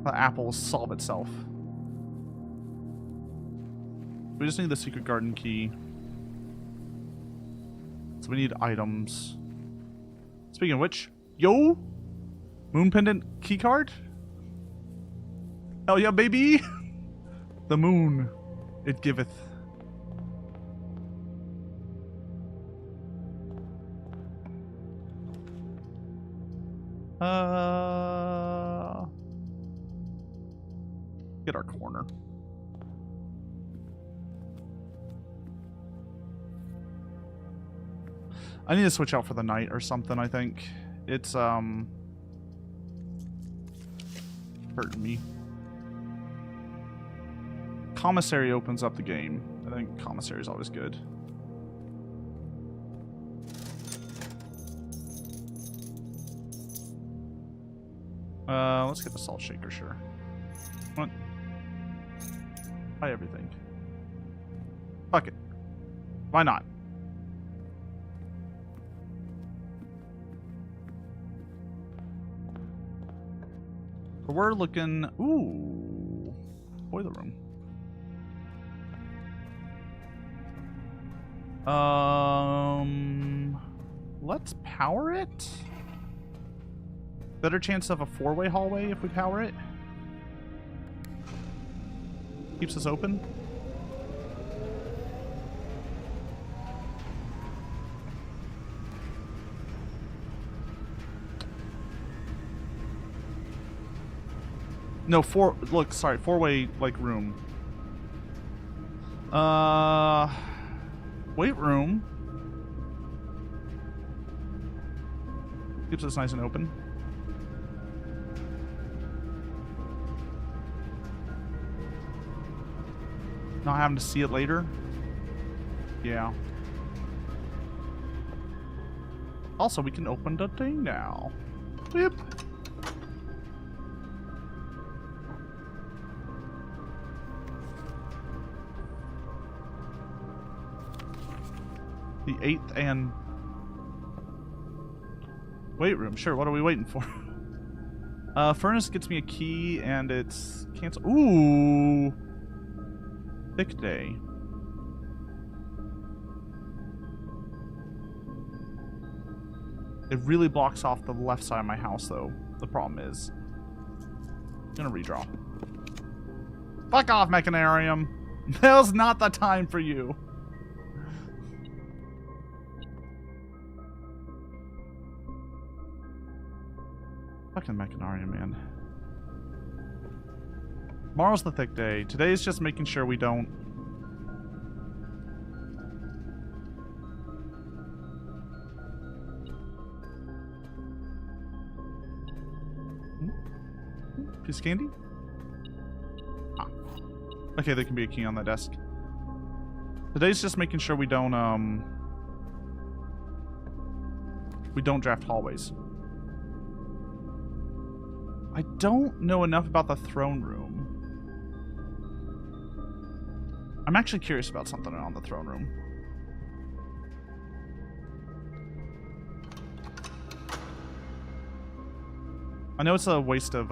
the apples solve itself. We just need the secret garden key. So we need items. Speaking of which, yo, moon pendant key card. Hell yeah, baby! The moon, it giveth. Get our corner. I need to switch out for the night or something, I think. It's, hurting me. Commissary opens up the game. I think commissary is always good. Let's get the salt shaker, sure. What? Buy everything. Fuck it. Why not? We're looking... Ooh. Boiler room. Let's power it. Better chance of a 4-way hallway if we power it. Keeps us open. No, look, sorry, 4-way, like, room. Weight room. Keeps us nice and open. Not having to see it later. Yeah. Also, we can open the thing now. Whip. The 8th and weight room. Sure, what are we waiting for? Furnace gets me a key and it's cancel. Ooh. Thick day. It really blocks off the left side of my house though. The problem is I'm gonna redraw. Fuck off, Mechanarium. Now's not the time for you. Fucking Mechanarium, man. Tomorrow's the thick day. Today's just making sure we don't... Piece of candy? Ah. Okay, there can be a key on that desk. Today's just making sure we don't draft hallways. I don't know enough about the throne room. I'm actually curious about something on the throne room. I know it's a waste of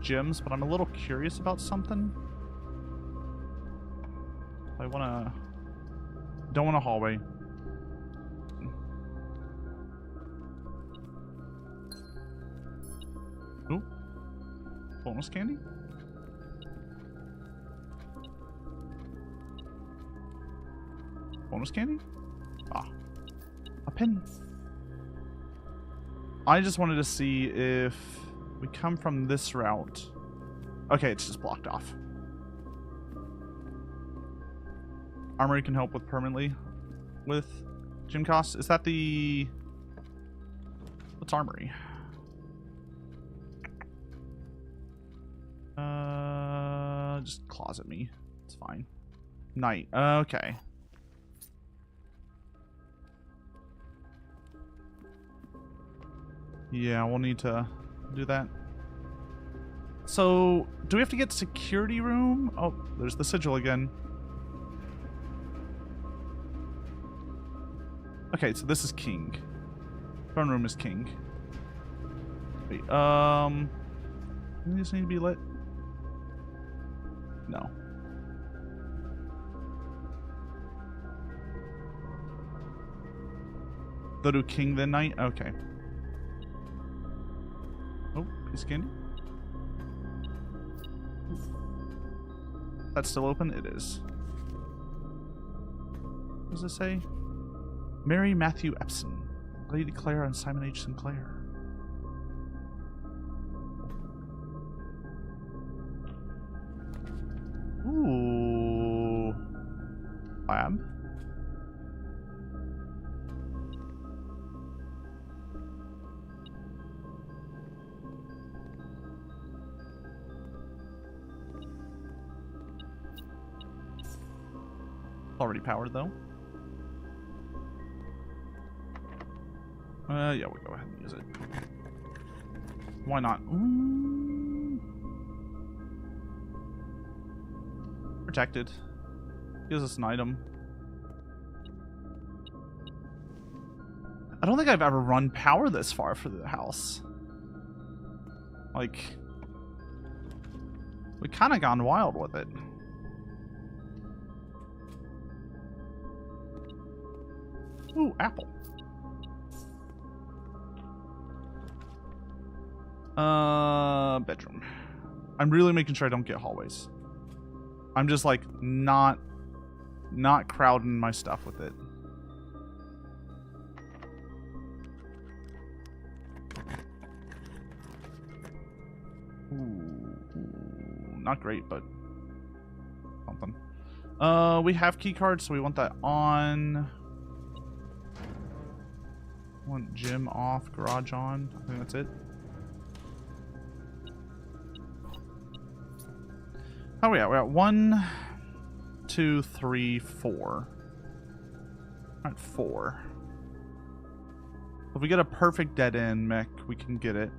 gems, but I'm a little curious about something. I don't want a hallway. Ooh. Bonus candy? Bonus candy? Ah. A pin. I just wanted to see if we come from this route. Okay, it's just blocked off. Armory can help with permanently with gym costs. Is that the... What's armory? Just closet me. It's fine. Night. Okay. Yeah, we'll need to do that. So, do we have to get security room? Oh, there's the sigil again. Okay, so this is king. Throne room is king. Wait, these need to be lit? No. Go to king then knight? Okay. Oh, piece of candy. That's still open? It is. What does it say? Mary Matthew Epson. Lady Claire and Simon H. Sinclair. Ooh. Lab. Already powered though. Yeah, we'll go ahead and use it. Why not? Protected. Gives us an item. I don't think I've ever run power this far for the house. Like, we kind of gone wild with it. Ooh, apple. Bedroom. I'm really making sure I don't get hallways. I'm just like not crowding my stuff with it. Ooh, not great, but something. We have key cards, so we want that on. Want gym off, garage on. I think that's it. Oh, we at? We're at 1, 2, 3, 4. We're at 4. If we get a perfect dead end mech, we can get it.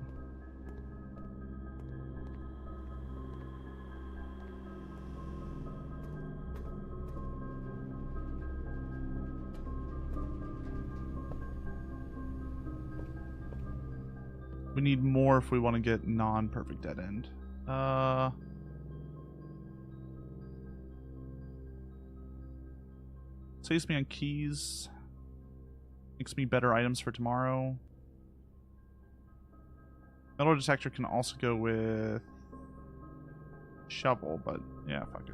We need more if we want to get non-perfect dead end. Saves me on keys. Makes me better items for tomorrow. Metal detector can also go with shovel, but yeah, fuck it.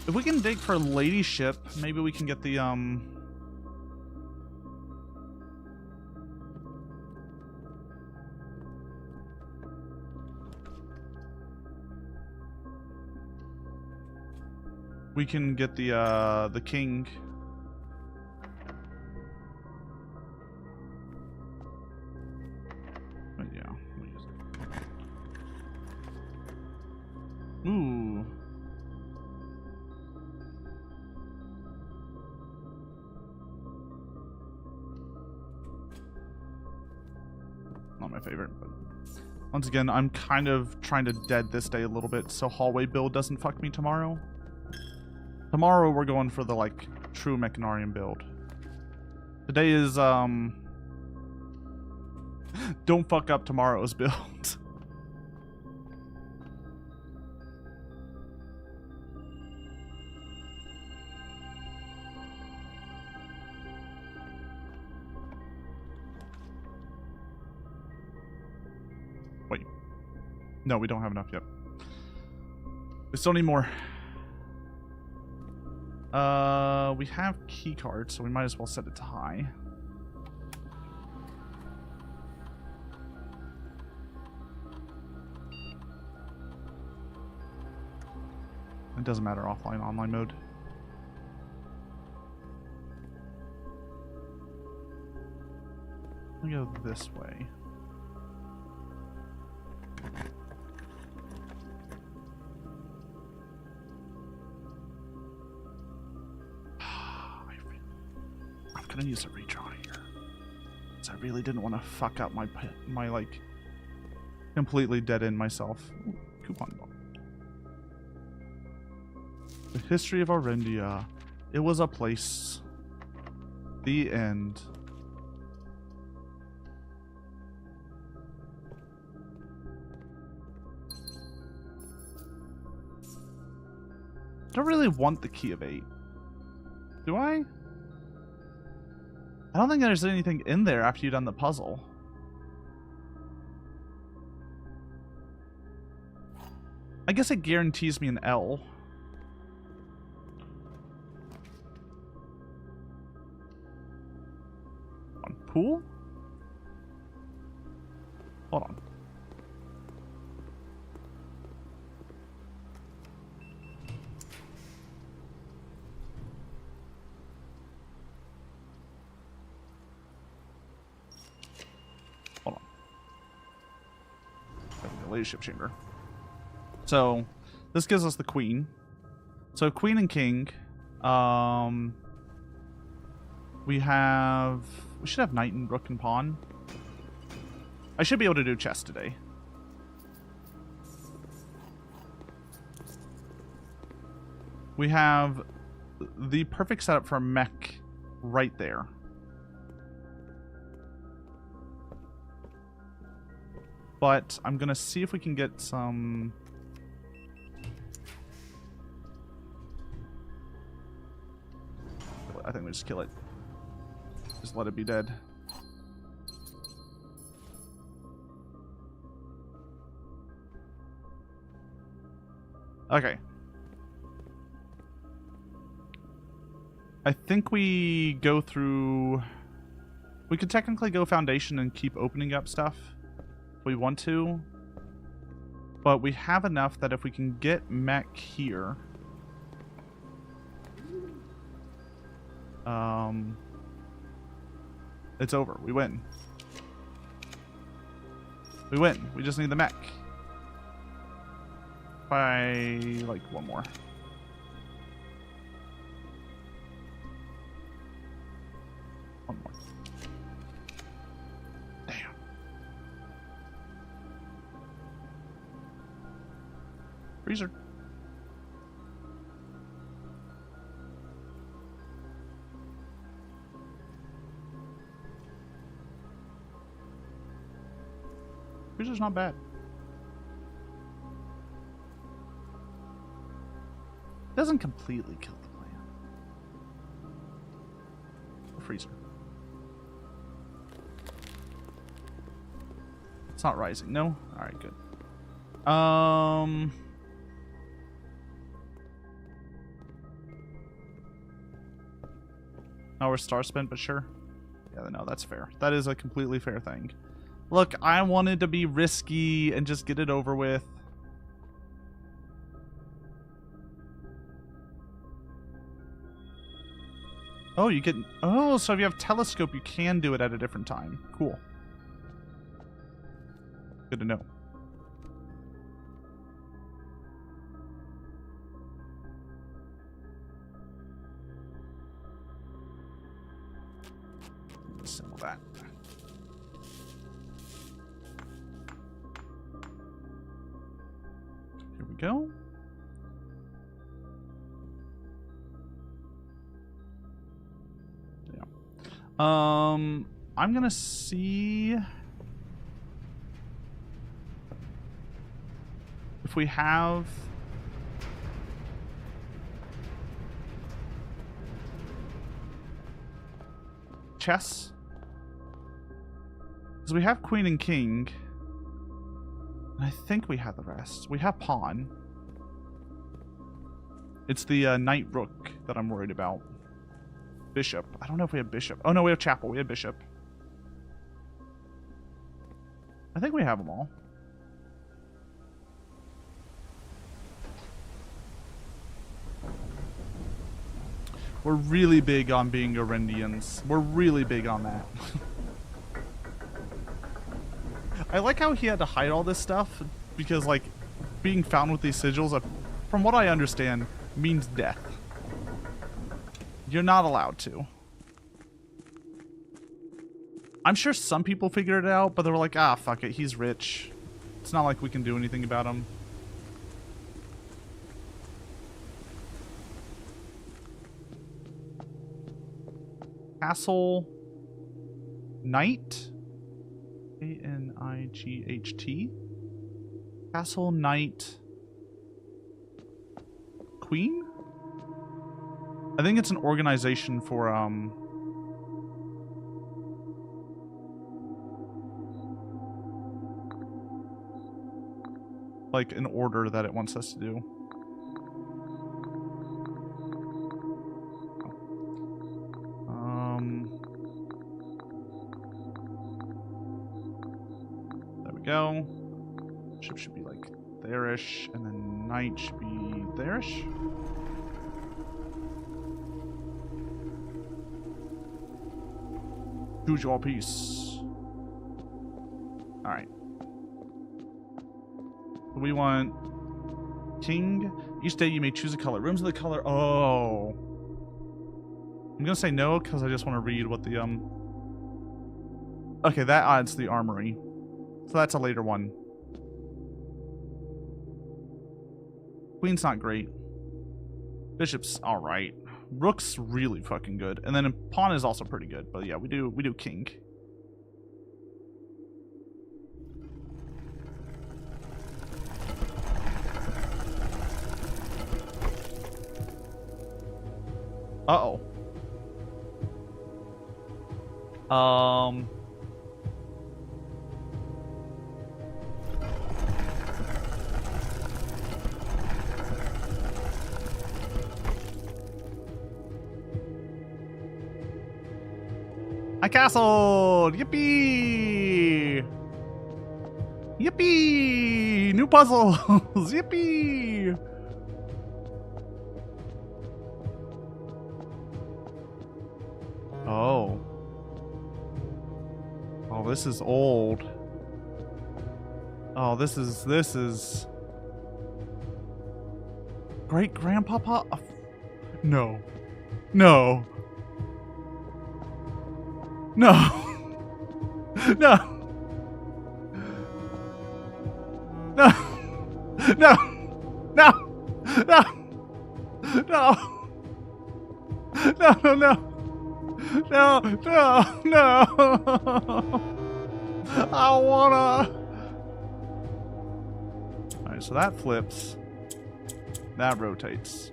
If we can dig for ladyship, maybe we can get the we can get the king. But yeah, we'll use it. Ooh. Not my favorite, but once again, I'm kind of trying to dead this day a little bit so hallway build doesn't fuck me tomorrow. Tomorrow we're going for the like true Mechanarian build. Today is don't fuck up tomorrow's build. Wait. No, we don't have enough yet. We still need more. We have key cards, so we might as well set it to high. It doesn't matter offline, online mode. Let me go this way. I'm gonna use a redraw here, because I really didn't want to fuck up my like completely dead end myself. Ooh, coupon book. The history of Arendia. It was a place. The end. I don't really want the key of 8. Do I? I don't think there's anything in there after you've done the puzzle. I guess it guarantees me an L. On pool? Hold on. Hold on. Relationship chamber. So, this gives us the queen. So, queen and king. We should have knight and rook and pawn. I should be able to do chess today. We have the perfect setup for a mech right there. But I'm going to see if we can get some... I think we just kill it. Just let it be dead. Okay. I think we go through... We could technically go foundation and keep opening up stuff if we want to. But we have enough that if we can get mech here... it's over. We win. We win. We just need the mech. By, like, one more. One more. Damn. Freezer. Freezer's not bad. Doesn't completely kill the plant. Freezer. It's not rising, no? Alright, good. Now we're star spent, but sure. Yeah, no, that's fair. That is a completely fair thing. Look, I wanted to be risky and just get it over with. Oh, you can... Oh, so if you have telescope, you can do it at a different time. Cool. Good to know. Assemble that. Here we go. I'm gonna see if we have chess, because we have queen and king, and I think we have the rest. We have pawn. It's the knight rook that I'm worried about. Bishop. I don't know if we have bishop. Oh no, we have chapel. We have bishop. I think we have them all. We're really big on being Orendians. We're really big on that. I like how he had to hide all this stuff, because, like, being found with these sigils, from what I understand, means death. You're not allowed to. I'm sure some people figured it out, but they were like, ah, fuck it, he's rich. It's not like we can do anything about him. Castle Knight. A-N-I-G-H-T. Castle Knight Queen? I think it's an organization for, like an order that it wants us to do. There we go. Ship should be like there-ish, and then knight should be there-ish. Choose your piece. Alright. We want king. Each day you may choose a color. Rooms of the color. Oh. I'm gonna say no because I just want to read what the Okay, that adds the armory. So that's a later one. Queen's not great. Bishop's alright. Rook's really fucking good. And then pawn is also pretty good. But yeah, we do king. Uh-oh. I castled! Yippee! Yippee! New puzzles! Yippee! Oh. Oh, this is old. Oh, this is... Great-grandpapa? No. No. No. No. No. No. No. No. No. No, no, no. No, no, no. I wanna. Alright, so that flips. That rotates.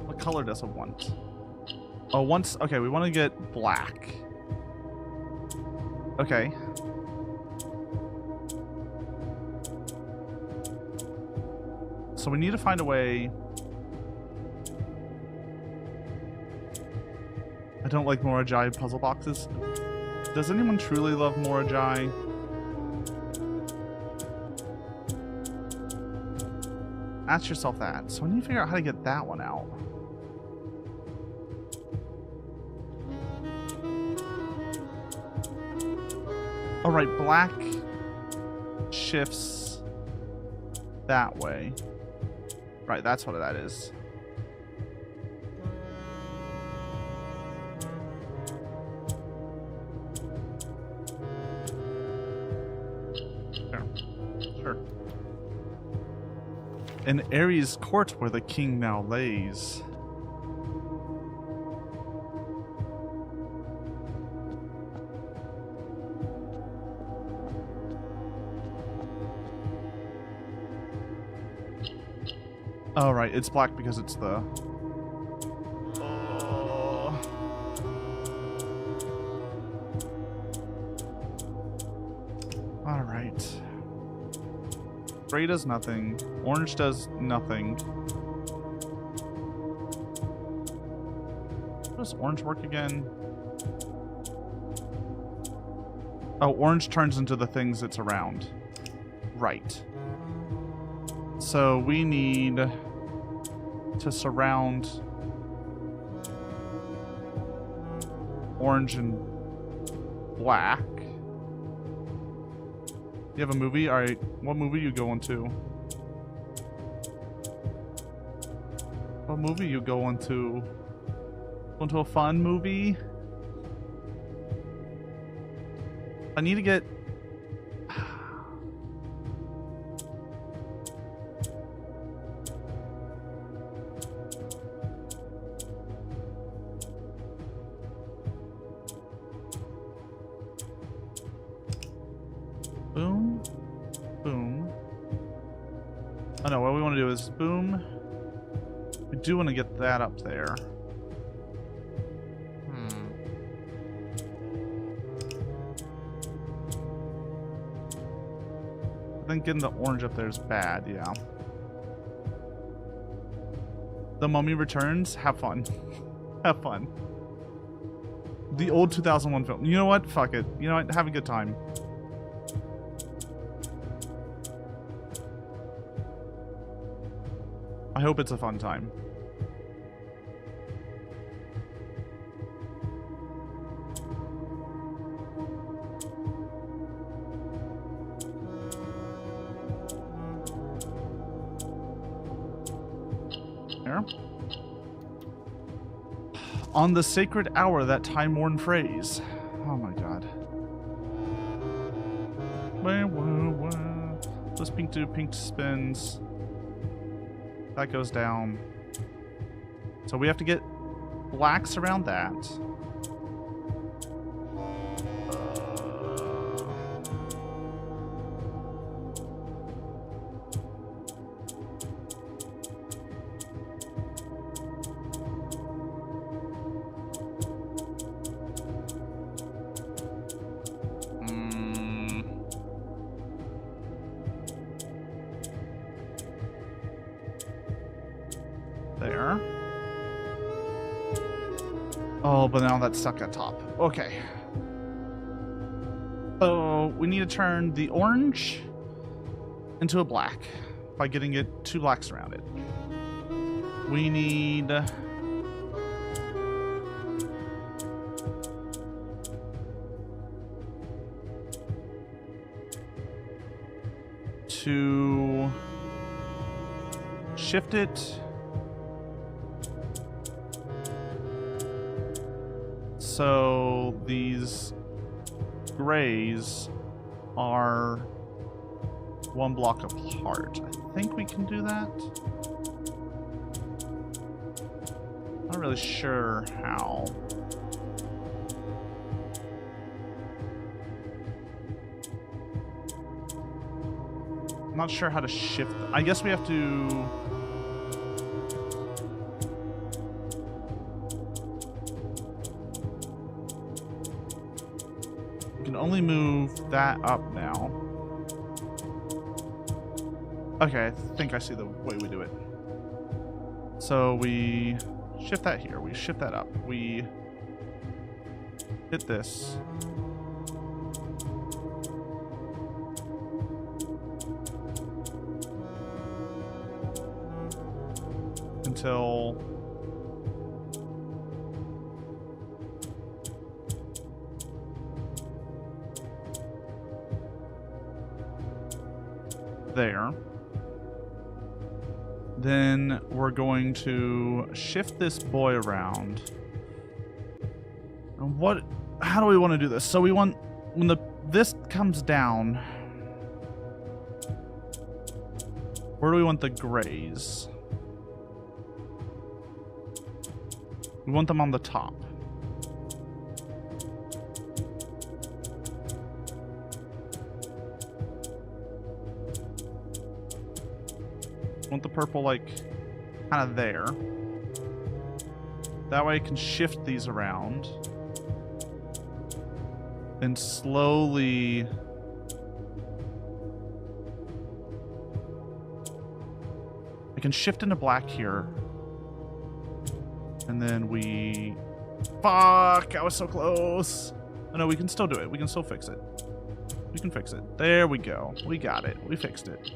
What color does it want? Oh, once. Okay, we want to get black. Okay. So we need to find a way. I don't like Morajai puzzle boxes. Does anyone truly love Morajai? Ask yourself that. So we need to figure out how to get that one out. Alright, black shifts that way. Right, that's what that is. Sure. In Ares' court where the king now lays. Oh, right, it's black because it's the... Oh. Alright. Gray does nothing. Orange does nothing. How does orange work again? Oh, orange turns into the things it's around. Right. So we need to surround orange and black. You have a movie? Alright, what movie you going to? What movie you going to? Going to a fun movie? I need to get... Oh no, what we want to do is boom. We do want to get that up there. I think getting the orange up there is bad, yeah. The Mummy Returns, have fun. Have fun. The old 2001 film. You know what? Fuck it. You know what? Have a good time. I hope it's a fun time. There. On the sacred hour, that time-worn phrase. Oh my god. This pink spins. That goes down. So we have to get blacks around that. There. Oh, but now that's stuck at top. Okay. Oh, we need to turn the orange into a black by getting it 2 blacks around it. We need to shift it so these grays are 1 block apart. I think we can do that. Not really sure how. I'm not sure how to shift. I guess we have to. Only move that up now. Okay, I think I see the way we do it. So we shift that here. We shift that up. We hit this. Until there. Then we're going to shift this boy around. And how do we want to do this? So we want, when this comes down, where do we want the grays? We want them on the top. Want the purple like kind of there. That way I can shift these around and slowly I can shift into black here. And then we fuck, I was so close. Oh no, we can still do it. We can still fix it. We can fix it. There we go. We got it. We fixed it.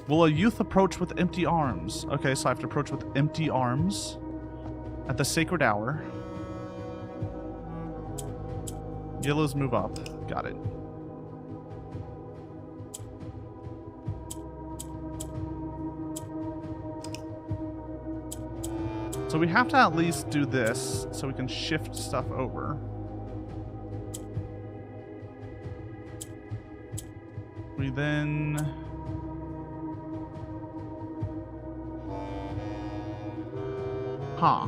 Will a youth approach with empty arms? Okay, so I have to approach with empty arms at the sacred hour. Yellows move up. Got it. So we have to at least do this so we can shift stuff over. We then... Huh.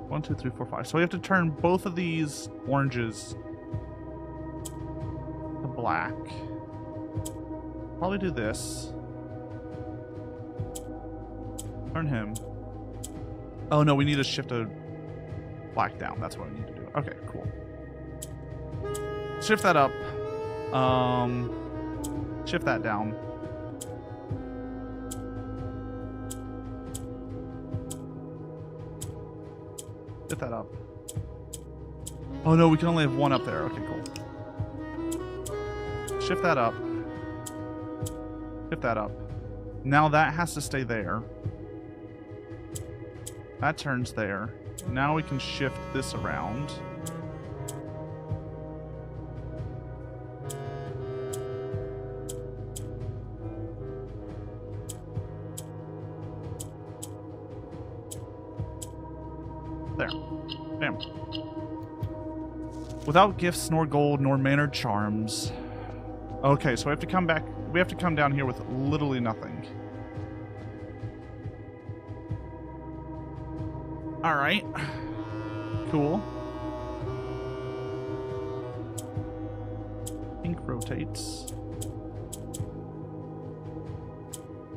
1, 2, 3, 4, 5. So we have to turn both of these oranges to black. probably do this. Turn him. Oh no, we need to shift a black down. That's what we need to do. Okay, cool. Shift that up. Shift that down. Shift that up. Oh no, we can only have one up there. Okay, cool. Shift that up. Shift that up. Now that has to stay there. That turns there. Now we can shift this around. There. Bam. Without gifts, nor gold, nor mannered charms. Okay, so we have to come back. We have to come down here with literally nothing. Alright. Cool. Pink rotates.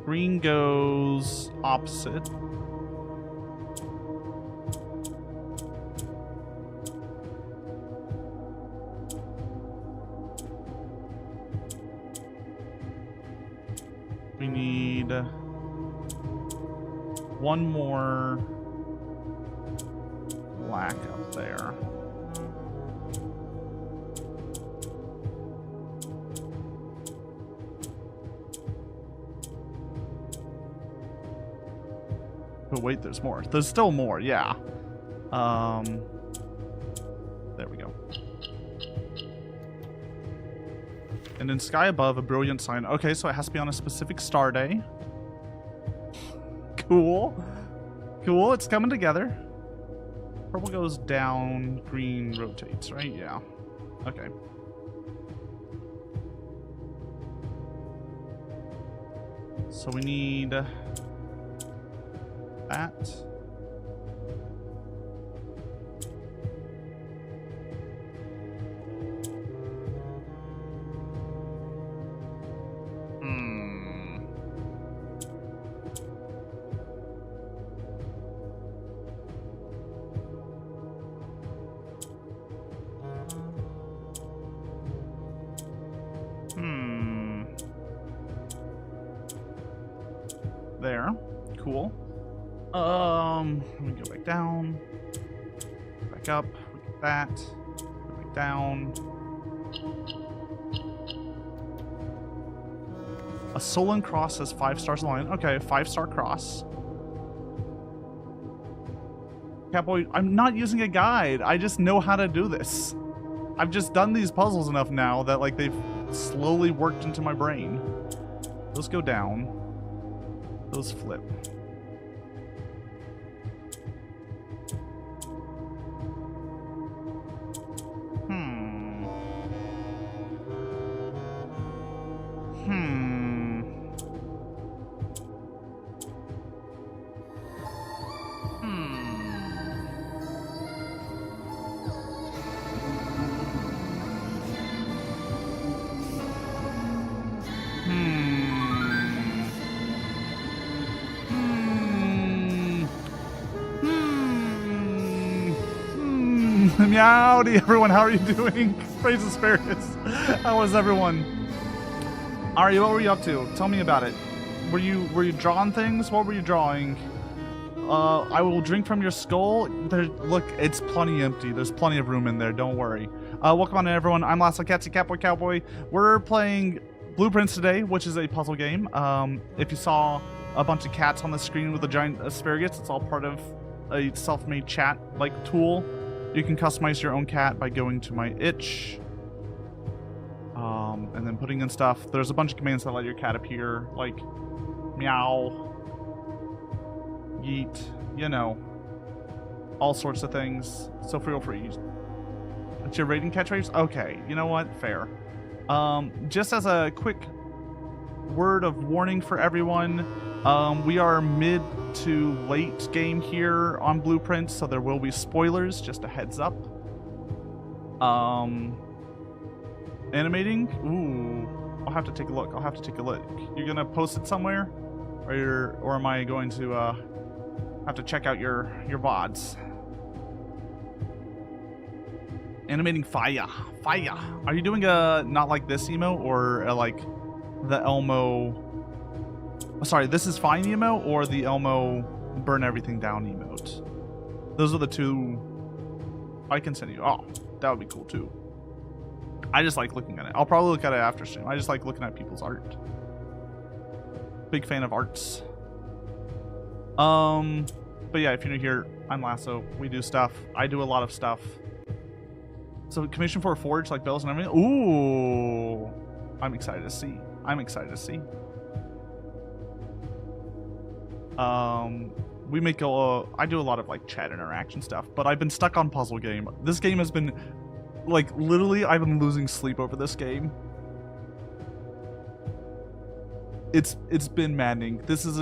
Green goes opposite. We need one more black up there. But wait, there's more. There's still more, yeah. There we go. And in sky above, a brilliant sign. Okay, so it has to be on a specific star day. Cool. Cool, it's coming together. Purple goes down, green rotates, right? Yeah. Okay. So we need that. There. Cool. Let me go back down. Back up. Look at that. Go back down. A Solon cross has 5 stars aligned. Okay, 5-star cross. Catboy, I'm not using a guide. I just know how to do this. I've just done these puzzles enough now that like they've slowly worked into my brain. Those go down. Those flip. Meowdy, everyone, how are you doing? Praise Asparagus. How was everyone? Ari, what were you up to? Tell me about it. Were you drawing things? What were you drawing? I will drink from your skull. Look, it's plenty empty. There's plenty of room in there. Don't worry. Welcome on in, everyone. I'm Lasso Catsidy, Catboy Cowboy. We're playing Blueprints today, which is a puzzle game. If you saw a bunch of cats on the screen with a giant asparagus, it's all part of a self-made chat-like tool. You can customize your own cat by going to my itch. And then putting in stuff. There's a bunch of commands that let your cat appear, like meow, yeet, you know, all sorts of things. So feel free. It's your rating catchphrase? Okay, you know what? Fair. Just as a quick word of warning for everyone, we are mid to late game here on Blueprints, so there will be spoilers, just a heads up. Animating? Ooh. I'll have to take a look. I'll have to take a look. You're gonna post it somewhere, or am I going to have to check out your VODs? Animating fire. Are you doing a not like this emo or like the Elmo? Oh, sorry, this is fine emo or the Elmo burn everything down emote? Those are the two. I can send you. Oh, that would be cool too. I just like looking at it. I'll probably look at it after stream. I just like looking at people's art. Big fan of arts. But yeah, if you're new here, I'm Lasso. We do stuff. I do a lot of stuff. So commission for a forge, like bells and everything. Ooh, I'm excited to see. I'm excited to see. We make I do a lot of like chat interaction stuff, but I've been stuck on puzzle game. This game has been like literally I've been losing sleep over this game. It's been maddening. This is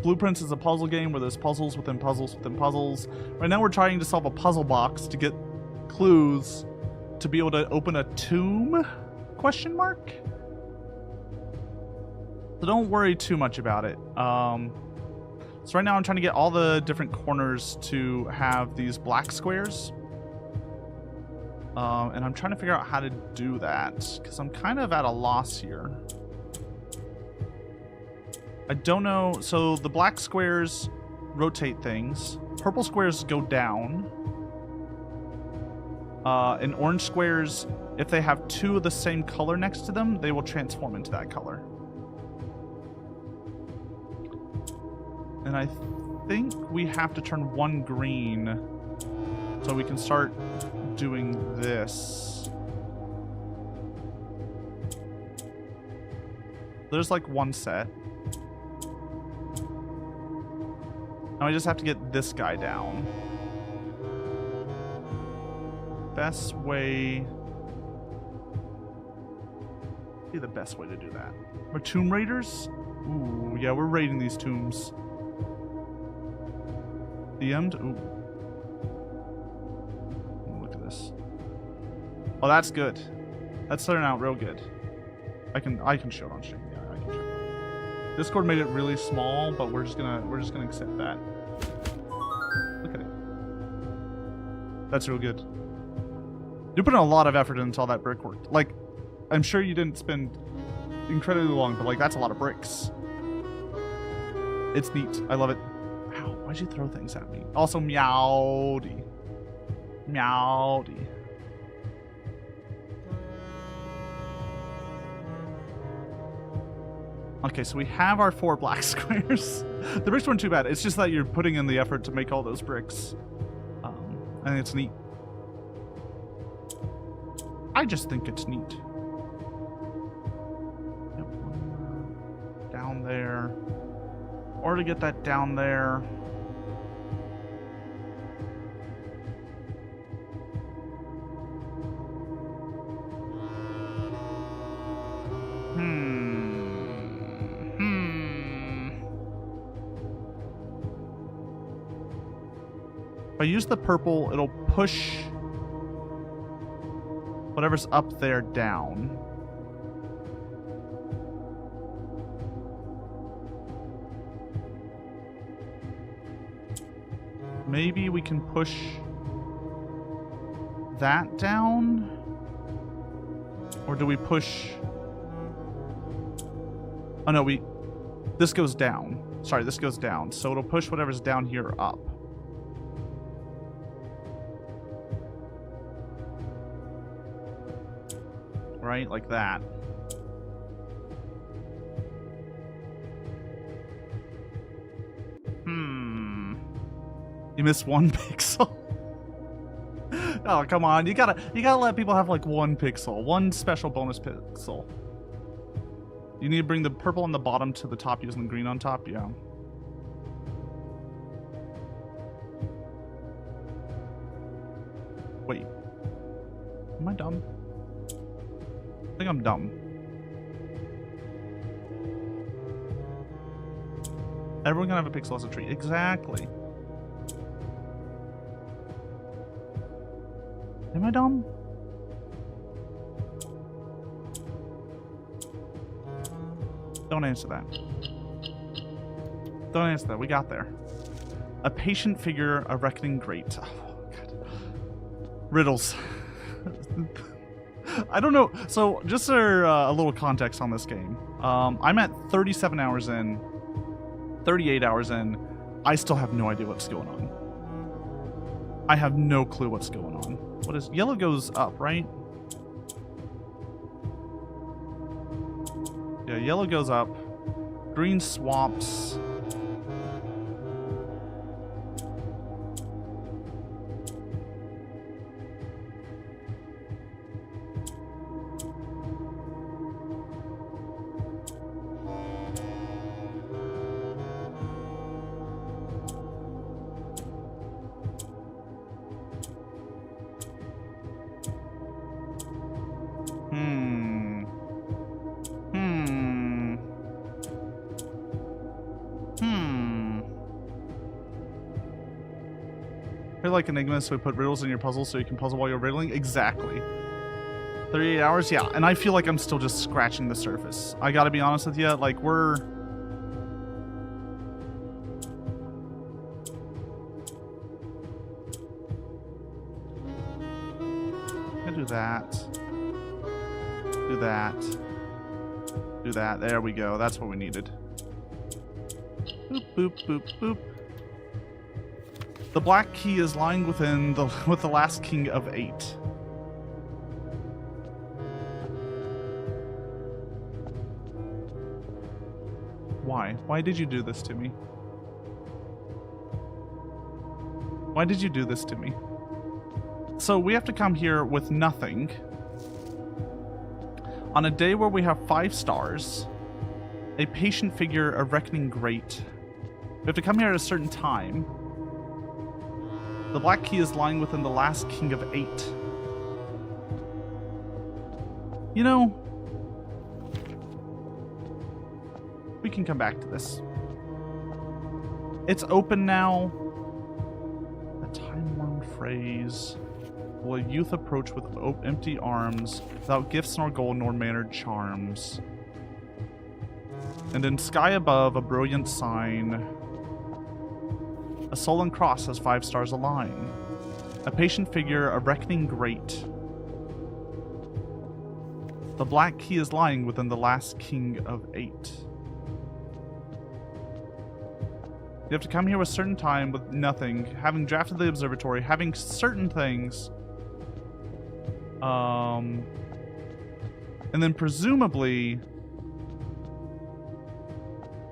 Blueprints is a puzzle game where there's puzzles within puzzles within puzzles. Right now we're trying to solve a puzzle box to get clues to be able to open a tomb? Question mark? So don't worry too much about it. So right now I'm trying to get all the different corners to have these black squares. And I'm trying to figure out how to do that because I'm kind of at a loss here. I don't know. So the black squares rotate things. Purple squares go down. And orange squares, if they have two of the same color next to them, they will transform into that color. And I think we have to turn one green so we can start doing this. There's like one set. Now I just have to get this guy down. Best way... be the best way to do that. We're Tomb Raiders? Ooh, yeah, we're raiding these tombs. The end? Ooh. Look at this. Oh, that's good. That's turning out real good. I can show it on stream. Yeah, I can show it. Discord made it really small, but we're just gonna accept that. Look at it. That's real good. You put in a lot of effort into all that brickwork. Like, I'm sure you didn't spend incredibly long, but like that's a lot of bricks. It's neat. I love it. Ow, why'd you throw things at me? Also, Meowdy. Meowdy. Okay, so we have our 4 black squares. The bricks weren't too bad. It's just that you're putting in the effort to make all those bricks. I think it's neat. I just think it's neat. Yep. Down there. Or to get that down there. If I use the purple, it'll push whatever's up there down. Maybe we can push that down? Or do we push... oh no, this goes down. Sorry, this goes down. So it'll push whatever's down here up. Right? Like that. You missed 1 pixel. Oh, come on. You gotta let people have like 1 pixel. 1 special bonus pixel. You need to bring the purple on the bottom to the top using the green on top? Yeah. Wait. Am I dumb? I think I'm dumb. Everyone can have a pixel as a tree. Exactly. Am I dumb? Don't answer that. Don't answer that. We got there. A patient figure, a reckoning great. Oh, God. Riddles. I don't know. So, just for a little context on this game. I'm at 37 hours in. 38 hours in. I still have no idea what's going on. I have no clue what's going on. What is... Yellow goes up, right? Yeah, yellow goes up. Green swaps. Like Enigma, so we put riddles in your puzzles so you can puzzle while you're riddling? Exactly. 38 hours? Yeah, and I feel like I'm still just scratching the surface. I gotta be honest with you, like, we're... I'm gonna do that. Do that. Do that. There we go. That's what we needed. Boop, boop, boop, boop. The black key is lying with the last king of 8. Why? Why did you do this to me? Why did you do this to me? So we have to come here with nothing. On a day where we have 5 stars, a patient figure, a reckoning great. We have to come here at a certain time. The black key is lying within the last king of 8. You know, we can come back to this. It's open now. A time-worn phrase. Will a youth approach with empty arms, without gifts nor gold nor mannered charms? And in sky above, a brilliant sign. A sullen cross has 5 stars align. A patient figure, a reckoning great. The black key is lying within the last king of 8. You have to come here with certain time with nothing, having drafted the observatory, having certain things. And then presumably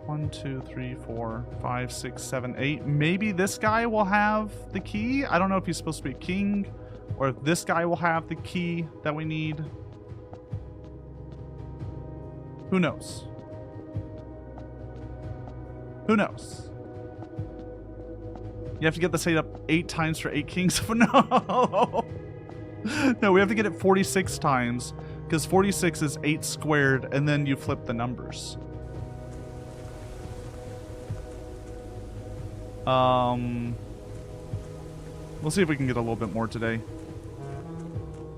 1, 2, 3, 4, 5, 6, 7, 8. Maybe this guy will have the key. I don't know if he's supposed to be a king or if this guy will have the key that we need. Who knows? Who knows? You have to get this 8 up 8 times for 8 kings. No. No, we have to get it 46 times because 46 is 8 squared and then you flip the numbers. We'll see if we can get a little bit more today.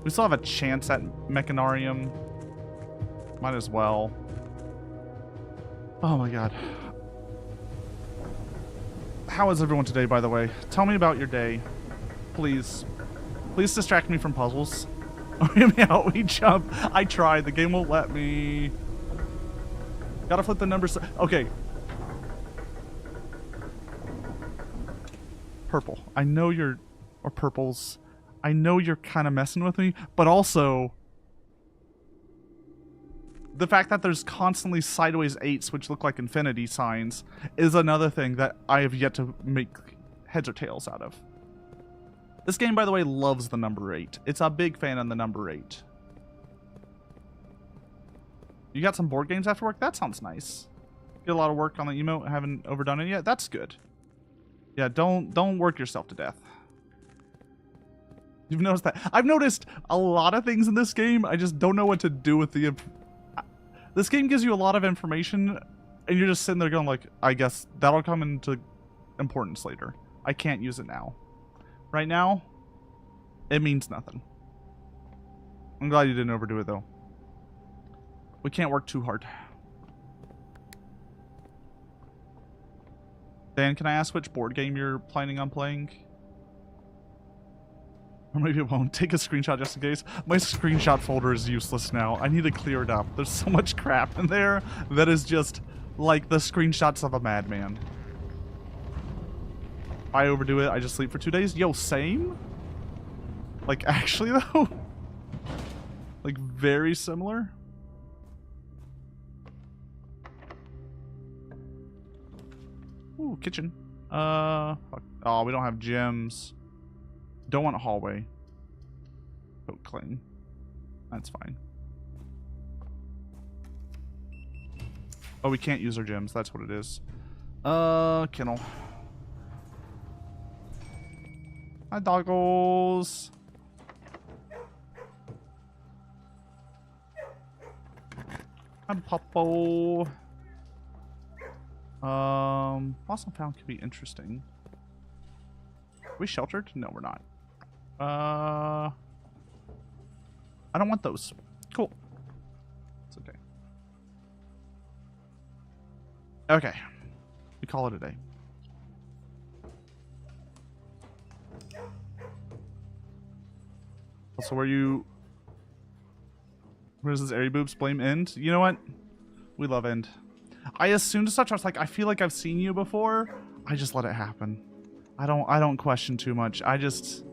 We still have a chance at Mechanarium. Might as well. Oh my god. How is everyone today, by the way? Tell me about your day. Please. Please distract me from puzzles. We jump. I tried. The game won't let me. Gotta flip the numbers. Okay. Purple. I know you're... Or purples. I know you're kind of messing with me, but also... The fact that there's constantly sideways 8s, which look like infinity signs, is another thing that I have yet to make heads or tails out of. This game, by the way, loves the number 8. It's a big fan of the number 8. You got some board games after work? That sounds nice. Get a lot of work on the emote. Haven't overdone it yet? That's good. Yeah, don't work yourself to death. You've noticed that. I've noticed a lot of things in this game. I just don't know what to do with the... This game gives you a lot of information, and you're just sitting there going like, I guess that'll come into importance later. I can't use it now. Right now, it means nothing. I'm glad you didn't overdo it, though. We can't work too hard. Dan, can I ask which board game you're planning on playing? Or maybe it won't. Take a screenshot just in case. My screenshot folder is useless now. I need to clear it up. There's so much crap in there that is just like the screenshots of a madman. If I overdo it, I just sleep for 2 days. Yo, same? Like, actually, though? Like, very similar? Ooh, kitchen. Fuck. Oh, we don't have gyms. Don't want a hallway. Coat clean. That's fine. Oh, we can't use our gyms. That's what it is. Kennel. Hi, doggos. Hi, Puppo. Lost and found could be interesting. Are we sheltered? No, we're not. I don't want those. Cool. It's okay. Okay. We call it a day. Also, where does this airy boobs blame End? You know what? We love End. I assumed as such. I was like, I feel like I've seen you before. I just let it happen. I don't question too much. I just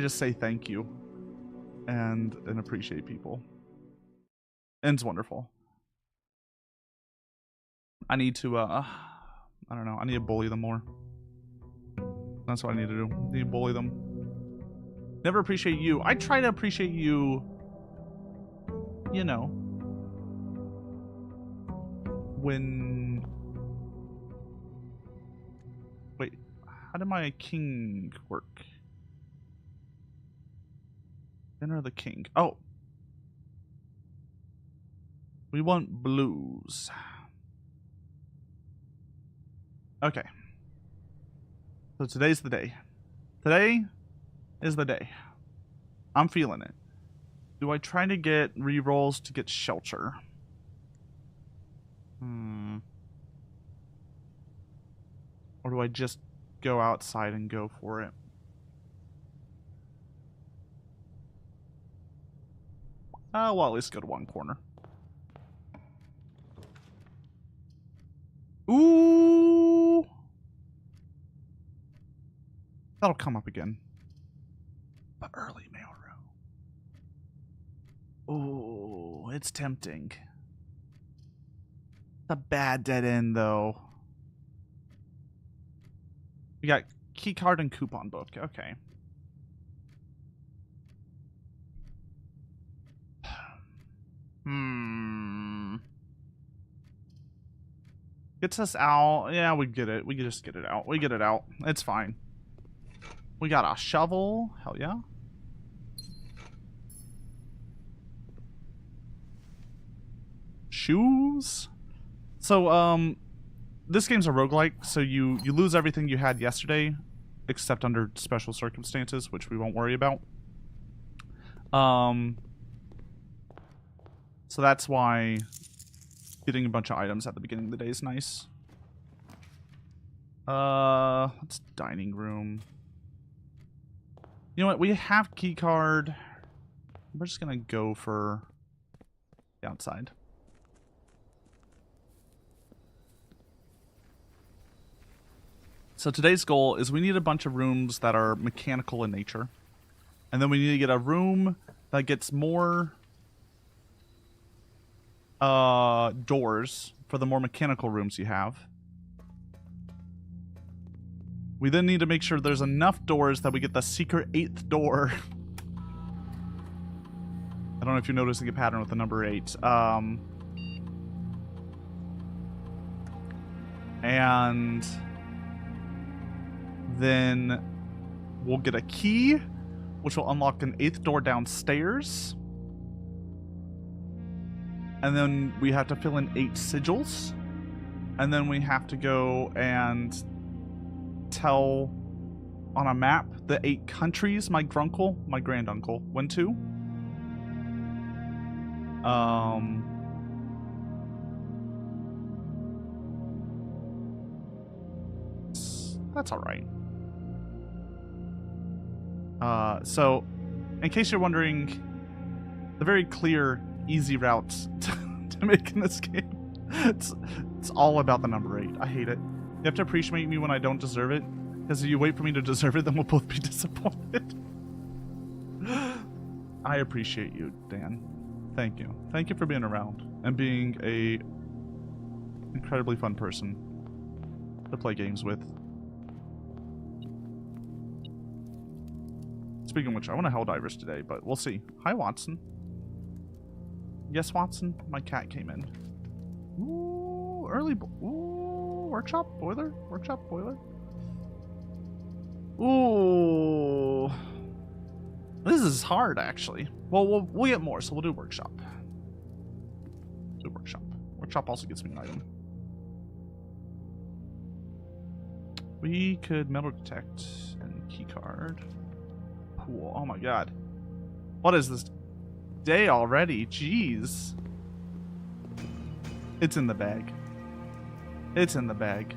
say thank you and appreciate people. End's wonderful. I need to I don't know. I need to bully them more. That's what I need to do. I need to bully them. Never appreciate you. I try to appreciate you, you know, when... Wait, how did my king work? Enter the king. Oh. We want blues. Okay. So today's the day. Today is the day. I'm feeling it. Do I try to get rerolls to get shelter? Or do I just go outside and go for it? Well, at least go to one corner. Ooh! That'll come up again. But early mailroom. Ooh, it's tempting. It's a bad dead end, though. We got keycard and coupon book. Okay. Gets us out. Yeah, we get it. We can just get it out. We get it out. It's fine. We got a shovel. Hell yeah. Shoes. So, this game's a roguelike, so you lose everything you had yesterday, except under special circumstances, which we won't worry about. So that's why getting a bunch of items at the beginning of the day is nice. That's dining room. You know what? We have keycard. We're just gonna go for the outside. So today's goal is we need a bunch of rooms that are mechanical in nature. And then we need to get a room that gets more doors for the more mechanical rooms you have. We then need to make sure there's enough doors that we get the secret 8th door. I don't know if you're noticing a pattern with the number 8. And then we'll get a key, which will unlock an 8th door downstairs. And then we have to fill in 8 sigils. And then we have to go and tell on a map the 8 countries my granduncle went to. That's alright. So, in case you're wondering, the very clear, easy routes to make in this game, it's all about the number 8. I hate it. You have to appreciate me when I don't deserve it, because if you wait for me to deserve it, then we'll both be disappointed. I appreciate you, Dan. Thank you. Thank you for being around and being a incredibly fun person to play games with. Speaking of which, I want to Helldivers today, but we'll see. Hi, Watson. Yes, Watson? My cat came in. Ooh, ooh, workshop boiler? Workshop boiler? Ooh. This is hard, actually. Well, we'll get more, so we'll do workshop. Do workshop. Workshop also gets me an item. We could metal detect and keycard. Cool. Oh my god. What is this day already? Jeez. It's in the bag. It's in the bag.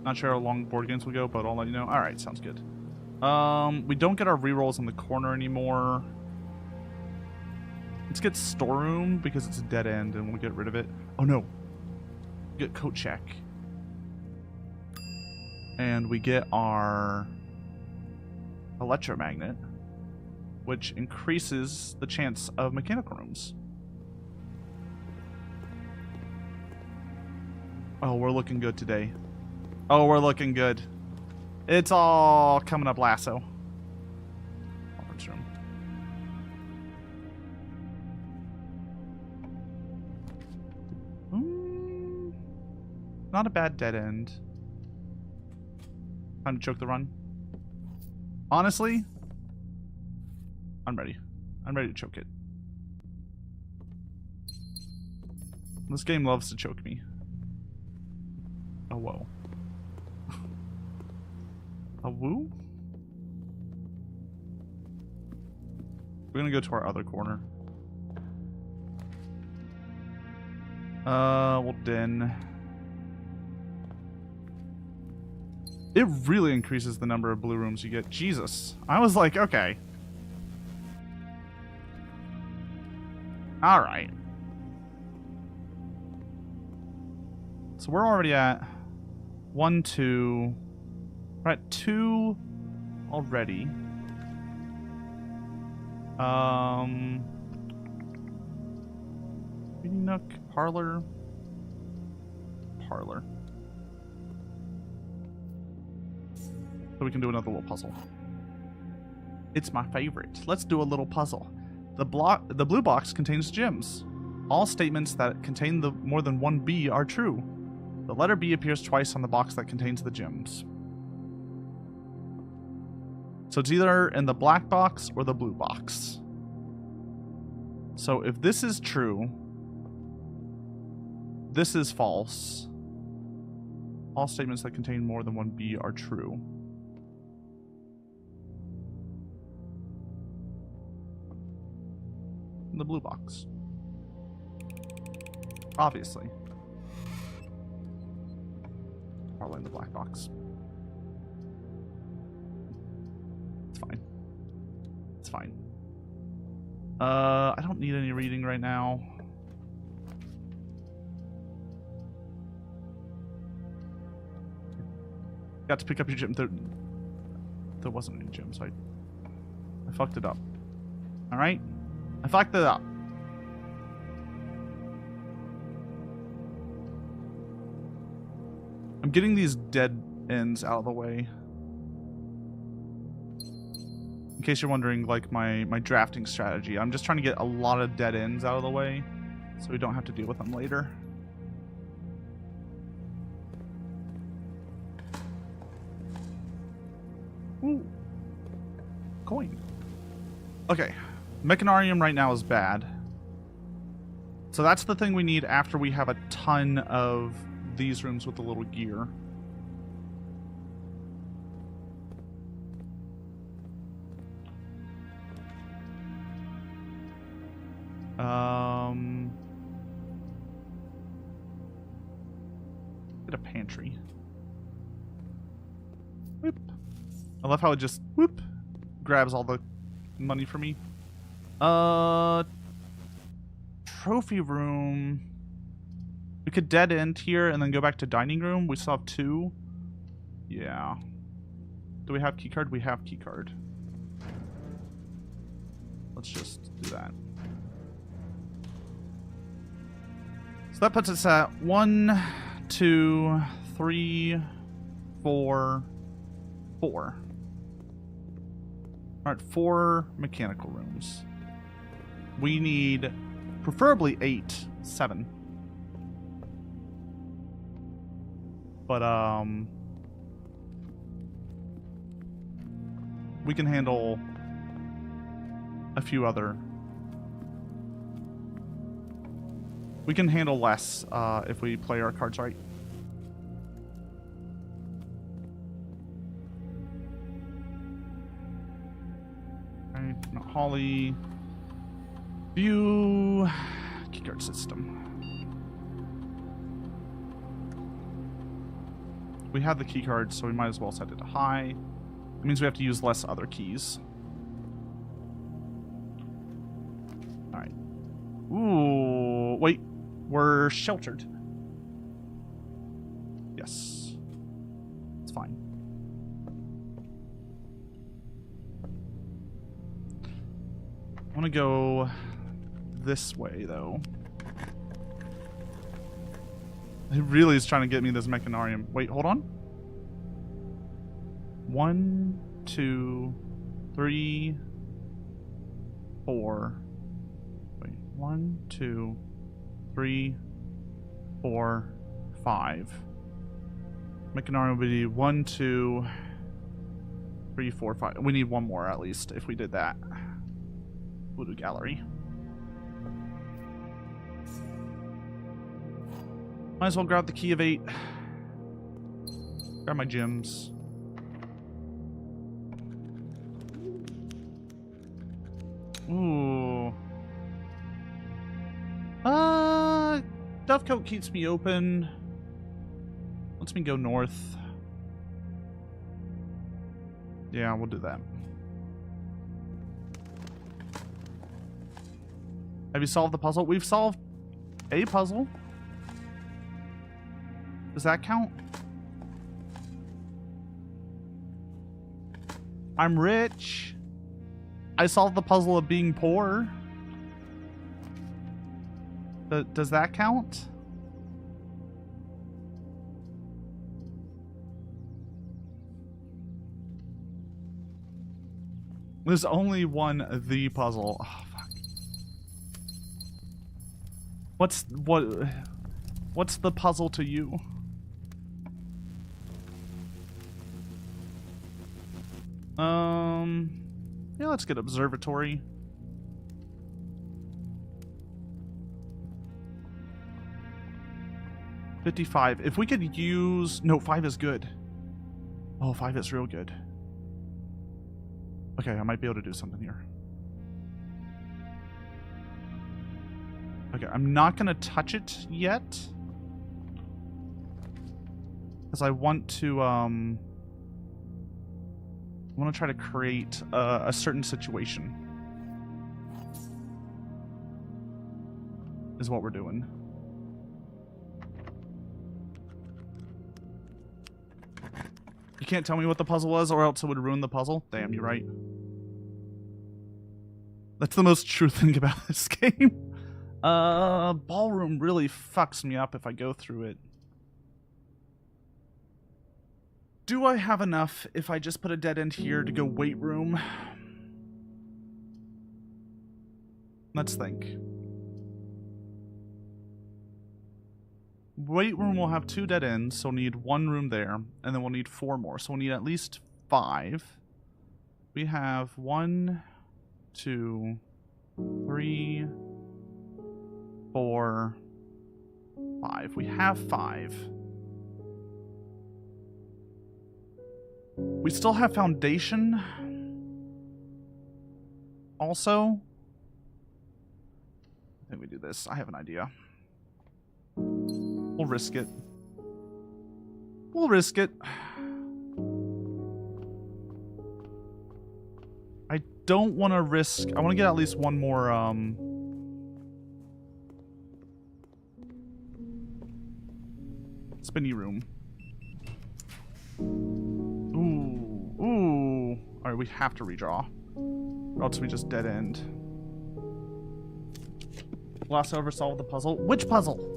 Not sure how long board games will go, but I'll let you know. Alright, sounds good. We don't get our rerolls in the corner anymore. Let's get storeroom because it's a dead end and we'll get rid of it. Oh no. Get coat check. And we get our electromagnet, which increases the chance of mechanical rooms. Oh, we're looking good today. Oh, we're looking good. It's all coming up, Lasso. Conference room. Not a bad dead end. Time to choke the run. Honestly, I'm ready. I'm ready to choke it. This game loves to choke me. Oh, whoa. A woo? We're gonna go to our other corner. We'll den. It really increases the number of blue rooms you get. Jesus. I was like, okay. Alright. So we're already at 1, 2. We're at 2 already. Reading nook, parlor. Parlor. So we can do another little puzzle. It's my favorite. Let's do a little puzzle. The blue box contains gems. All statements that contain more than one B are true. The letter B appears twice on the box that contains the gems. So it's either in the black box or the blue box. So if this is true, this is false. All statements that contain more than one B are true. In the blue box. Obviously. Probably in the black box. It's fine. It's fine. I don't need any reading right now. Got to pick up your gem. There wasn't any gem, so I fucked it up. Alright? I fucked it up. I'm getting these dead ends out of the way. In case you're wondering, like, my drafting strategy. I'm just trying to get a lot of dead ends out of the way so we don't have to deal with them later. Ooh. Coin. Okay. Mechanarium right now is bad. So that's the thing we need after we have a ton of these rooms with the little gear. Get a pantry. Whoop. I love how it just whoop grabs all the money for me. Trophy room. We could dead end here and then go back to dining room. We still have 2. Yeah. Do we have keycard? We have keycard. Let's just do that. So that puts us at 1, 2, 3, 4, 4. Alright, 4 mechanical rooms. We need preferably 8, 7. But, we can handle a few other. We can handle less if we play our cards right. Alright, not Holly. View keycard system. We have the keycard, so we might as well set it to high. It means we have to use less other keys. Alright. Ooh, wait. We're sheltered. Yes. It's fine. I want to go this way, though. He really is trying to get me this mechanarium. Wait, hold on. 1, 2, 3, 4. Wait, 1, 2, 3, 4, 5. Mechanarium would be 1, 2, 3, 4, 5. We need 1 more at least if we did that. We'll do gallery. Might as well grab the key of 8. Grab my gems. Ooh. Dovecoat keeps me open. Lets me go north. Yeah, we'll do that. Have you solved the puzzle? We've solved a puzzle. Does that count? I'm rich. I solved the puzzle of being poor. Does that count? There's only one the puzzle. Oh, fuck. What's the puzzle to you? Yeah, let's get observatory. $55. If we could use... No, 5 is good. Oh, 5 is real good. Okay, I might be able to do something here. Okay, I'm not going to touch it yet. Because I want to, I want to try to create a certain situation. Is what we're doing. You can't tell me what the puzzle was, or else it would ruin the puzzle? Damn, you're right. That's the most true thing about this game. Ballroom really fucks me up if I go through it. Do I have enough if I just put a dead end here to go weight room? Let's think. Weight room will have 2 dead ends, so we'll need 1 room there, and then we'll need 4 more, so we'll need at least 5. We have 1, 2, 3, 4, 5. We have 5. We still have foundation. Also, I think we do this. I have an idea. We'll risk it. We'll risk it. I don't want to risk... I want to get at least one more, spinny room. Ooh. Ooh. Alright, we have to redraw. Or else we just dead end. Gloss over, solve the puzzle. Which puzzle?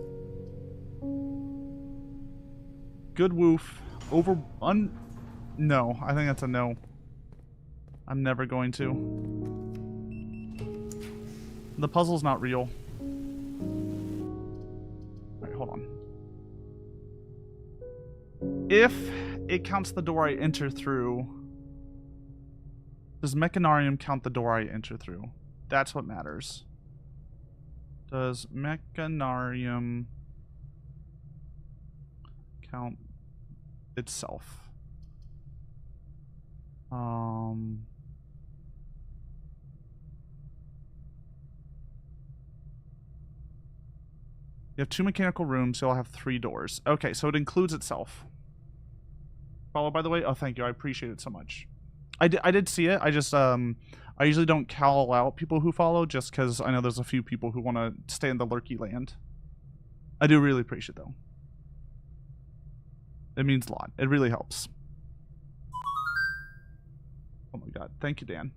Good woof. Over... No. I think that's a no. I'm never going to. The puzzle's not real. Alright, hold on. If it counts the door I enter through, does Mechanarium count the door I enter through? That's what matters. Does Mechanarium count itself? You have 2 mechanical rooms, so I'll have 3 doors. Okay, so it includes itself. Follow, by the way? Oh, thank you. I appreciate it so much. I did see it. I just, I usually don't call out people who follow just because I know there's a few people who want to stay in the lurky land. I do really appreciate it, though. It means a lot. It really helps. Oh my god. Thank you, Dan.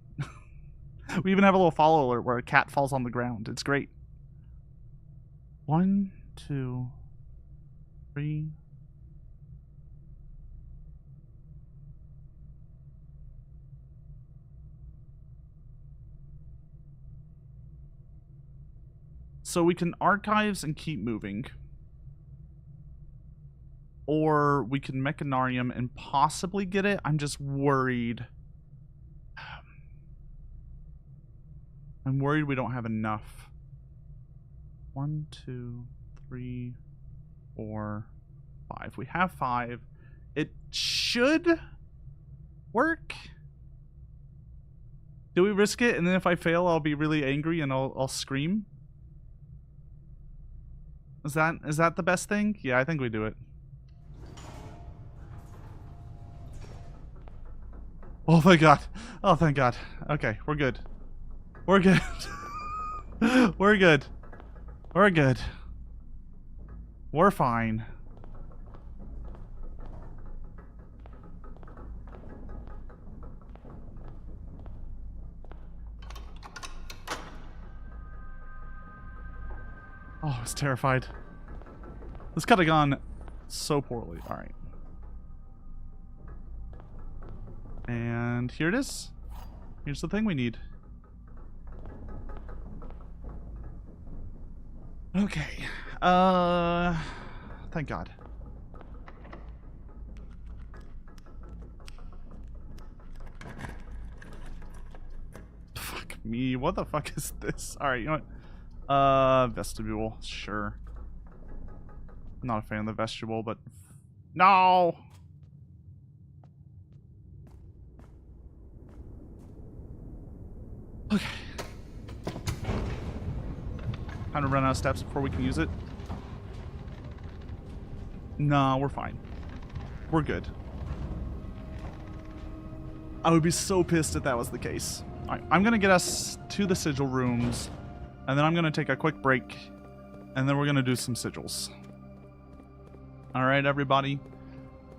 We even have a little follow alert where a cat falls on the ground. It's great. 1, 2, 3. So we can archives and keep moving. Or we can Mechanarium and possibly get it. I'm just worried. I'm worried we don't have enough. 1, 2, 3, 4, 5. We have 5. It should work. Do we risk it? And then if I fail, I'll be really angry and I'll scream. Is that the best thing? Yeah, I think we do it. Oh thank god. Oh thank god. Okay, we're good. We're good. We're good. We're good. We're fine. Oh, I was terrified. This could have gone so poorly. Alright. And here it is. Here's the thing we need. Okay. Thank God. Fuck me. What the fuck is this? Alright, you know what? Vestibule. Sure. I'm not a fan of the vestibule, but... No! Okay. Time to run out of steps before we can use it. No, we're fine. We're good. I would be so pissed if that was the case. Alright, I'm gonna get us to the sigil rooms, and then I'm gonna take a quick break, and then we're gonna do some sigils. Alright, everybody.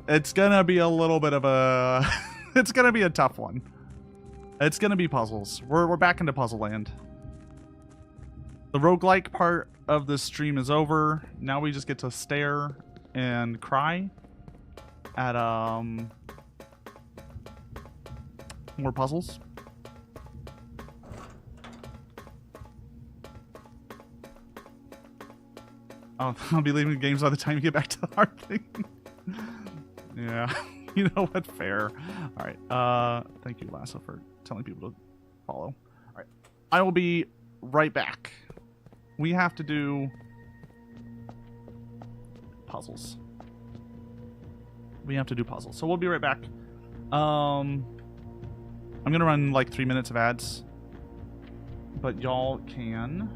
It's gonna be a little bit of a... it's gonna be a tough one. It's gonna be puzzles. We're back into puzzle land. The roguelike part of this stream is over. Now we just get to stare and cry at more puzzles. I'll be leaving games by the time you get back to the hard thing. Yeah, you know what? Fair. All right. Thank you, Lasso, for telling people to follow. All right. I will be right back. We have to do puzzles. We have to do puzzles. So we'll be right back. I'm going to run like 3 minutes of ads. But y'all can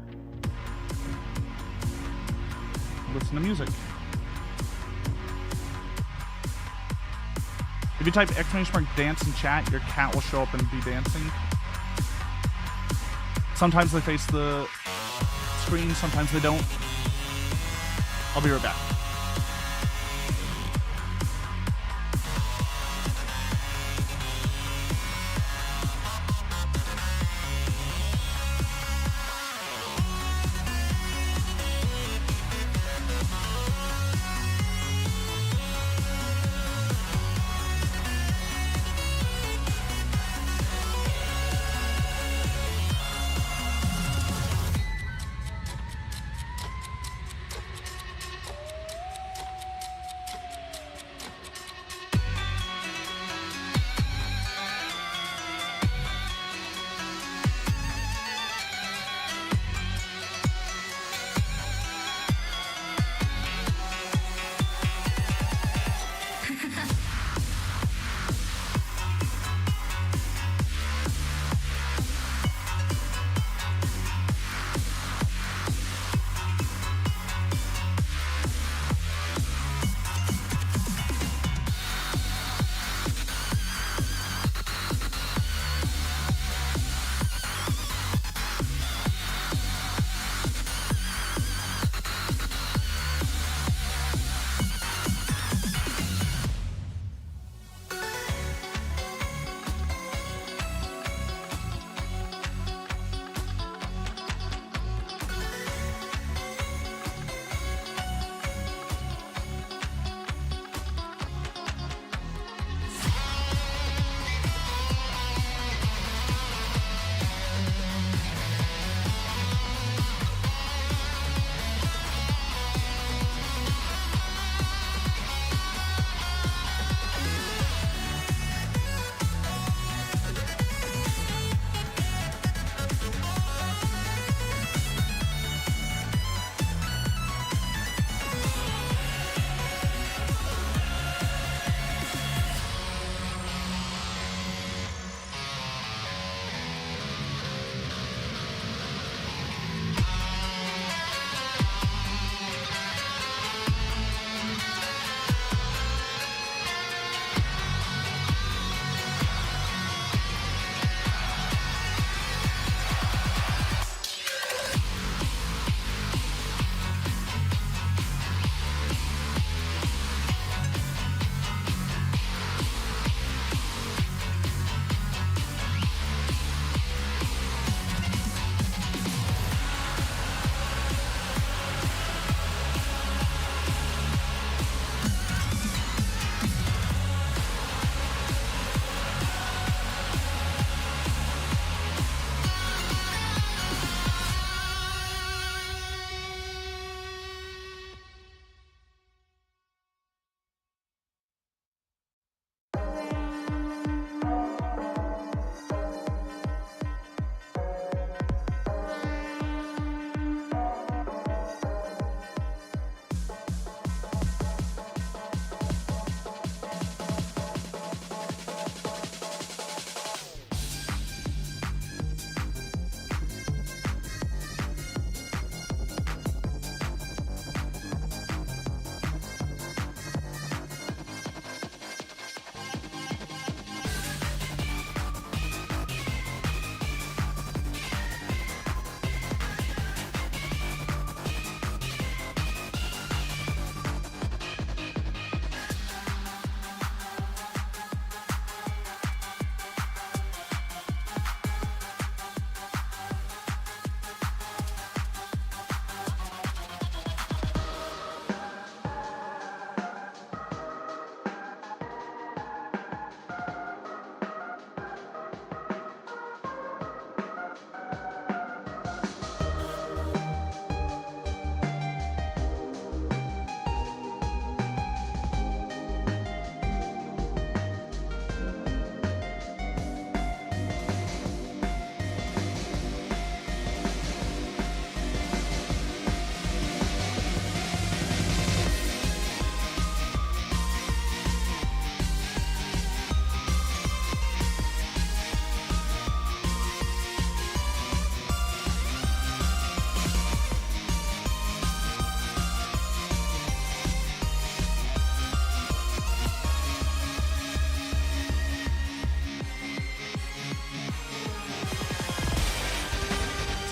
listen to music. If you type !dance in chat, your cat will show up and be dancing. Sometimes they face the screen, sometimes they don't. I'll be right back.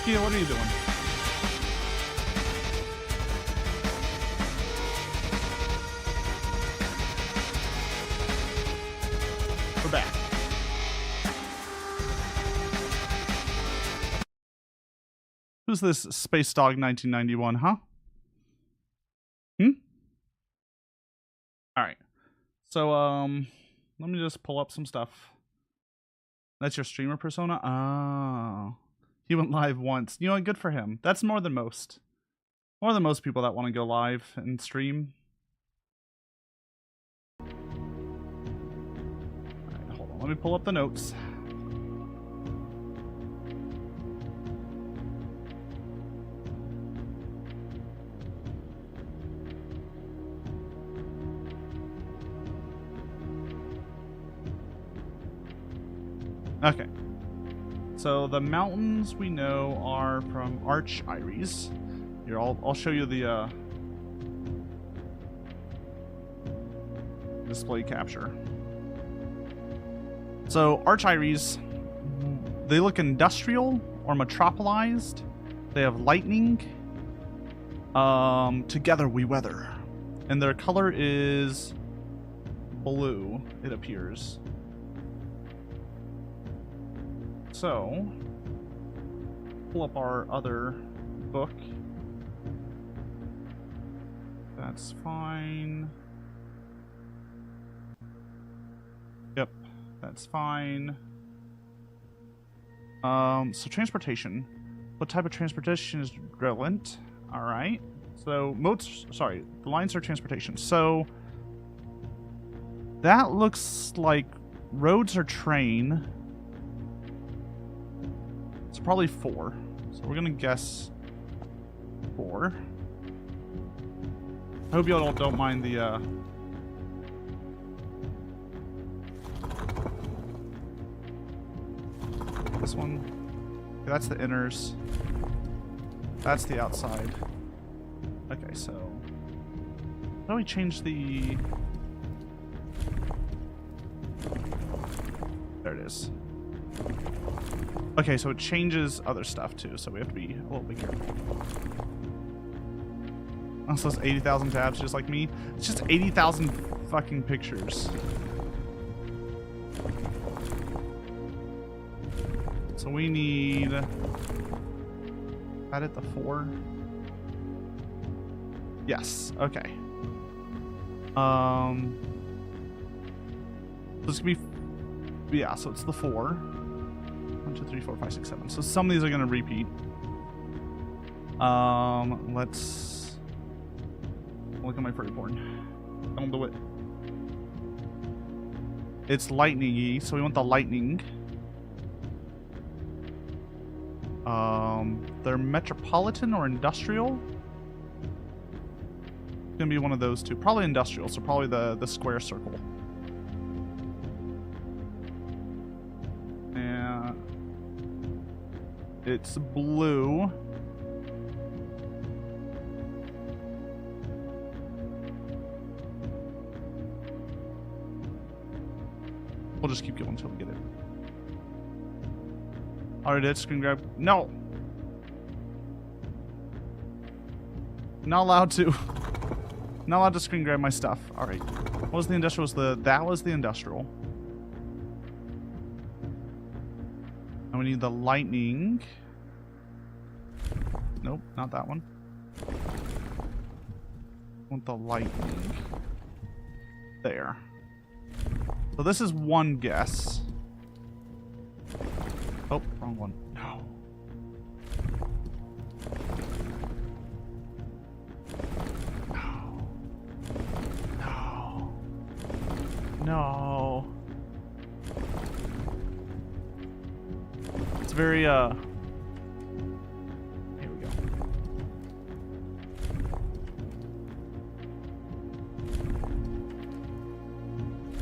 Wiki, what are you doing? We're back. Who's this Space Dog 1991, huh? Alright. So, let me just pull up some stuff. That's your streamer persona? Oh. He went live once. You know what? Good for him. That's more than most. More than most people that want to go live and stream. Alright, hold on. Let me pull up the notes. Okay. So the mountains we know are from Arch Iris. Here, I'll show you the display capture. So Arch Iris, they look industrial or metropolized. They have lightning. Together we weather. And their color is blue, it appears. So, pull up our other book. That's fine. Yep, that's fine. So transportation. What type of transportation is relevant? Alright. So, the lines are transportation. So, that looks like roads or train. It's probably 4. So we're gonna guess 4. I hope y'all don't mind the this one. Okay, that's the inners. That's the outside. Okay, so how do we change the... There it is. Okay, so it changes other stuff too, so we have to be a little bit careful. Also, it's 80,000 tabs just like me. It's just 80,000 fucking pictures. So we need... Add it to 4. Yes, okay. This could be... Yeah, so it's the 4. 1, 2, 3, 4, 5, 6, 7. So some of these are going to repeat. Let's look at my furry porn. Don't do it. It's lightning-y, so we want the lightning. They're metropolitan or industrial. It's gonna be one of those two. Probably industrial, so probably the square circle. It's blue. We'll just keep going until we get it. Already did screen grab. No! Not allowed to. Not allowed to screen grab my stuff. Alright. What was the industrial? That was the industrial. And we need the lightning. Nope, not that one. I want the lightning. There. So this is one guess. Oh, wrong one. No. No. No. No. It's very, here we go.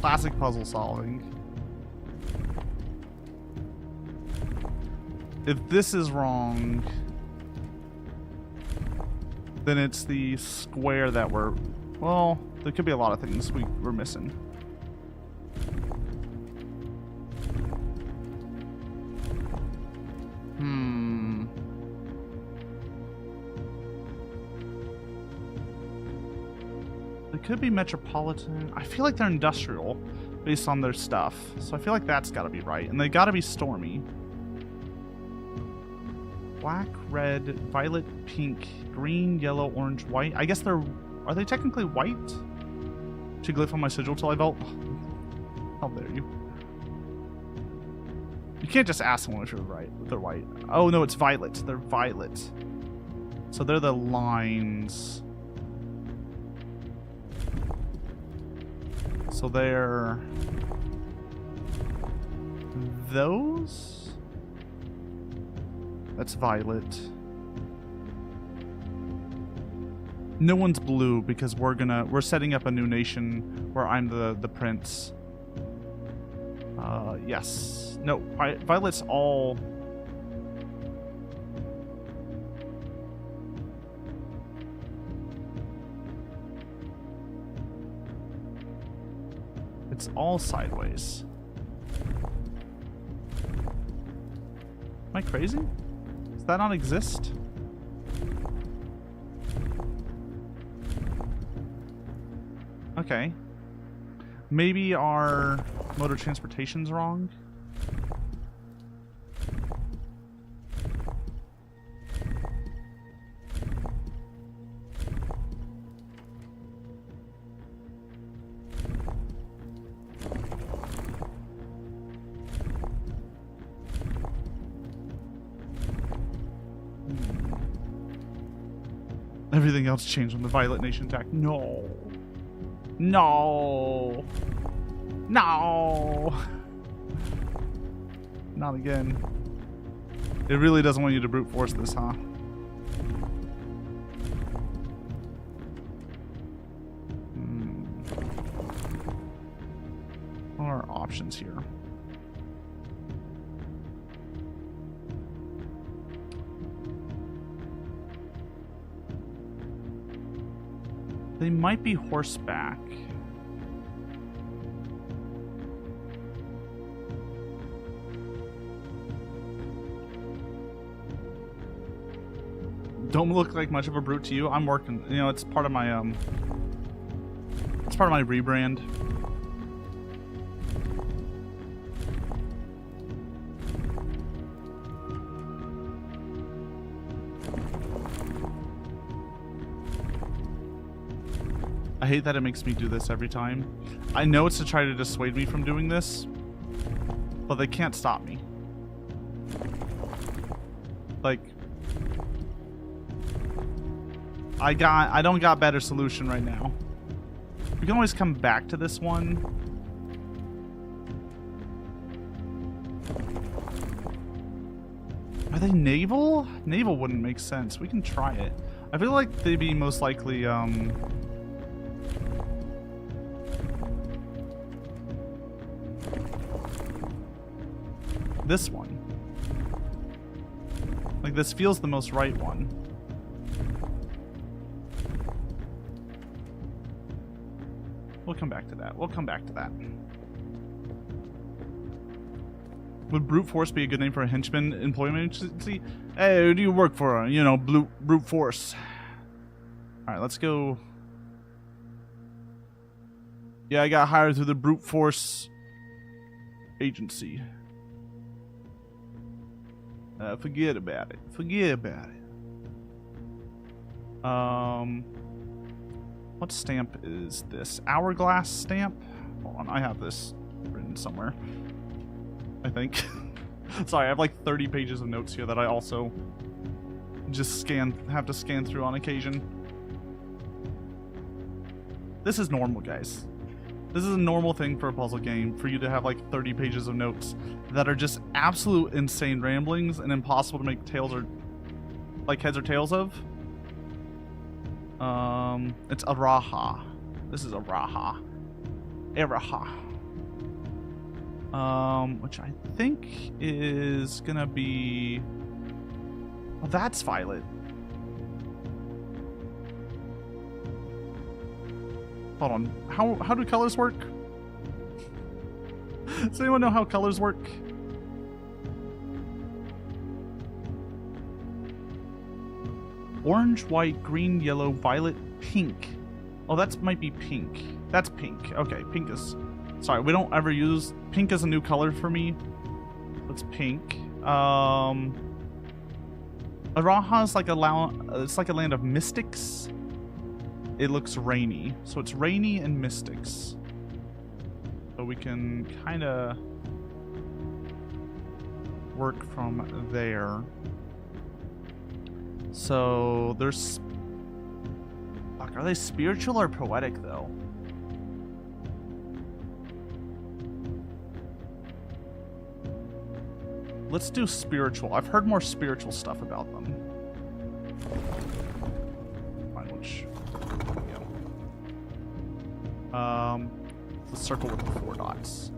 Classic puzzle solving. If this is wrong, then it's the square that we're... Well, there could be a lot of things we're missing. It could be metropolitan. I feel like they're industrial based on their stuff. So I feel like that's got to be right. And they got to be stormy. Black, red, violet, pink, green, yellow, orange, white. I guess they're... Are they technically white? To glyph on my sigil till I vote. How dare you? You can't just ask someone if you're right. If they're white. Oh no, it's violet. They're violet. So they're the lines. So they're those? That's violet. No one's blue because we're setting up a new nation where I'm the prince. Yes. No, violet's all... It's all sideways. Am I crazy? Does that not exist? Okay. Maybe our mode of transportation's wrong? Everything else changed when the Violet Nation attacked. No. No. No. Not again. It really doesn't want you to brute force this, huh? What are our options here? They might be horseback. Don't look like much of a brute to you. I'm working. You know, it's part of my it's part of my rebrand. I hate that it makes me do this every time. I know it's to try to dissuade me from doing this, but they can't stop me. Like, I don't got a better solution right now. We can always come back to this one. Are they naval? Naval wouldn't make sense. We can try it. I feel like they'd be most likely, this one. Like, this feels the most right one. We'll come back to that. We'll come back to that. Would brute force be a good name for a henchman employment agency? Hey, who do you work for? You know, brute force. Alright, let's go. Yeah, I got hired through the brute force agency. Forget about it. Forget about it. What stamp is this? Hourglass stamp? Hold on, I have this written somewhere. I think. Sorry, I have like 30 pages of notes here that I also just have to scan through on occasion. This is normal, guys. This is a normal thing for a puzzle game, for you to have like 30 pages of notes that are just absolute insane ramblings and impossible to make tails or like heads or tails of. It's Araha. This is Araha. Araha. Which I think is gonna be... Oh, that's Violet. Hold on. How do colors work? Does anyone know how colors work? Orange, white, green, yellow, violet, pink. Oh, that might be pink. That's pink. Okay, pink is... Sorry, we don't ever use... Pink is a new color for me. It's pink. Araha is like it's like a land of mystics. It looks rainy. So it's rainy and mystics. So we can kind of work from there. So there's... Fuck, are they spiritual or poetic though? Let's do spiritual. I've heard more spiritual stuff about them. Fine, which... Yeah. The circle with the 4 dots.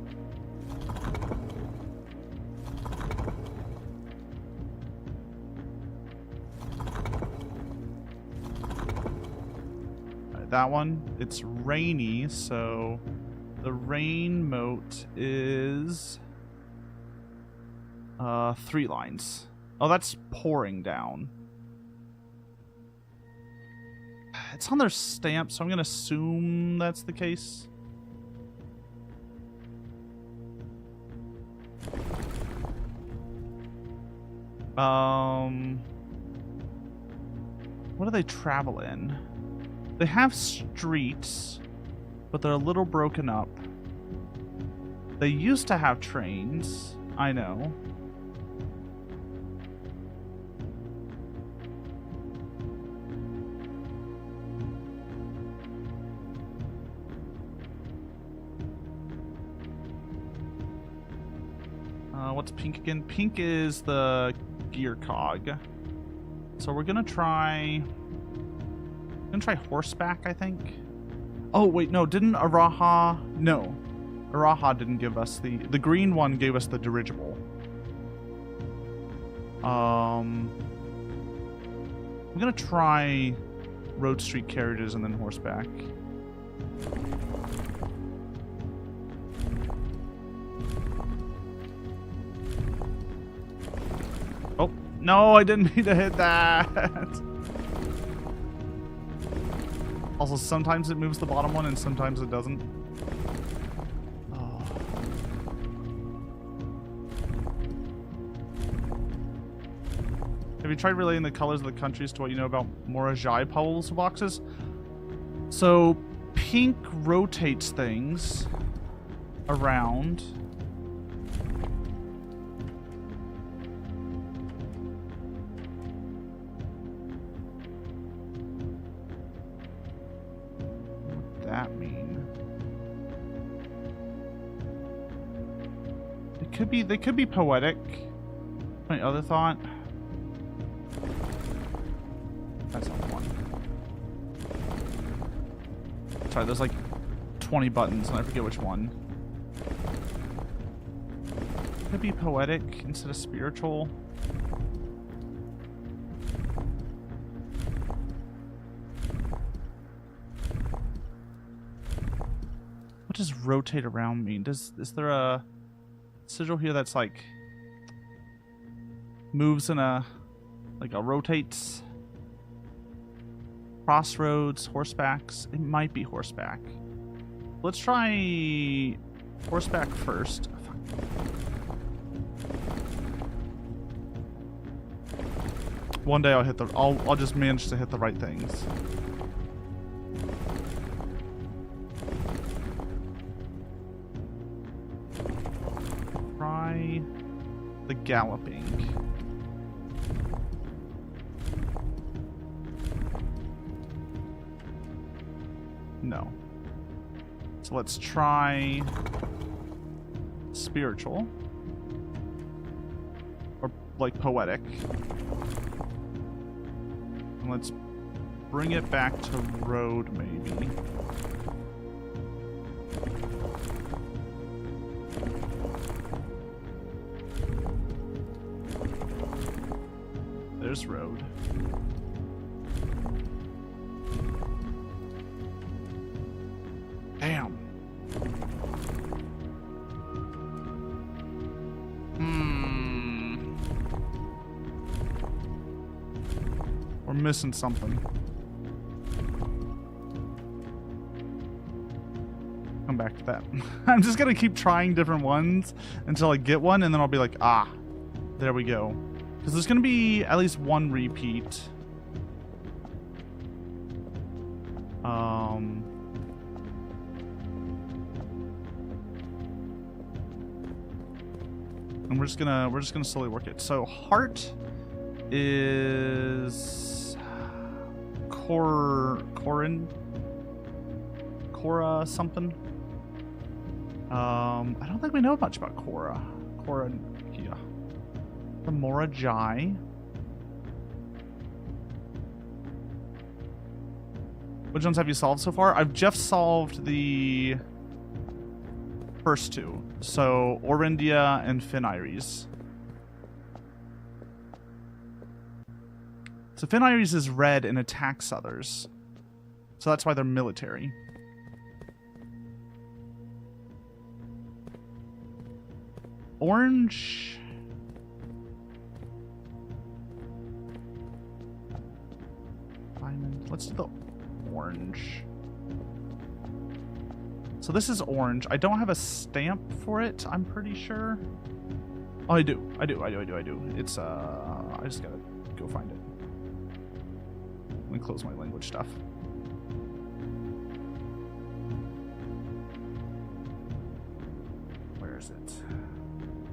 Alright, that one. It's rainy, so the rain moat is 3 lines. Oh, that's pouring down. It's on their stamp, so I'm gonna assume that's the case. What do they travel in? They have streets, but they're a little broken up. They used to have trains, I know. What's pink again? Pink is the gear cog. So we're gonna try horseback, I think. Oh wait, no, didn't Araha? No, Araha didn't give us the green one. Gave us the dirigible. I'm gonna try road street carriages and then horseback. Oh, no, I didn't mean to hit that. Also, sometimes it moves the bottom one and sometimes it doesn't. Oh. Have you tried relating the colors of the countries to what you know about Morajai puzzle boxes? So, pink rotates things around. That mean? They could be poetic. My other thought. That's not one. Sorry, there's like 20 buttons and I forget which one. Could be poetic instead of spiritual. What does rotate around mean? Is there a sigil here that's like moves in a rotates? Crossroads, horsebacks. It might be horseback. Let's try horseback first. One day I'll just manage to hit the right things. Try the galloping. No. So let's try spiritual. Or like poetic. And let's bring it back to road maybe. There's road. Damn. We're missing something. come back to that. I'm just gonna keep trying different ones until I get one, and then I'll be like, ah, there we go. Because there's gonna be at least one repeat. And we're just gonna slowly work it. So heart is Cora something. I don't think we know much about Cora. Yeah. The Morajai. Which ones have you solved so far? I've just solved the first two. So Orindia and Finiries. So Finiries is red and attacks others. So that's why they're military. Orange. Diamond. Let's do the orange. So this is orange. I don't have a stamp for it, I'm pretty sure. Oh, I do. It's, I just gotta go find it. Let me close my language stuff. Where is it?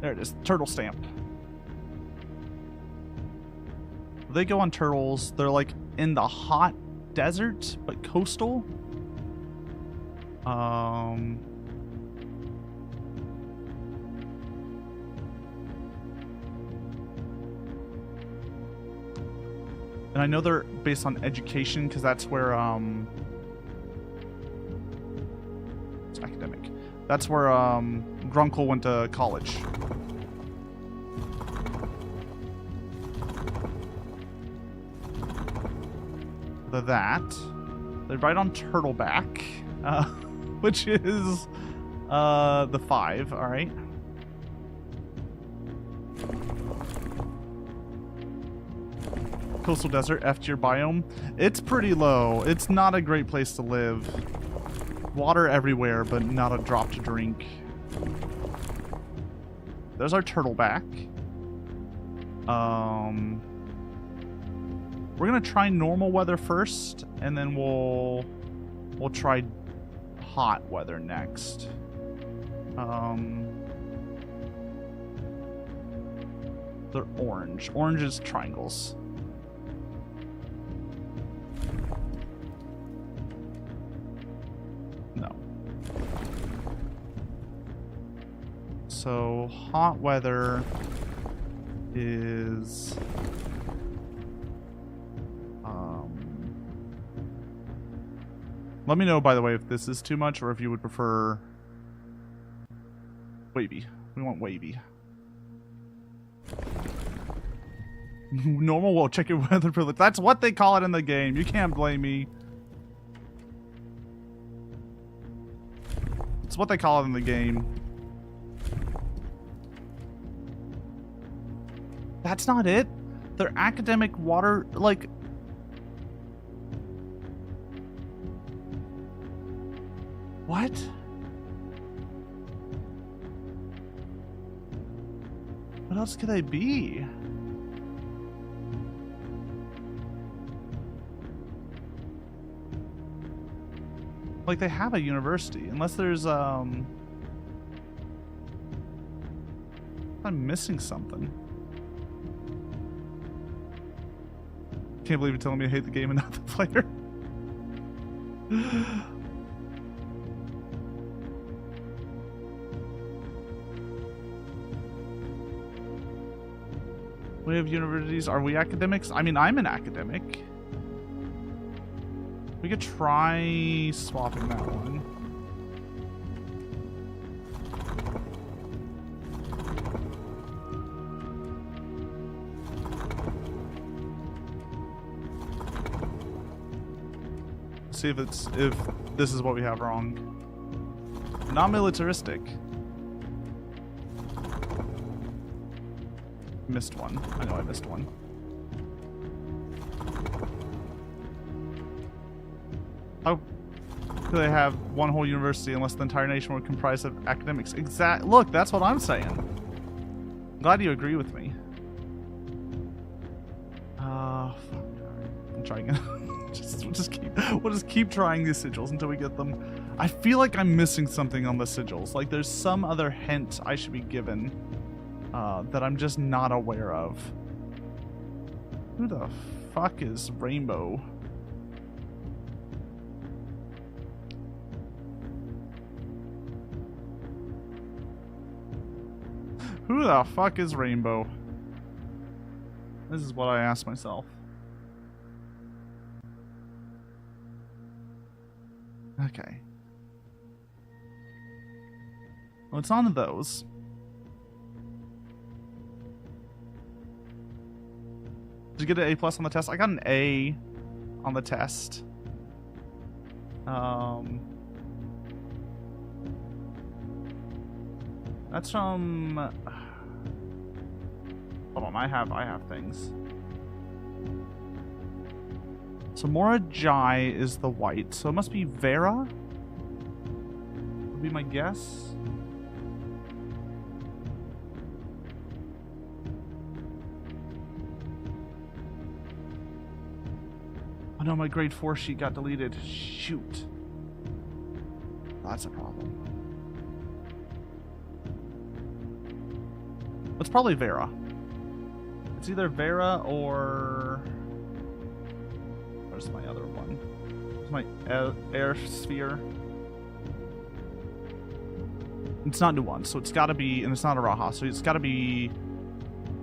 There it is. Turtle stamp. They go on turtles. They're like in the hot desert, but coastal. And I know they're based on education because that's where it's academic. That's where Grunkle went to college. They're right on Turtleback, which is the 5. All right. Coastal desert, F-tier biome. It's pretty low. It's not a great place to live. Water everywhere, but not a drop to drink. There's our Turtleback. We're gonna try normal weather first, and then we'll try hot weather next. They're orange. Orange is triangles. No. So hot weather is let me know, by the way, if this is too much or if you would prefer wavy. We want wavy. Normal, well, check your weather privilege. That's what they call it in the game. You can't blame me. It's what they call it in the game. That's not it. They're academic water, like... What? What else could they be? Like, they have a university, unless there's, I'm missing something. Can't believe you're telling me I hate the game and not the player. We have universities. Are we academics? I mean, I'm an academic. We could try swapping that one. See if this is what we have wrong. Not militaristic. Missed one. I know I missed one. Oh. They have one whole university unless the entire nation were comprised of academics. Look, that's what I'm saying. I'm glad you agree with me. Fuck. I'm trying it. We'll just keep trying these sigils until we get them. I feel like I'm missing something on the sigils. Like there's some other hint I should be given that I'm just not aware of. Who the fuck is Rainbow? Who the fuck is Rainbow? This is what I ask myself. Okay. Well, it's on those. Did you get an A+ on the test? I got an A on the test. That's from... Hold on, I have things. So Mora Jai is the white, so it must be Vera? Would be my guess. Oh no, my grade 4 sheet got deleted. Shoot. That's a problem. It's probably Vera. It's either Vera or... Where's my other one? Where's my air sphere? It's not Nuance, so it's gotta be... And it's not Araha, so it's gotta be...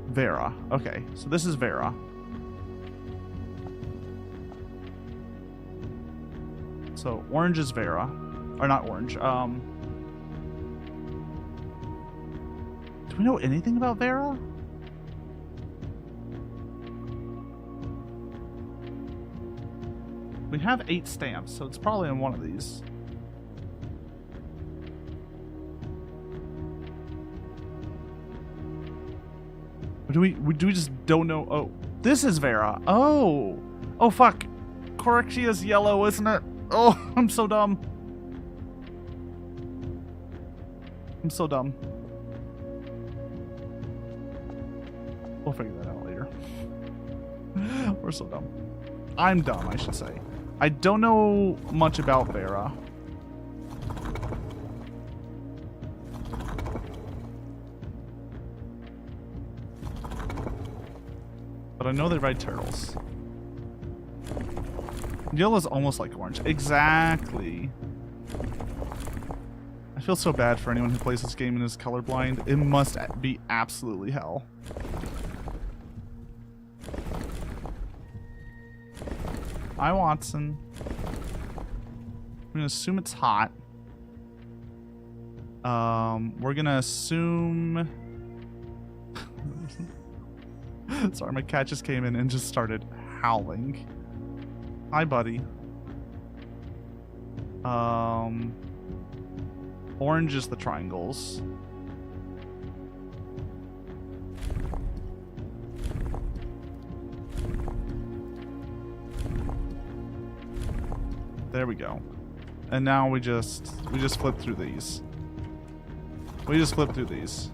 Vera. Okay, so this is Vera. So orange is Vera. Or not orange. Do we know anything about Vera? We have 8 stamps, so it's probably in one of these. Or do we just don't know? Oh, this is Vera. Oh, oh fuck. Correctia's yellow, isn't it? Oh, I'm so dumb. I'm so dumb. We'll figure that out later. We're so dumb. I'm dumb, I should say. I don't know much about Vera. But I know they ride turtles. Yellow's almost like orange. Exactly. I feel so bad for anyone who plays this game and is colorblind. It must be absolutely hell. Hi, Watson. I'm gonna assume it's hot. We're gonna assume... Sorry, my cat just came in and just started howling. Hi, buddy. Orange is the triangles. There we go. And now we just flip through these. We just flip through these.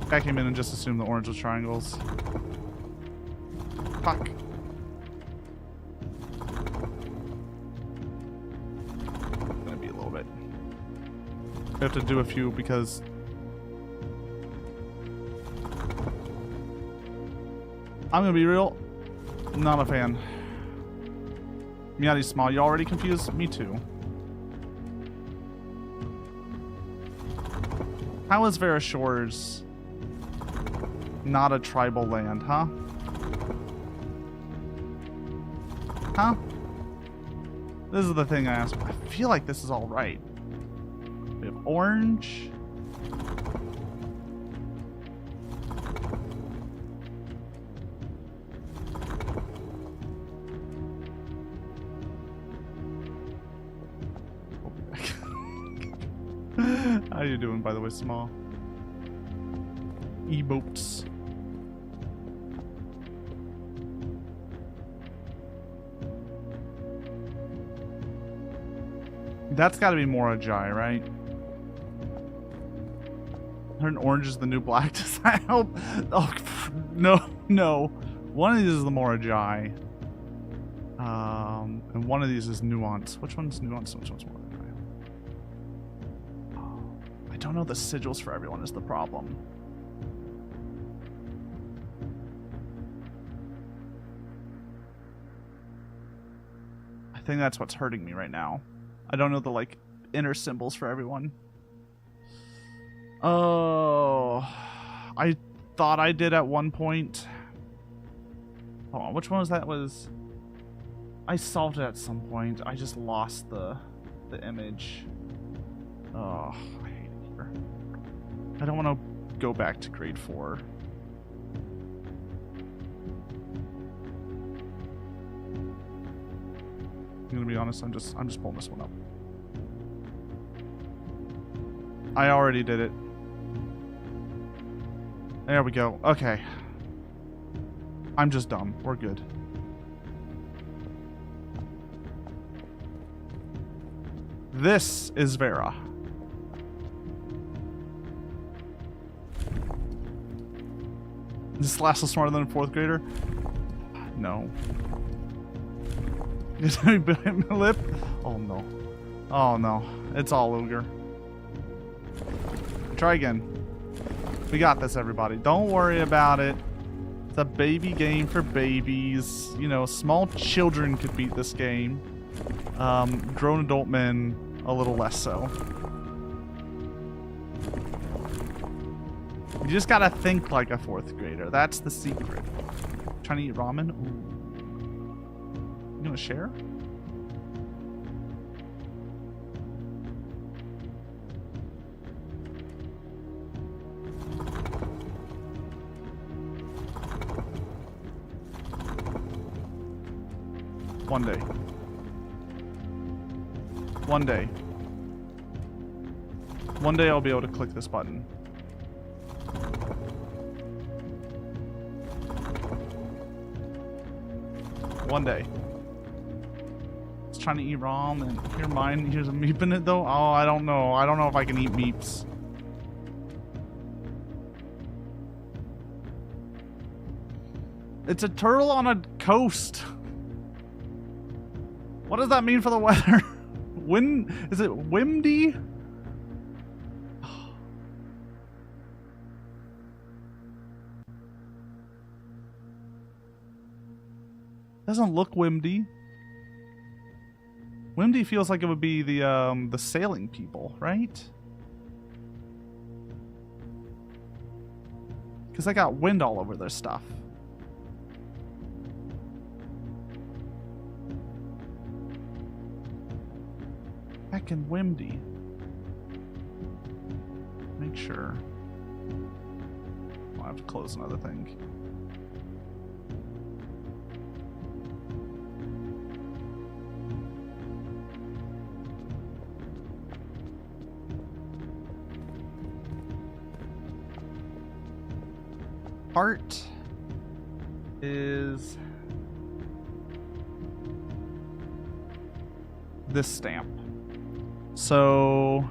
I came in and just assumed the orange was triangles. Fuck. Gonna be a little bit. We have to do a few because I'm gonna be real, not a fan. Meowdy's small. You already confused? Me too. How is Vera Shores not a tribal land, huh? Huh? This is the thing I asked. I feel like this is all right. We have orange. How you doing, by the way, small? E-boats. That's got to be Morajai, right? Turn orange is the new black. Does that help? Oh, no. One of these is the Morajai. And one of these is nuance. Which one's nuance? Which one's Morajai? Oh, I don't know the sigils for everyone is the problem. I think that's what's hurting me right now. I don't know the, like, inner symbols for everyone. Oh, I thought I did at one point. Hold on, which one was that? I solved it at some point. I just lost the image. Oh, I hate it here. I don't want to go back to grade 4. I'm gonna be honest, I'm just pulling this one up. I already did it. There we go. Okay. I'm just dumb. We're good. This is Vera. Is Lasso smarter than a 4th grader? No. Is he bit my lip? Oh no. Oh no. It's all ogre. Try again. We got this, everybody. Don't worry about it. It's a baby game for babies. You know, small children could beat this game. Grown adult men, a little less so. You just gotta think like a 4th grader. That's the secret. Trying to eat ramen? Ooh. You gonna share? One day. One day. One day I'll be able to click this button. One day. It's trying to eat ramen. Here, mine. Here's a meep in it, though. Oh, I don't know. I don't know if I can eat meeps. It's a turtle on a coast. What does that mean for the weather? Is it windy? Doesn't look windy. Windy feels like it would be the sailing people, right? Because they got wind all over their stuff. Heckin' windy. Make sure. I'll have to close another thing. Heart is this stamp. So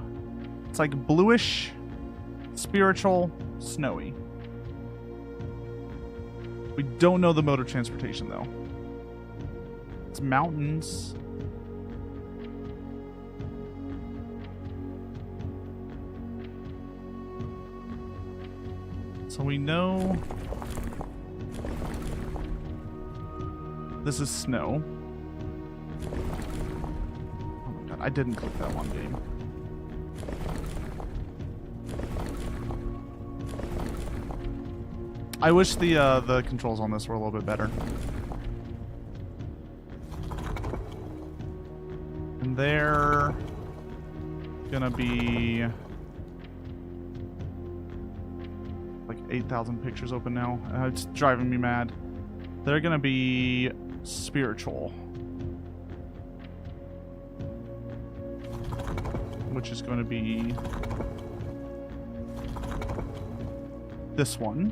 it's like bluish, spiritual, snowy. We don't know the mode of transportation though. It's mountains. So we know this is snow. Oh my god, I didn't click that one game. I wish the controls on this were a little bit better. And they're gonna be like 8,000 pictures open now. It's driving me mad. They're gonna be spiritual, which is going to be this one.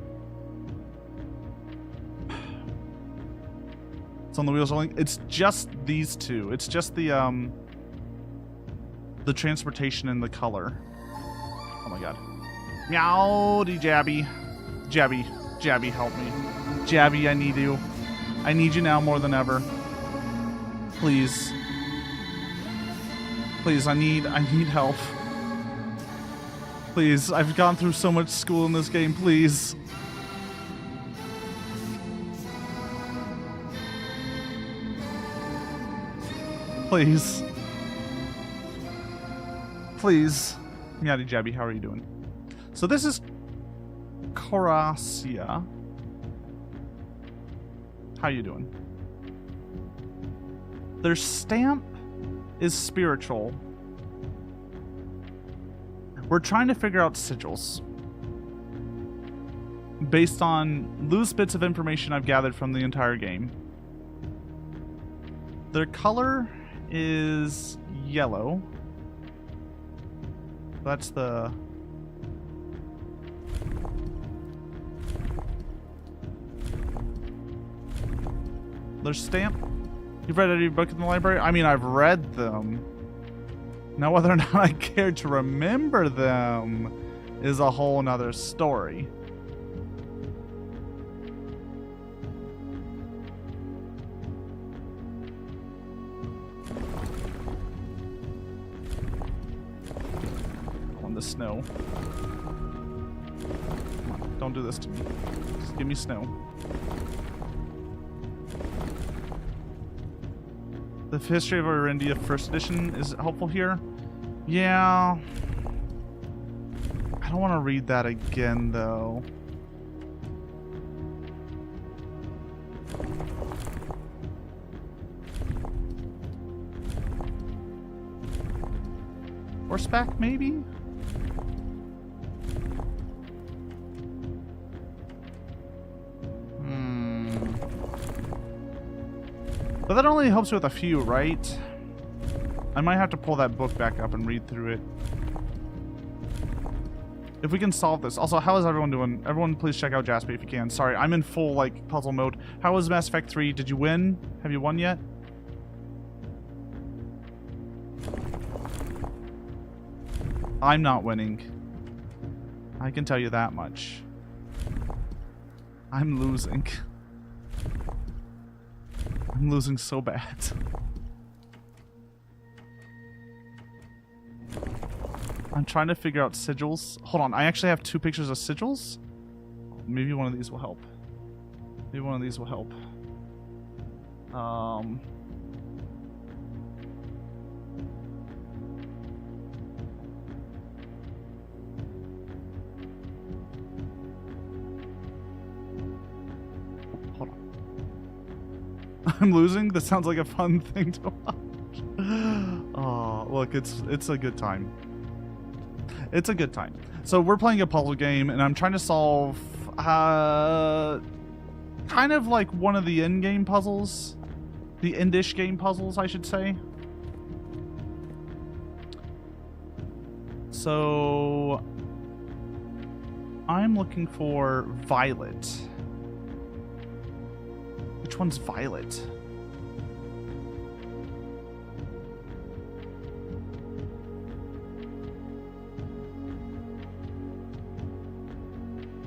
It's on the wheels rolling. It's just these two. It's just the the transportation and the color. Oh my god. Meowdy Jabby. Jabby. Jabby, help me. Jabby, I need you. I need you now more than ever. Please. Please, I need help. Please, I've gone through so much school in this game, please. Please. Please. Meowdy Jabby, how are you doing? So this is Coracia. How you doing? Their stamp is spiritual. We're trying to figure out sigils based on loose bits of information I've gathered from the entire game. Their color is yellow. That's the... Their stamp. You've read every book in the library? I mean, I've read them. Now, whether or not I care to remember them is a whole nother story. On the snow. Come on, don't do this to me. Just give me snow. The history of Orindia first edition is helpful here. Yeah. I don't want to read that again, though. Horseback, maybe? But that only helps with a few, right? I might have to pull that book back up and read through it. If we can solve this. Also, how is everyone doing? Everyone, please check out Jasper if you can. Sorry, I'm in full, like, puzzle mode. How was Mass Effect 3? Did you win? Have you won yet? I'm not winning. I can tell you that much. I'm losing. I'm losing so bad. I'm trying to figure out sigils. Hold on, I actually have 2 pictures of sigils? Maybe one of these will help. Maybe one of these will help. Hold on. I'm losing? This sounds like a fun thing to watch. Oh, look, it's a good time. It's a good time. So we're playing a puzzle game, and I'm trying to solve kind of like one of the in-game puzzles. The Indish game puzzles, I should say. So I'm looking for Violet. Which one's Violet?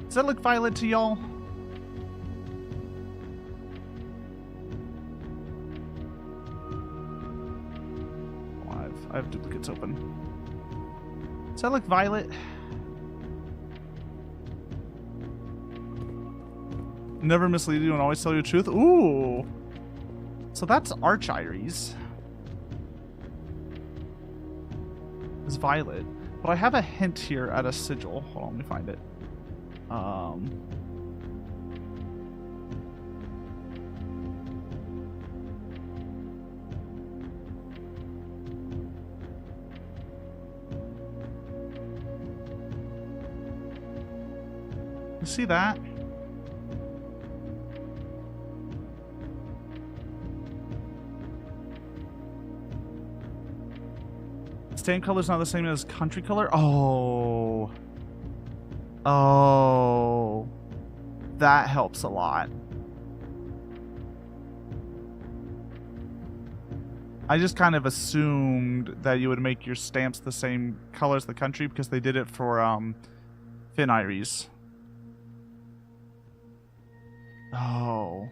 Does that look violet to y'all? Oh, I have duplicates open. Does that look violet? Never mislead you and always tell you the truth. Ooh. So that's Arch Iris. It's violet. But I have a hint here at a sigil. Hold on, let me find it. You see that? Stamp color's not the same as country color? Oh. Oh. That helps a lot. I just kind of assumed that you would make your stamps the same color as the country because they did it for Fin Iries. Oh.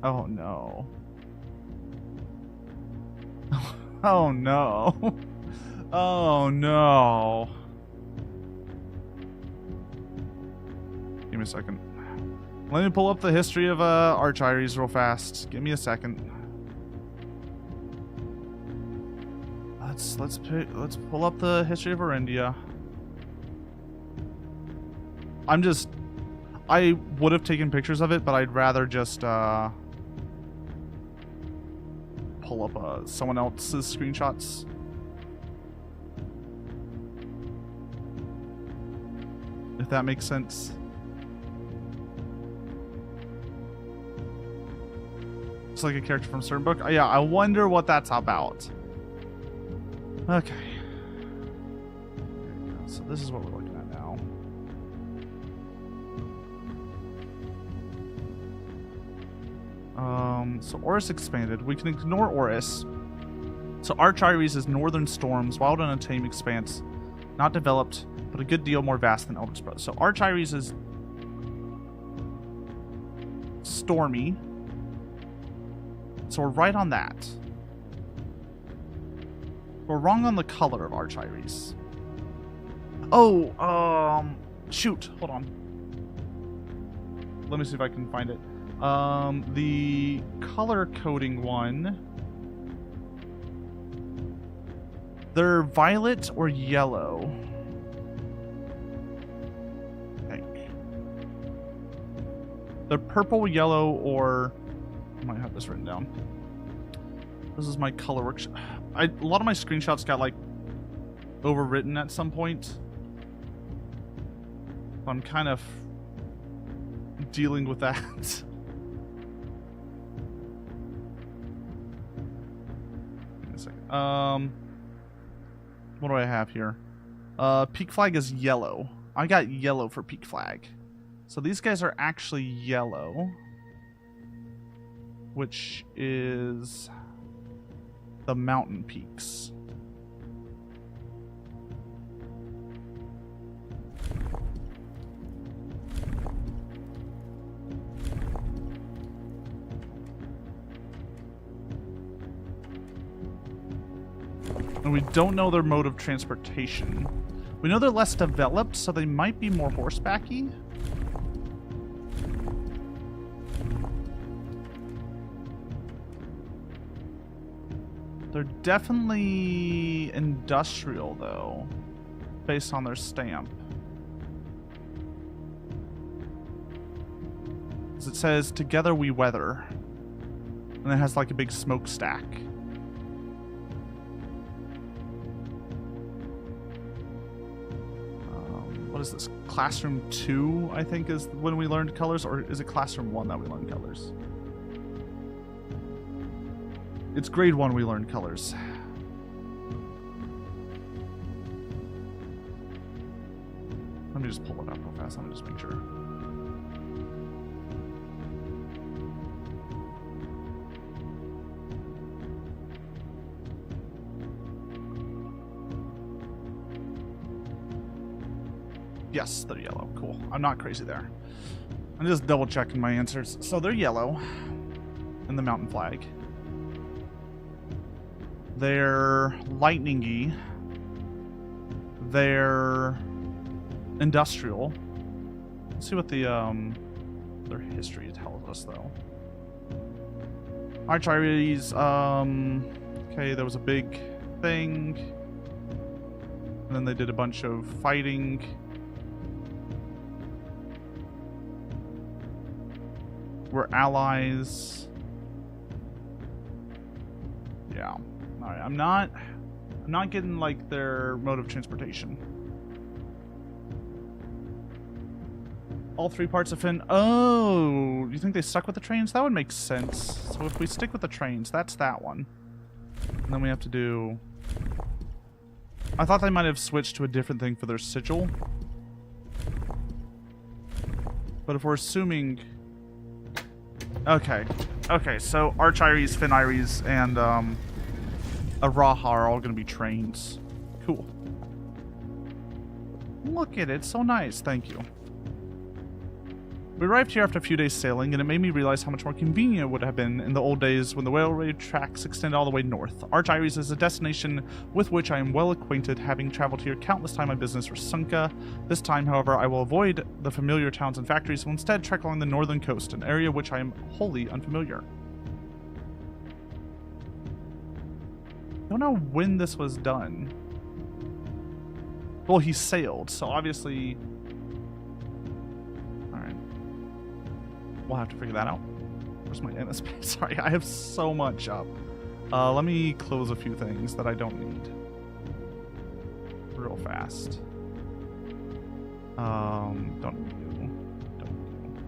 Oh no. Oh no. Oh no. Give me a second. Let me pull up the history of Arch Iries real fast. Give me a second. Let's pull up the history of Arendia. I would have taken pictures of it, but I'd rather just pull up someone else's screenshots. If that makes sense. It's like a character from a certain book. Yeah, I wonder what that's about. Okay. There we go. So this is what we're looking at now. So Oris expanded. We can ignore Oris. So Arch Iries is Northern Storms, wild and untamed expanse. Not developed, but a good deal more vast than Eldritch Bros. So Arch Iries is stormy. So we're right on that. We're wrong on the color of Arch Iries. Oh, shoot. Hold on. Let me see if I can find it. The color coding one. They're violet or yellow. I think. They're purple, yellow, or... I might have this written down. This is my color workshop. A lot of my screenshots got, like, overwritten at some point. I'm kind of dealing with that. Give me a second. What do I have here? Peak flag is yellow. I got yellow for peak flag. So these guys are actually yellow. Which is the mountain peaks. And we don't know their mode of transportation. We know they're less developed, so they might be more horsebacky. They're definitely industrial, though, based on their stamp. As it says, together we weather. And it has like a big smokestack. What is this? Classroom 2, I think, is when we learned colors? Or is it Classroom 1 that we learned colors? It's grade 1 we learned colors. Let me just pull it up real fast. Let me just make sure. Yes, they're yellow. Cool. I'm not crazy there. I'm just double checking my answers. So they're yellow in the mountain flag. They're lightningy. They're industrial. Let's see what the their history tells us though. Arch Iries, okay, there was a big thing. And then they did a bunch of fighting. We're allies. Yeah. Alright, I'm not getting like their mode of transportation. All 3 parts of Finn. Oh, you think they stuck with the trains? That would make sense. So if we stick with the trains, that's that one. And then we have to do... I thought they might have switched to a different thing for their sigil. But if we're assuming... Okay. Okay, so Arch Iris, Fin Iris, and Araha are all going to be trains. Cool. Look at it. So nice. Thank you. We arrived here after a few days sailing, and it made me realize how much more convenient it would have been in the old days when the railway tracks extended all the way north. Arch Iris is a destination with which I am well acquainted, having traveled here countless times on business for Sunka. This time, however, I will avoid the familiar towns and factories, and will instead trek along the northern coast, an area which I am wholly unfamiliar. I don't know when this was done. Well, he sailed, so obviously... We'll have to figure that out. Where's my NSP? Sorry, I have so much up. Let me close a few things that I don't need. Real fast. Don't need you. Don't need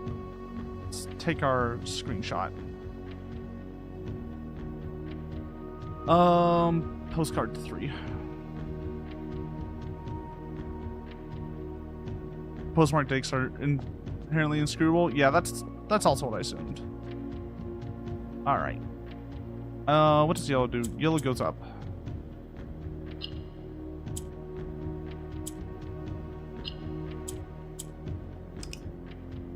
you. Let's take our screenshot. Postcard 3. Postmark dates are inherently inscrutable. Yeah, that's also what I assumed. Alright. What does yellow do? Yellow goes up.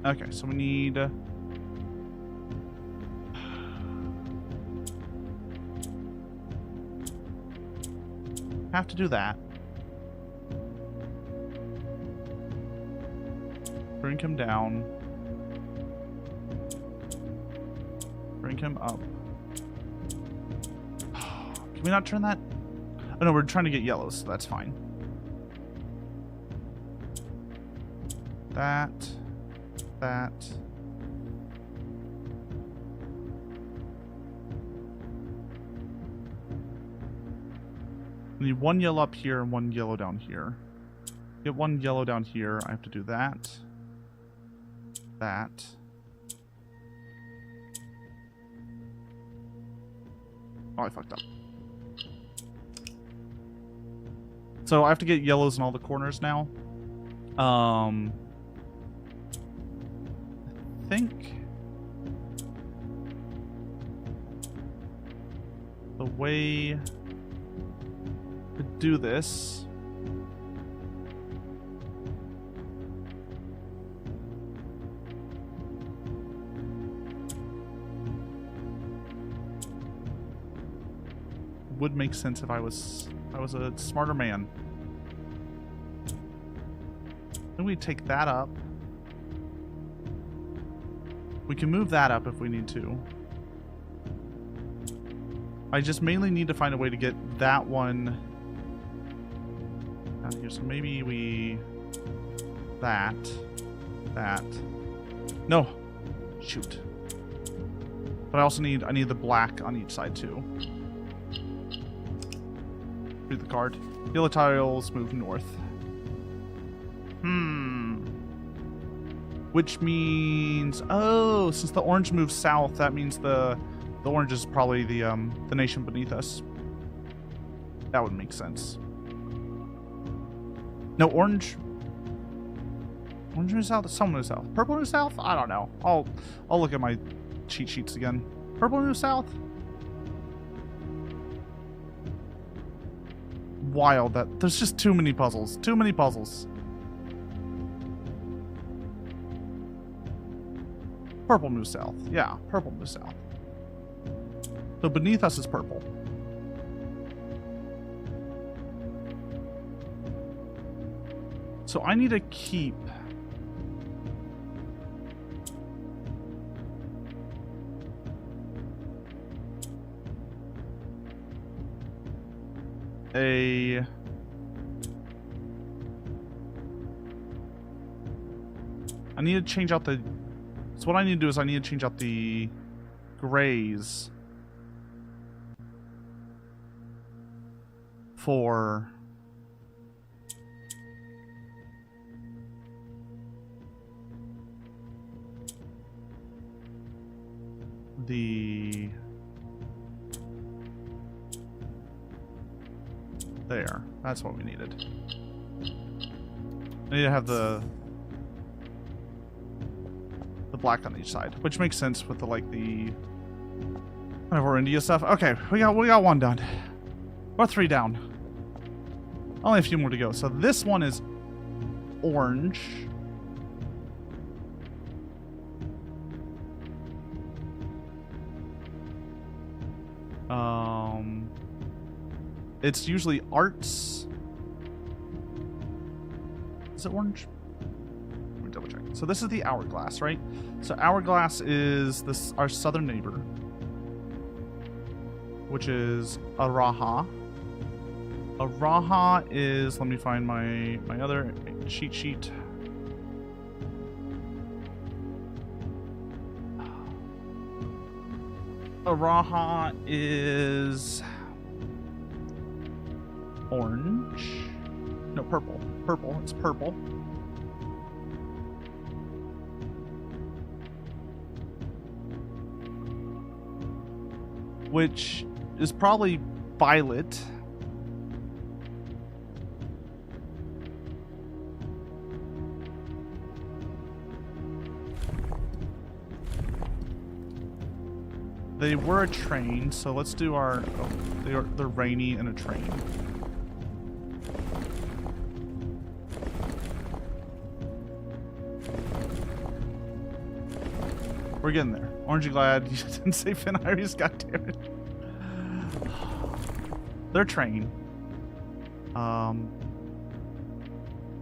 Okay, so we need... have to do that. Bring him down. Bring him up. Can we not turn that? Oh no, we're trying to get yellows, so that's fine. That. We need one yellow up here and one yellow down here. Get one yellow down here. I have to do that. That. Oh, I fucked up. So I have to get yellows in all the corners now. I think the way to do this would make sense if I was a smarter man. Then we take that up. We can move that up if we need to. I just mainly need to find a way to get that one down here. So maybe we... That. No! Shoot. But I need the black on each side too. Read the card. Yellow tiles move north. Which means... Oh, since the orange moves south, that means the orange is probably the nation beneath us. That would make sense. No, orange... Orange moves south? Some moves south. Purple moves south? I don't know. I'll look at my cheat sheets again. Purple moves south? Wild that... There's just too many puzzles. Too many puzzles. Purple moves south. Yeah, purple moves south. So beneath us is purple. So I need to keep... I need to change out the... So what I need to do is I need to change out the grays for the... There. That's what we needed. I need to have the black on each side, which makes sense with the like the kind of India stuff. Okay, we got one done. Or 3 down. Only a few more to go. So this one is orange. It's usually arts. Is it orange? Let me double check. So this is the hourglass, right? So hourglass is this our southern neighbor, which is Araha. Araha is, let me find my other cheat sheet. Araha is orange. No, purple. Purple. It's purple. Which is probably violet. They were a train, so let's do our... Oh, they're rainy and a train. We're getting there. Aren't you glad you didn't say Finn Iris? God damn it. They're train.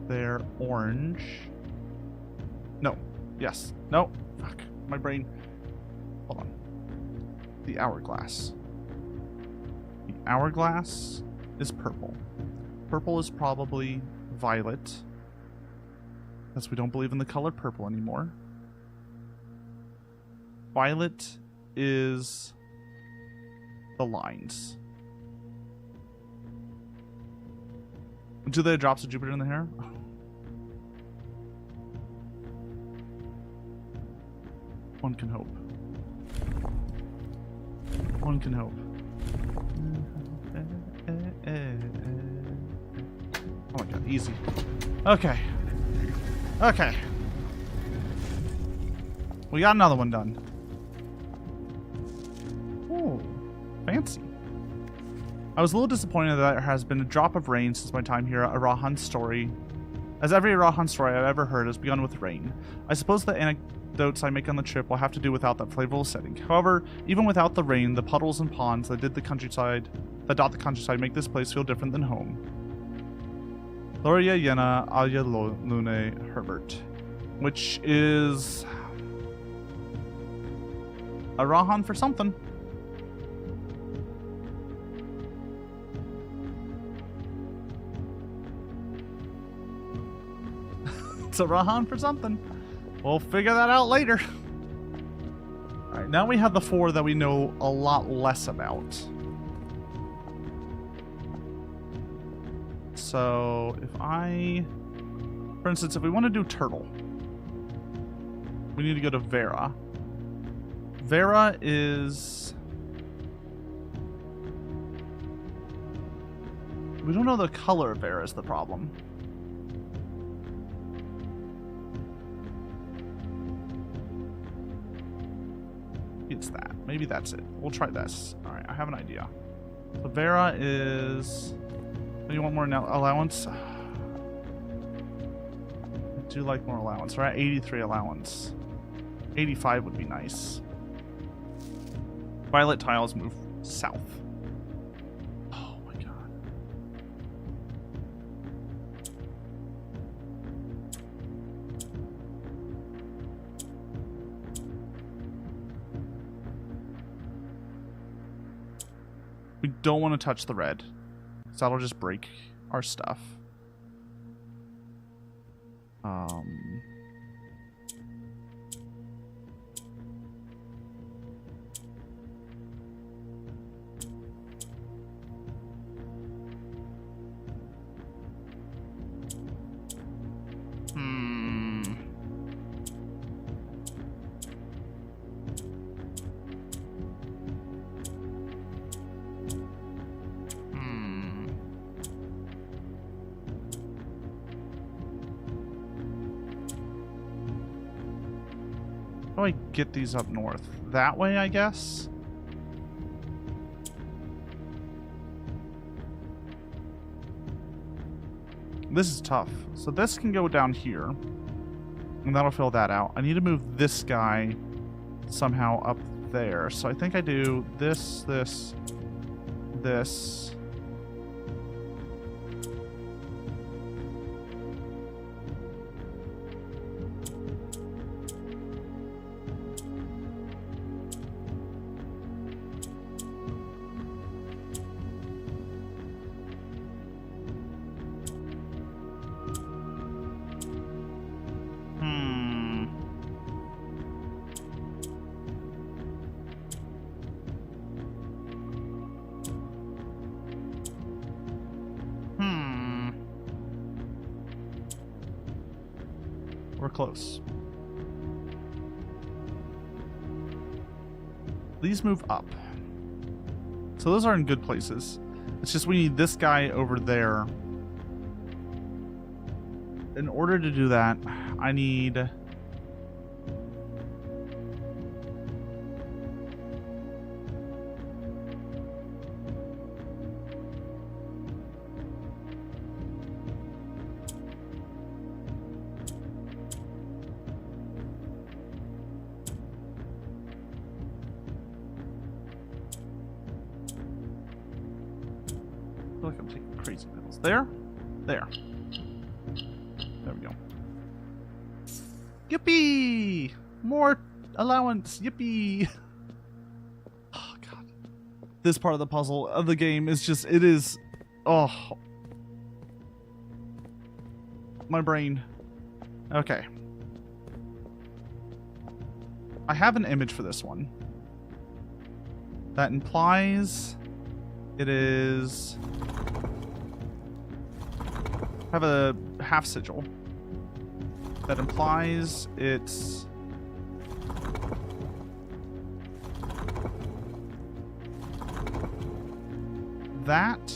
They're orange. No. Yes. No. Fuck. My brain. Hold on. The hourglass. The hourglass is purple. Purple is probably violet. Because we don't believe in the color purple anymore. Violet is the lines. Do they have drops of Jupiter in the hair? One can hope. One can hope. Oh my god, easy. Okay. Okay. We got another one done. Oh, fancy. I was a little disappointed that there has been a drop of rain since my time here at Arahan story. As every Arahan story I've ever heard has begun with rain. I suppose the anecdotes I make on the trip will have to do without that flavorful setting. However, even without the rain, the puddles and ponds that dot the countryside make this place feel different than home. Gloria Yena Alya Lune Herbert. Which is Arahan for something. It's a Rahan for something. We'll figure that out later. Alright, now we have the 4 that we know a lot less about. So, for instance, if we want to do turtle, we need to go to Vera. Vera is... We don't know the color of Vera is the problem. It's that. Maybe that's it. We'll try this. Alright, I have an idea. So Vera is... Do you want more allowance? I do like more allowance. We're at 83 allowance. 85 would be nice. Violet tiles move south. Oh my god. We don't want to touch the red, because that'll just break our stuff. How do I get these up north? That way, I guess? This is tough. So this can go down here. And that'll fill that out. I need to move this guy somehow up there. So I think I do this, this, this. We're close. These move up. So those are in good places. It's just we need this guy over there. In order to do that, I need... I feel like I'm taking crazy pills. There. There we go. Yippee! More allowance. Yippee! Oh, God. This part of the puzzle of the game is just, it is... Oh. My brain. Okay. I have an image for this one. That implies it is... have a half sigil. That implies it's... that.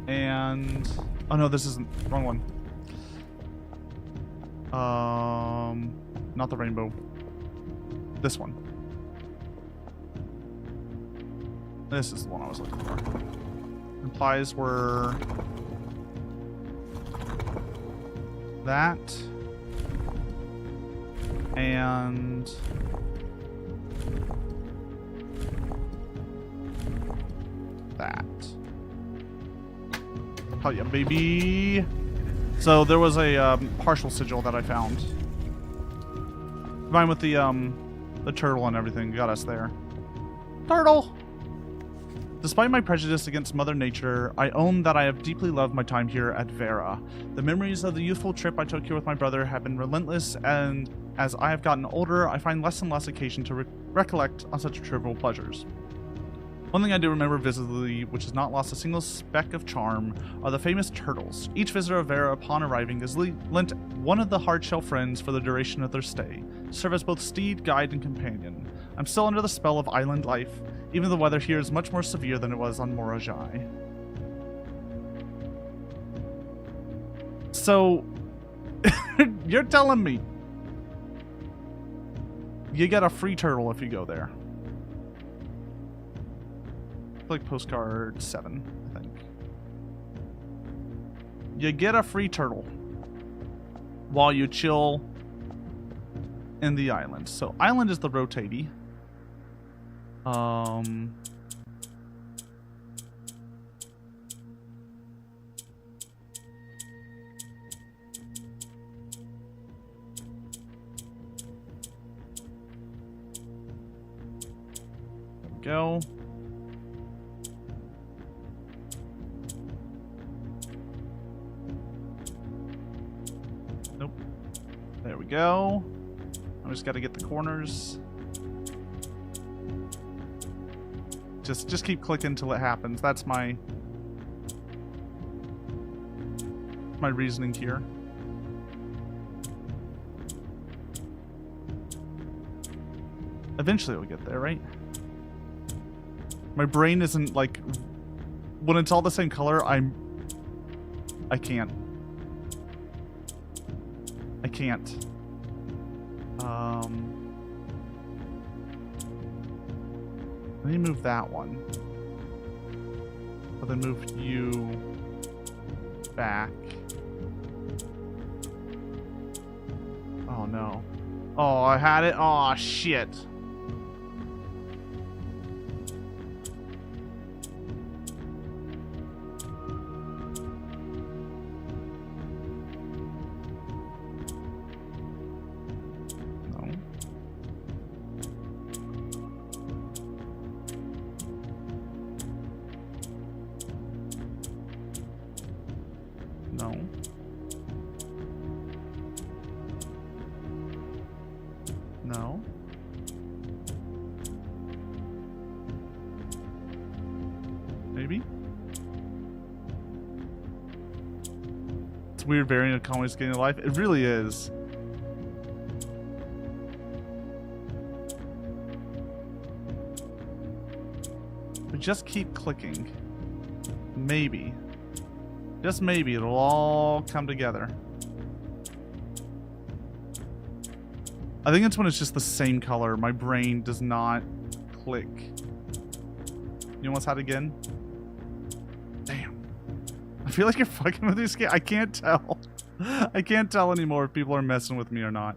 And... oh no, this isn't. Wrong one. Not the rainbow. This one. This is the one I was looking for. Implies we're... that. And... that. Hell yeah, baby! So there was a partial sigil that I found. Combined with the turtle and everything, got us there. Turtle! Despite my prejudice against Mother Nature, I own that I have deeply loved my time here at Vera. The memories of the youthful trip I took here with my brother have been relentless, and as I have gotten older, I find less and less occasion to recollect on such trivial pleasures. One thing I do remember vividly, which has not lost a single speck of charm, are the famous turtles. Each visitor of Vera upon arriving is lent one of the hardshell friends for the duration of their stay, to serve as both steed, guide, and companion. I'm still under the spell of island life, even the weather here is much more severe than it was on Morajai. So, you're telling me you get a free turtle if you go there. Like postcard 7, I think. You get a free turtle while you chill in the island. So island is the rotatey. There we go. Nope. There we go. I just got to get the corners. Just keep clicking until it happens. That's my reasoning here. Eventually it'll get there, right? My brain isn't like, when it's all the same color, I can't. I can't. Let me move that one. But then move you back. Oh no. Oh, I had it. Oh shit. No. No. Maybe? It's a weird variant of comedy getting a life. It really is. But just keep clicking. Maybe. Just maybe it'll all come together. I think it's when it's just the same color. My brain does not click. You almost had it again? Damn. I feel like you're fucking with this game. I can't tell. I can't tell anymore if people are messing with me or not.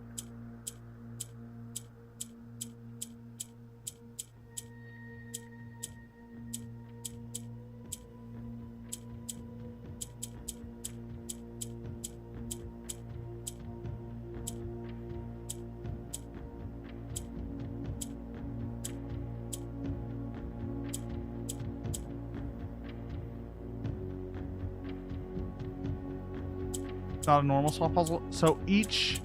Not a normal swap puzzle. So each,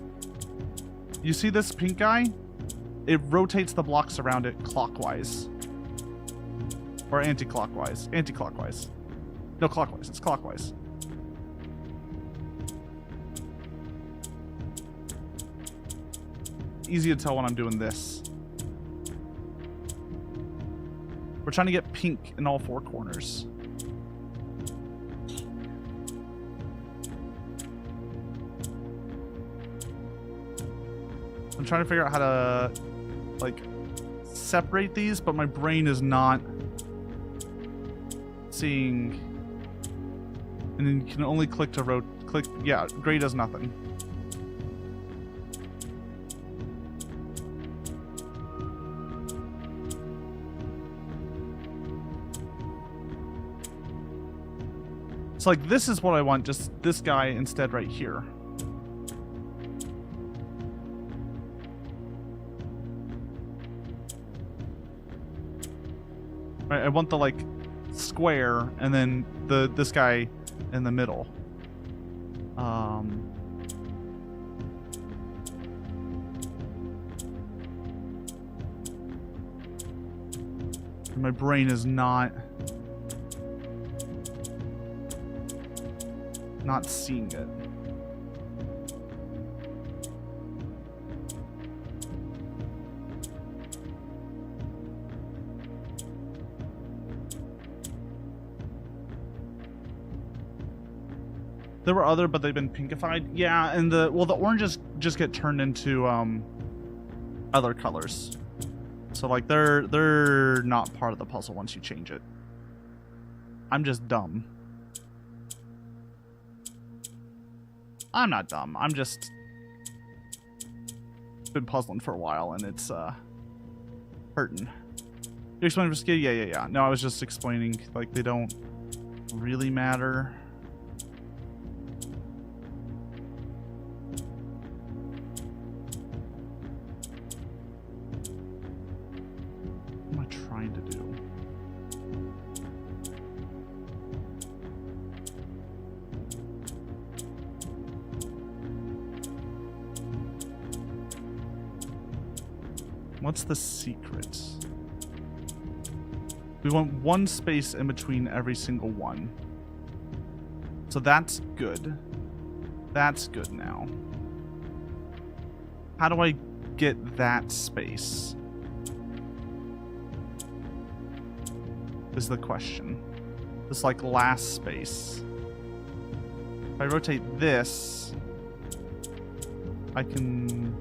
you see this pink guy? It rotates the blocks around it clockwise. Or anti-clockwise. Anti-clockwise. No, clockwise. It's clockwise. Easy to tell when I'm doing this. We're trying to get pink in all four corners. I'm trying to figure out how to, like, separate these, but my brain is not seeing. And then you can only click to click. Yeah, gray does nothing. So, like, this is what I want, just this guy instead right here. Right, I want the, like, square, and then this guy in the middle. My brain is not seeing it. There were other, but they've been pinkified. Yeah, and the oranges just get turned into other colors. So like they're not part of the puzzle once you change it. I'm just dumb. I'm not dumb. I'm just been puzzling for a while and it's hurting. You explaining for skill? Yeah. No, I was just explaining like they don't really matter. What's the secret? We want one space in between every single one. So that's good. That's good now. How do I get that space? Is the question. This like last space. If I rotate this, I can...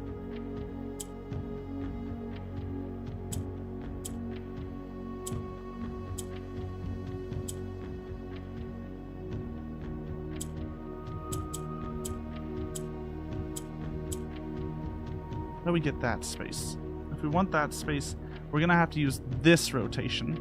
How do we get that space? If we want that space, we're gonna have to use this rotation.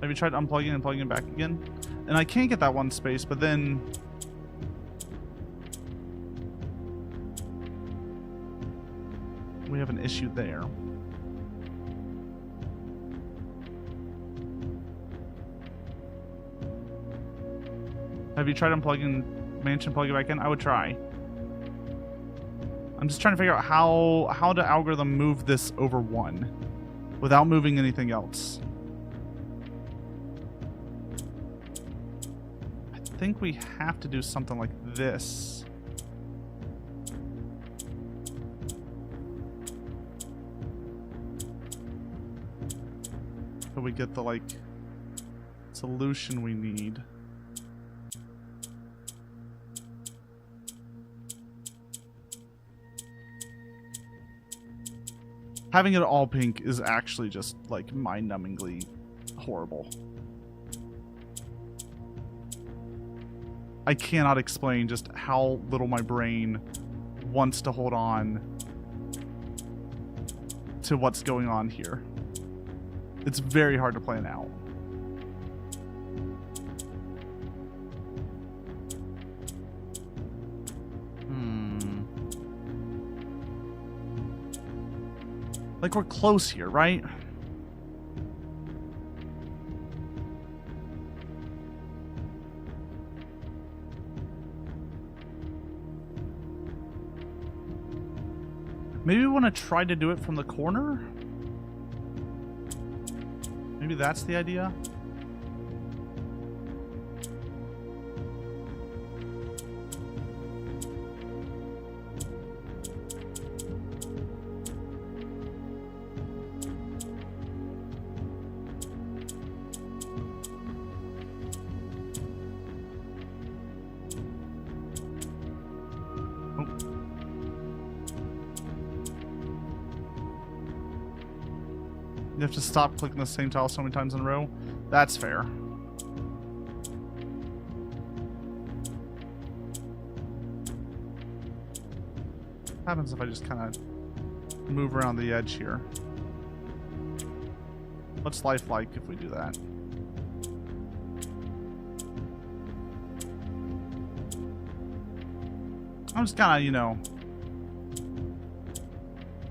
Have you tried unplugging and plugging it back again? And I can't get that one space, but then... we have an issue there. Have you tried unplugging Mansion, plug it back in? I would try. I'm just trying to figure out how to algorithm move this over 1 without moving anything else. I think we have to do something like this. So we get the like solution we need. Having it all pink is actually just, like, mind-numbingly horrible. I cannot explain just how little my brain wants to hold on to what's going on here. It's very hard to plan out. Like, we're close here, right? Maybe we want to try to do it from the corner? Maybe that's the idea? You have to stop clicking the same tile so many times in a row. That's fair. What happens if I just kind of move around the edge here? What's life like if we do that? I'm just kind of, you know,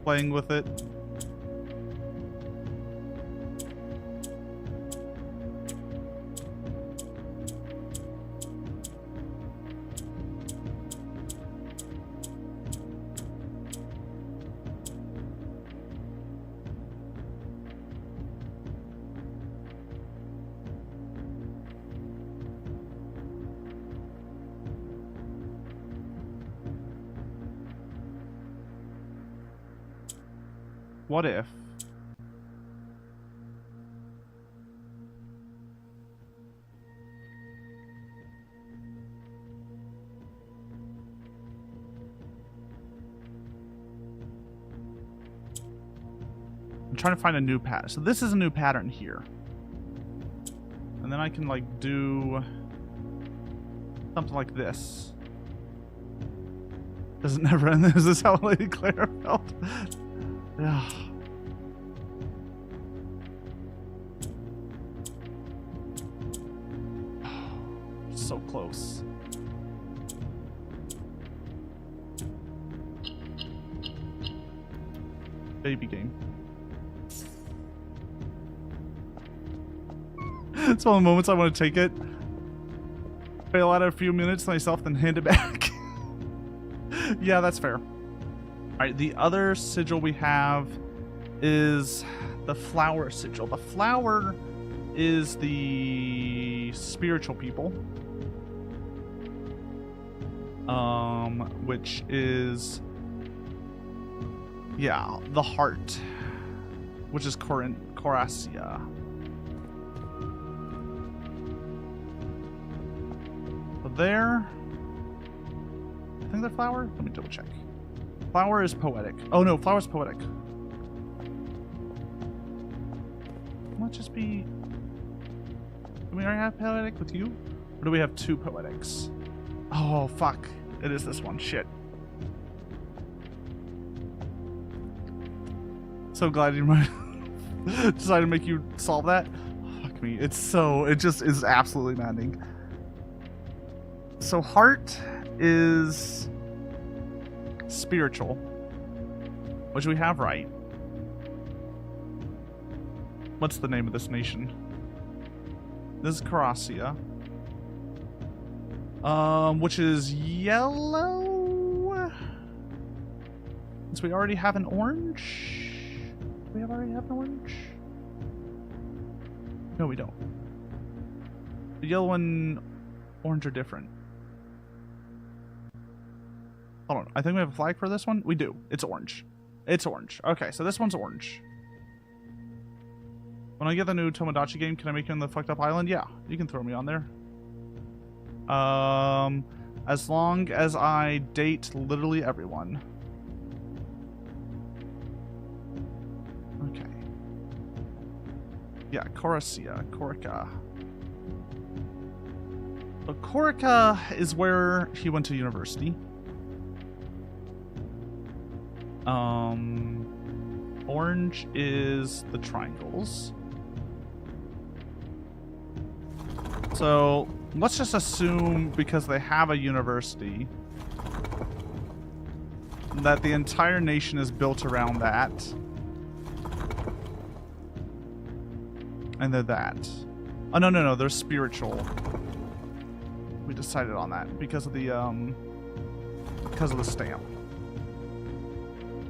playing with it. What if? I'm trying to find a new pattern. So this is a new pattern here. And then I can like do something like this. Does it never end? Is this how Lady Claire felt? Yeah. So close. Baby game. It's one of the moments I want to take it, fail out a few minutes myself, then hand it back. Yeah, that's fair. Alright, the other sigil we have is the flower sigil. The flower is the spiritual people. Which is, yeah, the heart, which is Coracia. there. I think they're flower? Let me double check. Flower is poetic. Oh no, flower's poetic. Let's just be... Do we already have poetic with you? Or do we have 2 poetics? Oh, fuck. It is this one. Shit. So glad you might decided to make you solve that. Fuck me. It's so... It just is absolutely maddening. So heart is spiritual, which we have right. What's the name of this nation? This is Carasia. Which is yellow. Since we already have an orange. Do we already have an orange? No, we don't. The yellow and orange are different. Hold on. I think we have a flag for this one. We do. It's orange. It's orange. Okay, so this one's orange. When I get the new Tomodachi game, can I make it on the fucked up island? Yeah, you can throw me on there. As long as I date literally everyone. Okay. Yeah, Corica. So Corica is where he went to university. Orange is the triangles. So let's just assume, because they have a university, that the entire nation is built around that. And they're that. Oh, no, they're spiritual. We decided on that because of the stamp.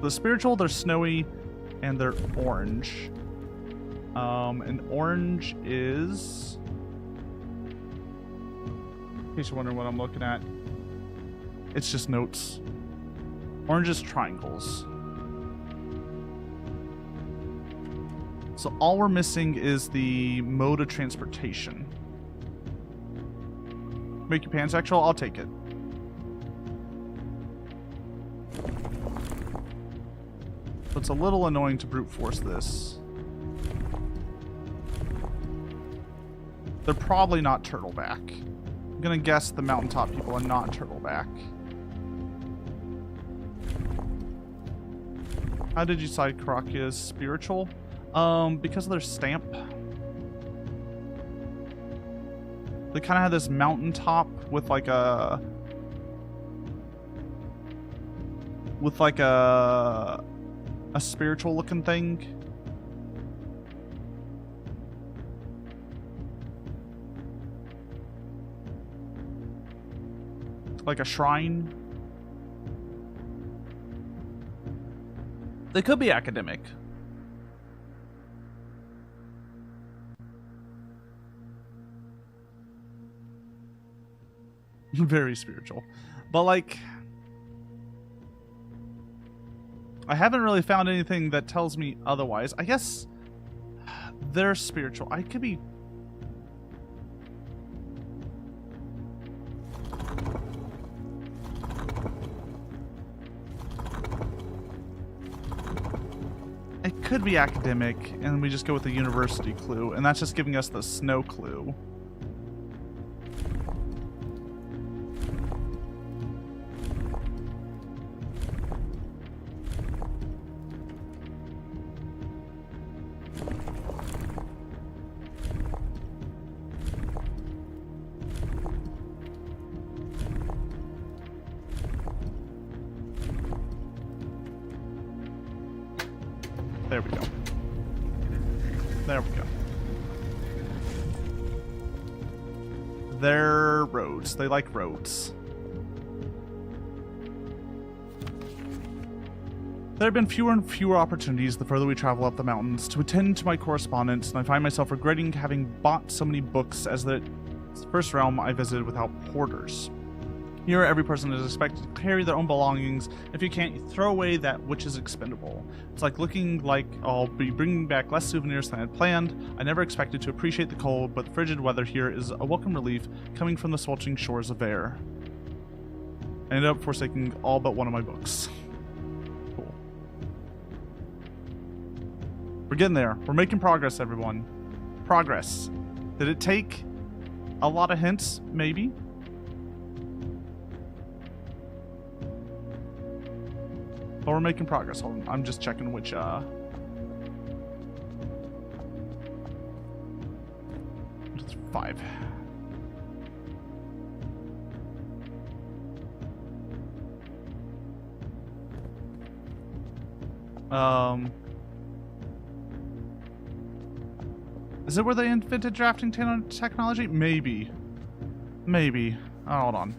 The spiritual, they're snowy, and they're orange. And orange is... In case you're wondering what I'm looking at, it's just notes. Orange is triangles. So all we're missing is the mode of transportation. Make you pansexual? I'll take it. It's a little annoying to brute force this. They're probably not turtleback. I'm gonna guess the mountaintop people are not turtleback. How did you decide Caracia is spiritual? Because of their stamp. They kind of have this mountaintop with like a... a spiritual looking thing. Like a shrine. They could be academic. Very spiritual. But like... I haven't really found anything that tells me otherwise. I guess they're spiritual. I could be... It could be academic, and we just go with the university clue, and that's just giving us the snow clue. There we go. There we go. They're roads. They like roads. There have been fewer and fewer opportunities the further we travel up the mountains to attend to my correspondence, and I find myself regretting having bought so many books as the first realm I visited without porters. Here, every person is expected to carry their own belongings. If you can't, you throw away that which is expendable. It's like looking like I'll be bringing back less souvenirs than I had planned. I never expected to appreciate the cold, but the frigid weather here is a welcome relief coming from the sweltering shores of air. I ended up forsaking all but one of my books. Cool. We're getting there. We're making progress, everyone. Progress. Did it take a lot of hints? Maybe. But we're making progress. Hold on. I'm just checking which, It's 5. Is it where they invented drafting technology? Maybe. Maybe. Oh, hold on.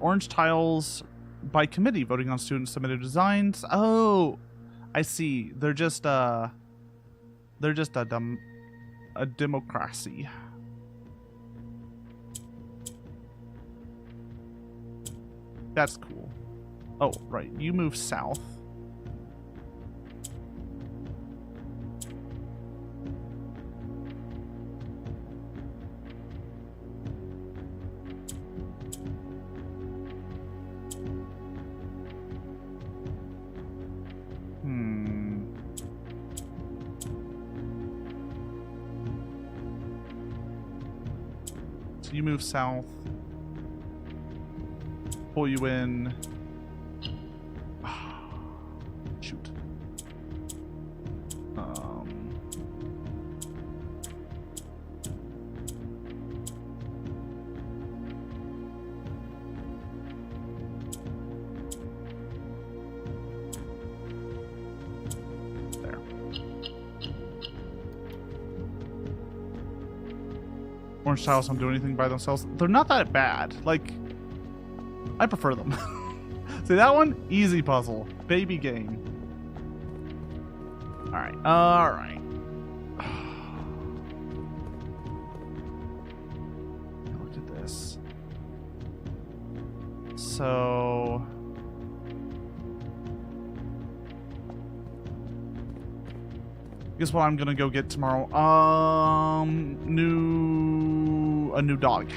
Orange tiles by committee, voting on student submitted designs. Oh, I see. They're just a democracy. That's cool. Oh, right. You move south. You move south. Pull you in. Shoot. There. Orange tiles don't do anything by themselves. They're not that bad. Like, I prefer them. See, that one? Easy puzzle. Baby game. Alright. Alright. Look at this. So... guess what I'm gonna go get tomorrow? A new dog.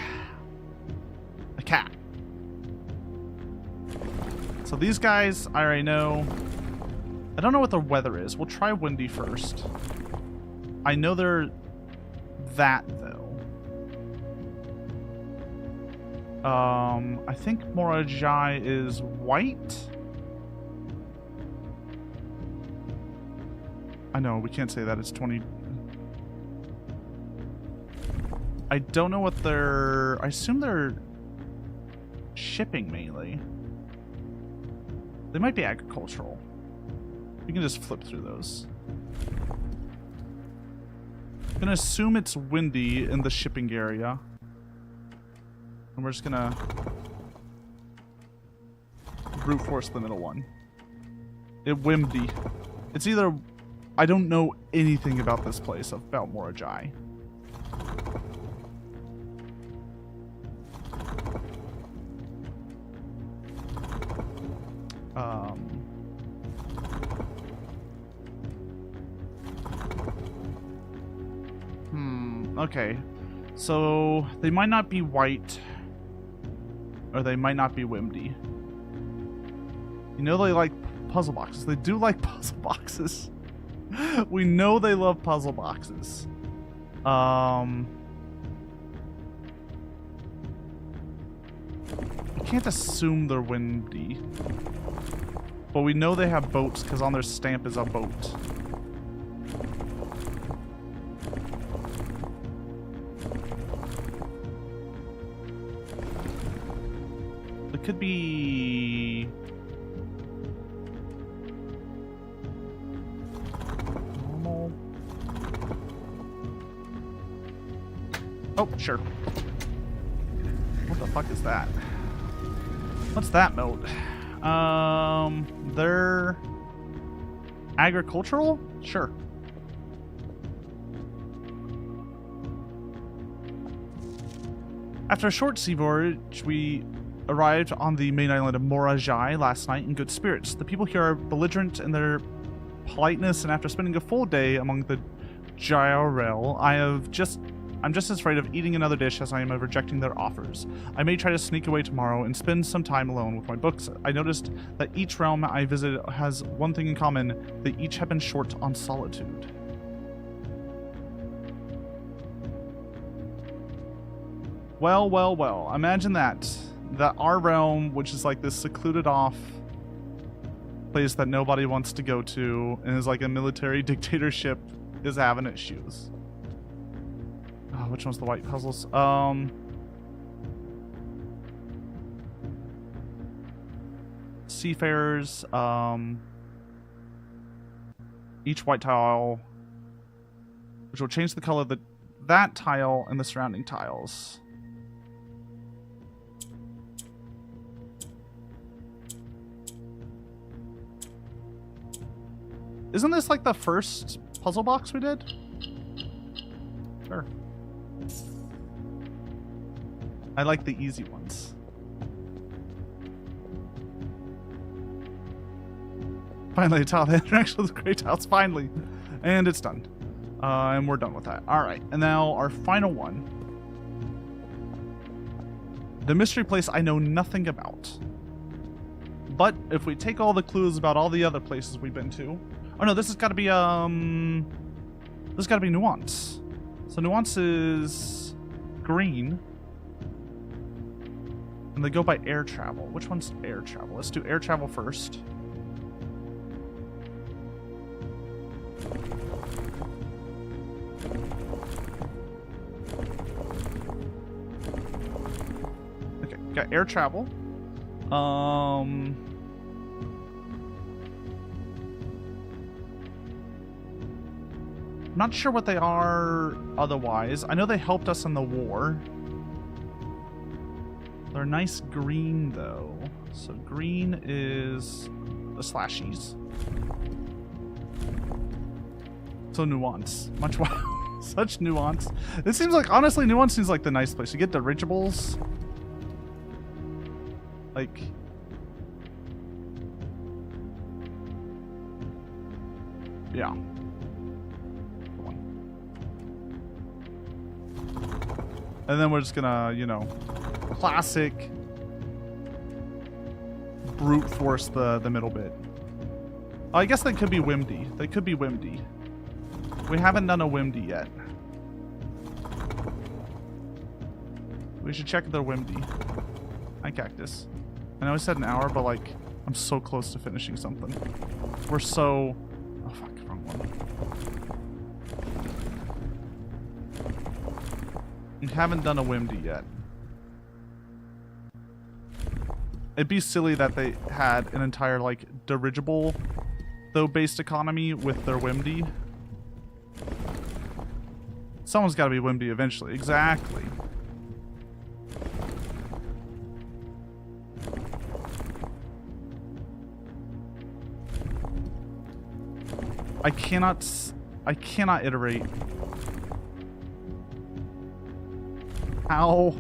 A cat. So these guys, I already know. I don't know what the weather is. We'll try windy first. I know they're that, though. I think Morajai is white. I know, we can't say that. It's 20. I don't know what they're... I assume they're shipping mainly. They might be agricultural. We can just flip through those. I'm gonna assume it's windy in the shipping area. And we're just gonna brute force the middle one. It windy. It's either... I don't know anything about this place, about Morajai. Okay. So, they might not be white. Or they might not be windy. You know they like puzzle boxes. They do like puzzle boxes. We know they love puzzle boxes. I can't assume they're windy. But we know they have boats because on their stamp is a boat. It could be... normal. Oh, sure. What the fuck is that? What's that mode? They're agricultural? Sure. After a short sea voyage, we arrived on the main island of Morajai last night in good spirits. The people here are belligerent in their politeness, and after spending a full day among the Gyarel, I'm just as afraid of eating another dish as I am of rejecting their offers. I may try to sneak away tomorrow and spend some time alone with my books. I noticed that each realm I visited has one thing in common. They each have been short on solitude. Well, well, well. Imagine that. That our realm, which is like this secluded off place that nobody wants to go to and is like a military dictatorship, is having issues. Oh, which one's the white puzzles? Seafarers, each white tile, which will change the color of that tile and the surrounding tiles. Isn't this like the first puzzle box we did? Sure. I like the easy ones. Finally, a tile. The interaction with the gray tiles. Finally. And it's done. And we're done with that. Alright. And now our final one. The mystery place I know nothing about. But if we take all the clues about all the other places we've been to... Oh no, this has got to be, this has got to be Nuance. So Nuance is green. And they go by air travel. Which one's air travel? Let's do air travel first. Okay, got air travel. Not sure what they are otherwise. I know they helped us in the war. They're nice green, though. So green is the slashies. So Nuance. Much such Nuance. It seems like, honestly, Nuance seems like the nice place. You get dirigibles. Like... yeah. And then we're just gonna, you know, classic brute force the middle bit. I guess they could be Whimdy. They could be Whimdy. We haven't done a Whimdy yet. We should check their Whimdy. Hi, Cactus. I know I said an hour, but like, I'm so close to finishing something. We're so... oh, fuck, wrong one. We haven't done a Whimdy yet. It'd be silly that they had an entire, like, dirigible, though, based economy with their Whimdy. Someone's got to be Whimdy eventually. Exactly. I cannot iterate how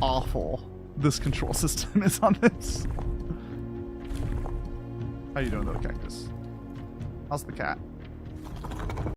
awful this control system is on this. How you doing though, Cactus? How's the cat?